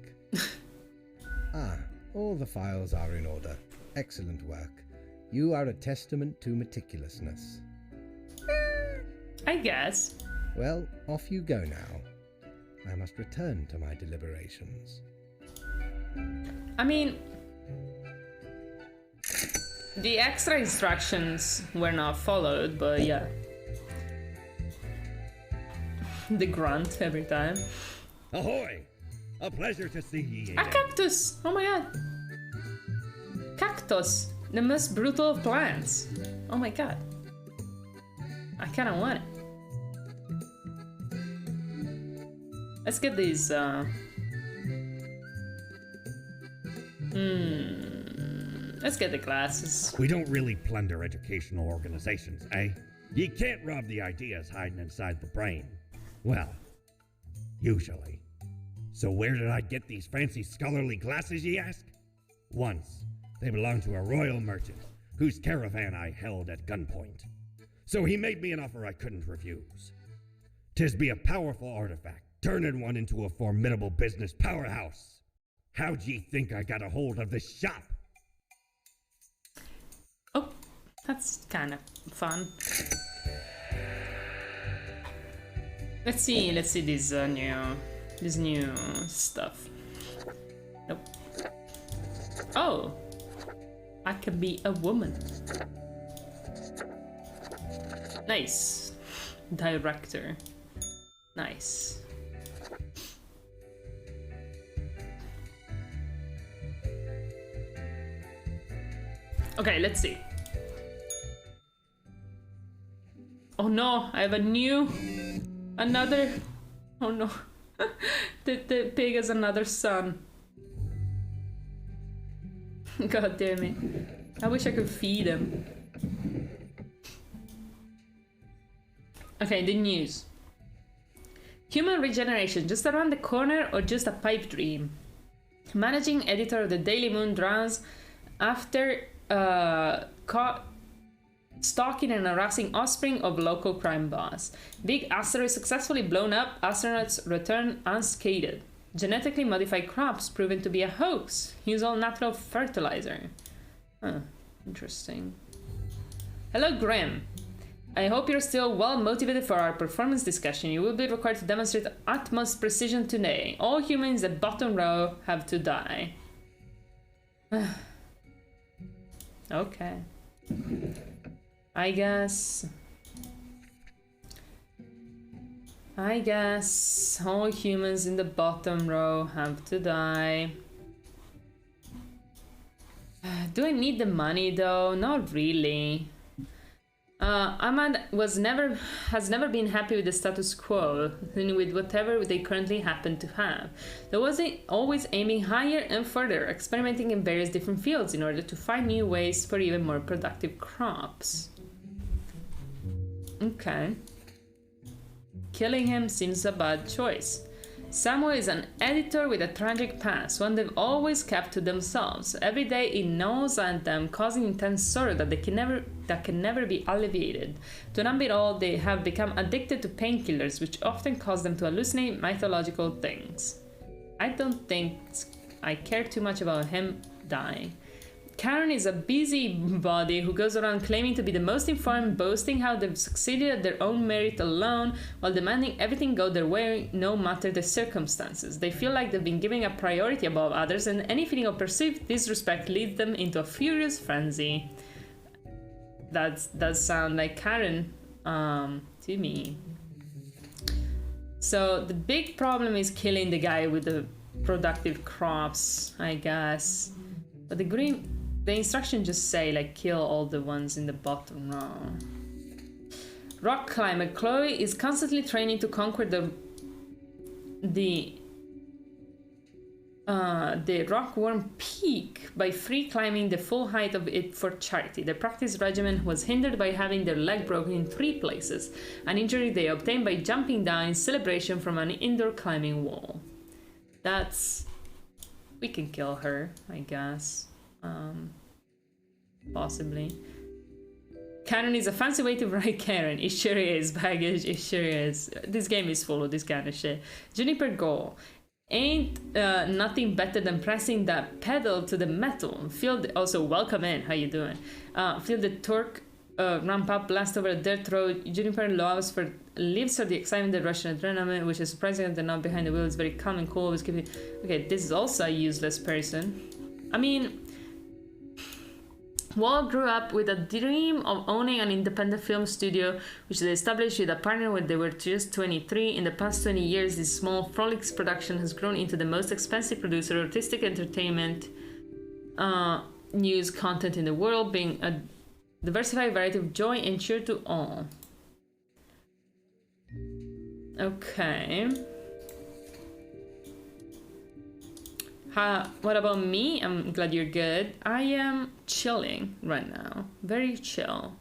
All the files are in order. Excellent work. You are a testament to meticulousness. I guess. Well, off you go now. I must return to my deliberations. I mean, the extra instructions were not followed, but yeah. The grunt every time. Ahoy! A pleasure to see ye A again. cactus! Oh my god. Cactus! The most brutal of plants. Oh my god. I kinda want it. Let's get these, let's get the glasses. We don't really plunder educational organizations, eh? Ye can't rob the ideas hiding inside the brain. Well, usually. So where did I get these fancy scholarly glasses, ye ask? Once, they belonged to a royal merchant, whose caravan I held at gunpoint. So he made me an offer I couldn't refuse. 'Tis be a powerful artifact, turning one into a formidable business powerhouse. How'd ye think I got a hold of this shop? Oh, that's kind of fun. Let's see this new stuff. Nope. Oh, I can be a woman. Nice. Director. Nice. Okay, let's see. Oh no, I have another. Oh no. the pig has another son. God damn it. I wish I could feed him. Okay, the news. Human regeneration just around the corner or just a pipe dream? Managing editor of the Daily Moon drowns after caught stalking and harassing offspring of local crime boss. Big asteroid successfully blown up, astronauts return unscathed. Genetically modified crops proven to be a hoax. Use all natural fertilizer. Huh, interesting. Hello, Graham. I hope you're still well motivated for our performance discussion. You will be required to demonstrate utmost precision today. All humans at bottom row have to die. Okay. I guess all humans in the bottom row have to die. Do I need the money though? Not really. Ahmad has never been happy with the status quo and with whatever they currently happen to have. There was always aiming higher and further, experimenting in various different fields in order to find new ways for even more productive crops. Okay. Killing him seems a bad choice. Samuel is an editor with a tragic past, one they've always kept to themselves. Every day it gnaws at them, causing intense sorrow that can never be alleviated. To numb it all, they have become addicted to painkillers, which often cause them to hallucinate mythological things. I don't think I care too much about him dying. Karen is a busybody who goes around claiming to be the most informed, boasting how they've succeeded at their own merit alone, while demanding everything go their way no matter the circumstances. They feel like they've been given a priority above others, and any feeling of perceived disrespect leads them into a furious frenzy. That does sound like Karen. To me. So the big problem is killing the guy with the productive crops, I guess. But the instructions just say like kill all the ones in the bottom row. Rock climber Chloe is constantly training to conquer the rockworm peak by free climbing the full height of it for charity. The practice regimen was hindered by having their leg broken in 3 places, an injury they obtained by jumping down in celebration from an indoor climbing wall. We can kill her, I guess. Possibly. Cannon is a fancy way to write Karen. It sure is. Baggage, it sure is. This game is full of this kind of shit. Juniper Goal. Ain't nothing better than pressing that pedal to the metal. Also, welcome in. How you doing? Feel the torque ramp up, blast over a dirt road. Juniper lives for the excitement, the Russian adrenaline, which is surprising they're not behind the wheel. It's very calm and cool. Okay, this is also a useless person. I mean, Wall grew up with a dream of owning an independent film studio, which they established with a partner when they were just 23. In the past 20 years, this small Frolics production has grown into the most expensive producer of artistic entertainment news content in the world, being a diversified variety of joy and cheer to all. Okay. What about me? I'm glad you're good. I am chilling right now. Very chill.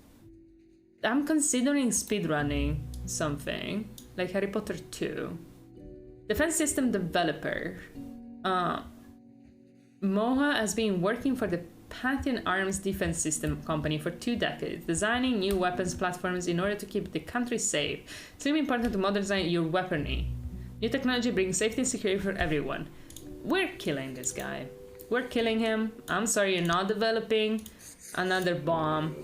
I'm considering speedrunning something, like Harry Potter 2. Defense system developer. Moha has been working for the Pantheon Arms Defense System Company for 2 decades, designing new weapons platforms in order to keep the country safe. It's really important to modernize your weaponry. New technology brings safety and security for everyone. We're killing this guy. We're killing him. I'm sorry, you're not developing another bomb.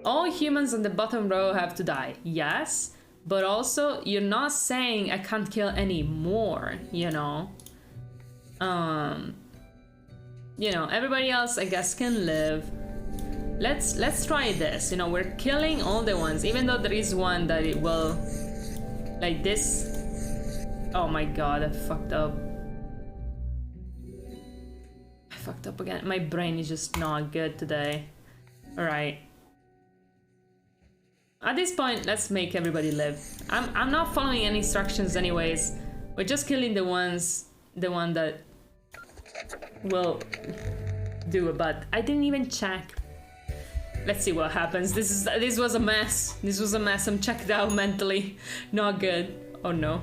All humans on the bottom row have to die. Yes, but also you're not saying I can't kill any more, you know? You know, everybody else I guess can live. Let's try this. You know, we're killing all the ones, even though there is one that it will, like this. Oh my god, I fucked up. I fucked up again. My brain is just not good today. Alright. At this point, let's make everybody live. I'm not following any instructions anyways. We're just killing the one that will do it, but I didn't even check. Let's see what happens. This was a mess. This was a mess. I'm checked out mentally. Not good. Oh no.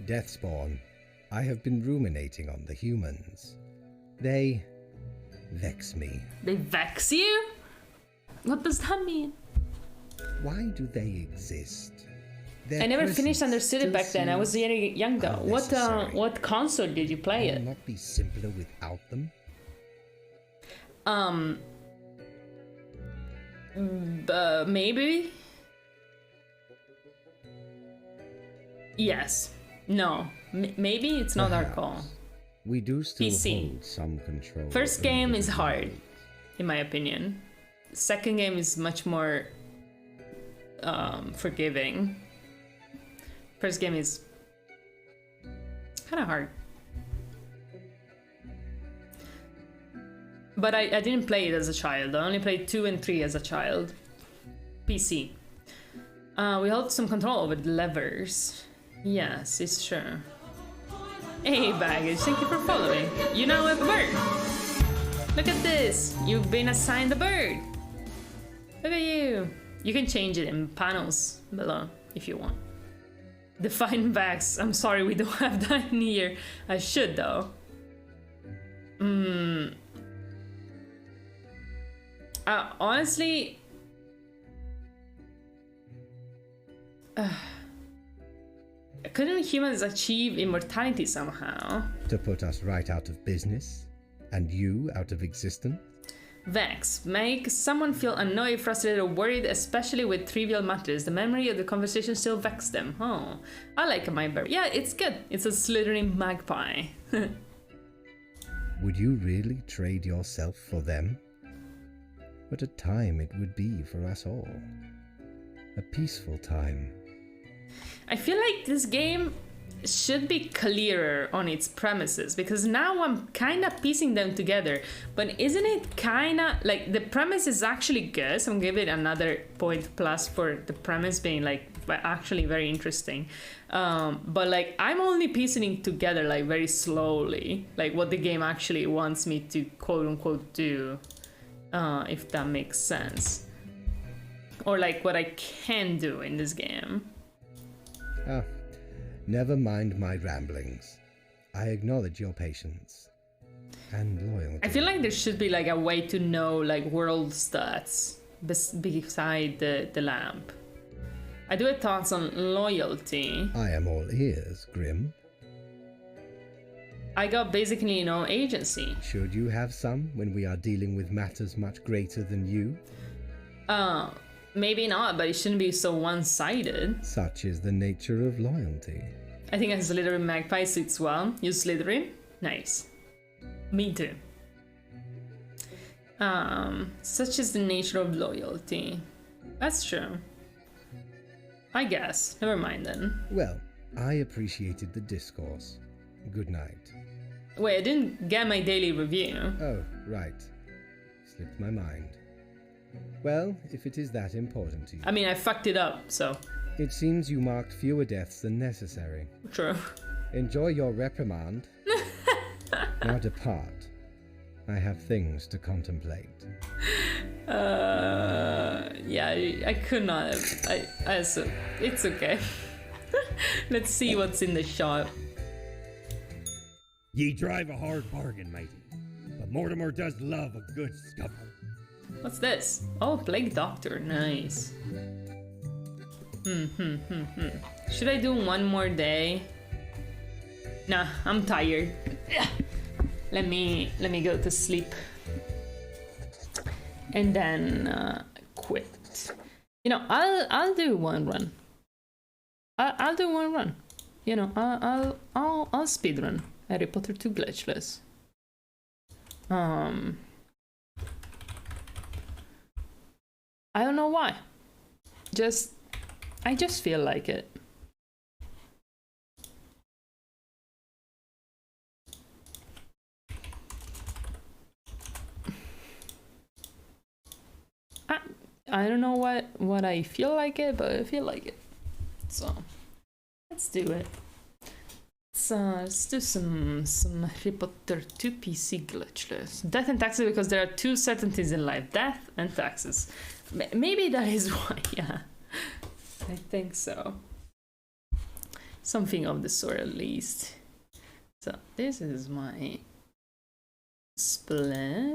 Deathspawn, I have been ruminating on the humans. They vex me. They vex you? What does that mean? Why do they exist? I never finished understood it back then. I was very young though. What console did you play it? Will not be simpler without them? Maybe? Yes. No. Maybe it's not our call. We do still PC. hold some control. First game is hard, in my opinion. Second game is much more forgiving. First game is kind of hard. But I didn't play it as a child. I only played 2 and 3 as a child. PC. We hold some control over the levers. Yes, it's true. Hey, Baggage, thank you for following. You now have a bird. Look at this. You've been assigned a bird. Look at you. You can change it in panels below if you want. Define backs. I'm sorry we don't have that in here. I should though. Honestly, couldn't humans achieve immortality somehow? To put us right out of business? And you out of existence? Vex. Make someone feel annoyed, frustrated, or worried, especially with trivial matters. The memory of the conversation still vexes them. Oh, I like my bird. Yeah, it's good. It's a slithering magpie. Would you really trade yourself for them? What a time it would be for us all. a peaceful time. I feel like this game should be clearer on its premises, because now I'm kind of piecing them together. But isn't it kind of like the premise is actually good? So I'm gonna give it another point plus for the premise being like actually very interesting. But like I'm only piecing it together like very slowly, like what the game actually wants me to quote unquote do, if that makes sense, or like what I can do in this game. Ah, never mind my ramblings. I acknowledge your patience and loyalty. I feel like there should be like a way to know like world stats beside the lamp. I do have thoughts on loyalty. I am all ears, Grim. I got basically no agency. Should you have some when we are dealing with matters much greater than you? Maybe not, but it shouldn't be so one-sided. Such is the nature of loyalty. I think a Slytherin magpie suits well. You Slytherin? Nice. Me too. Such is the nature of loyalty. That's true. I guess. Never mind then. Well, I appreciated the discourse. Good night. Wait, I didn't get my daily review. Oh, right. Slipped my mind. Well, if it is that important to you. I mean, I fucked it up, so. It seems you marked fewer deaths than necessary. True. Enjoy your reprimand. Now depart. I have things to contemplate. Yeah, I could not have. It's okay. Let's see what's in the shop. Ye drive a hard bargain, matey, but Mortimer does love a good scuffle. What's this? Oh, Plague Doctor, nice. Should I do one more day? Nah, I'm tired. Let me go to sleep. And then quit. You know, I'll do one run. I'll do one run. You know, I'll speed run Harry Potter 2 Glitchless. I don't know why. I just feel like it. I don't know what I feel like it, but I feel like it. So let's do it. Let's do some Harry Potter 2 PC glitchless. Death and taxes, because there are two certainties in life: death and taxes. Maybe that is why. Yeah, I think so. Something of the sort, at least. So this is my split.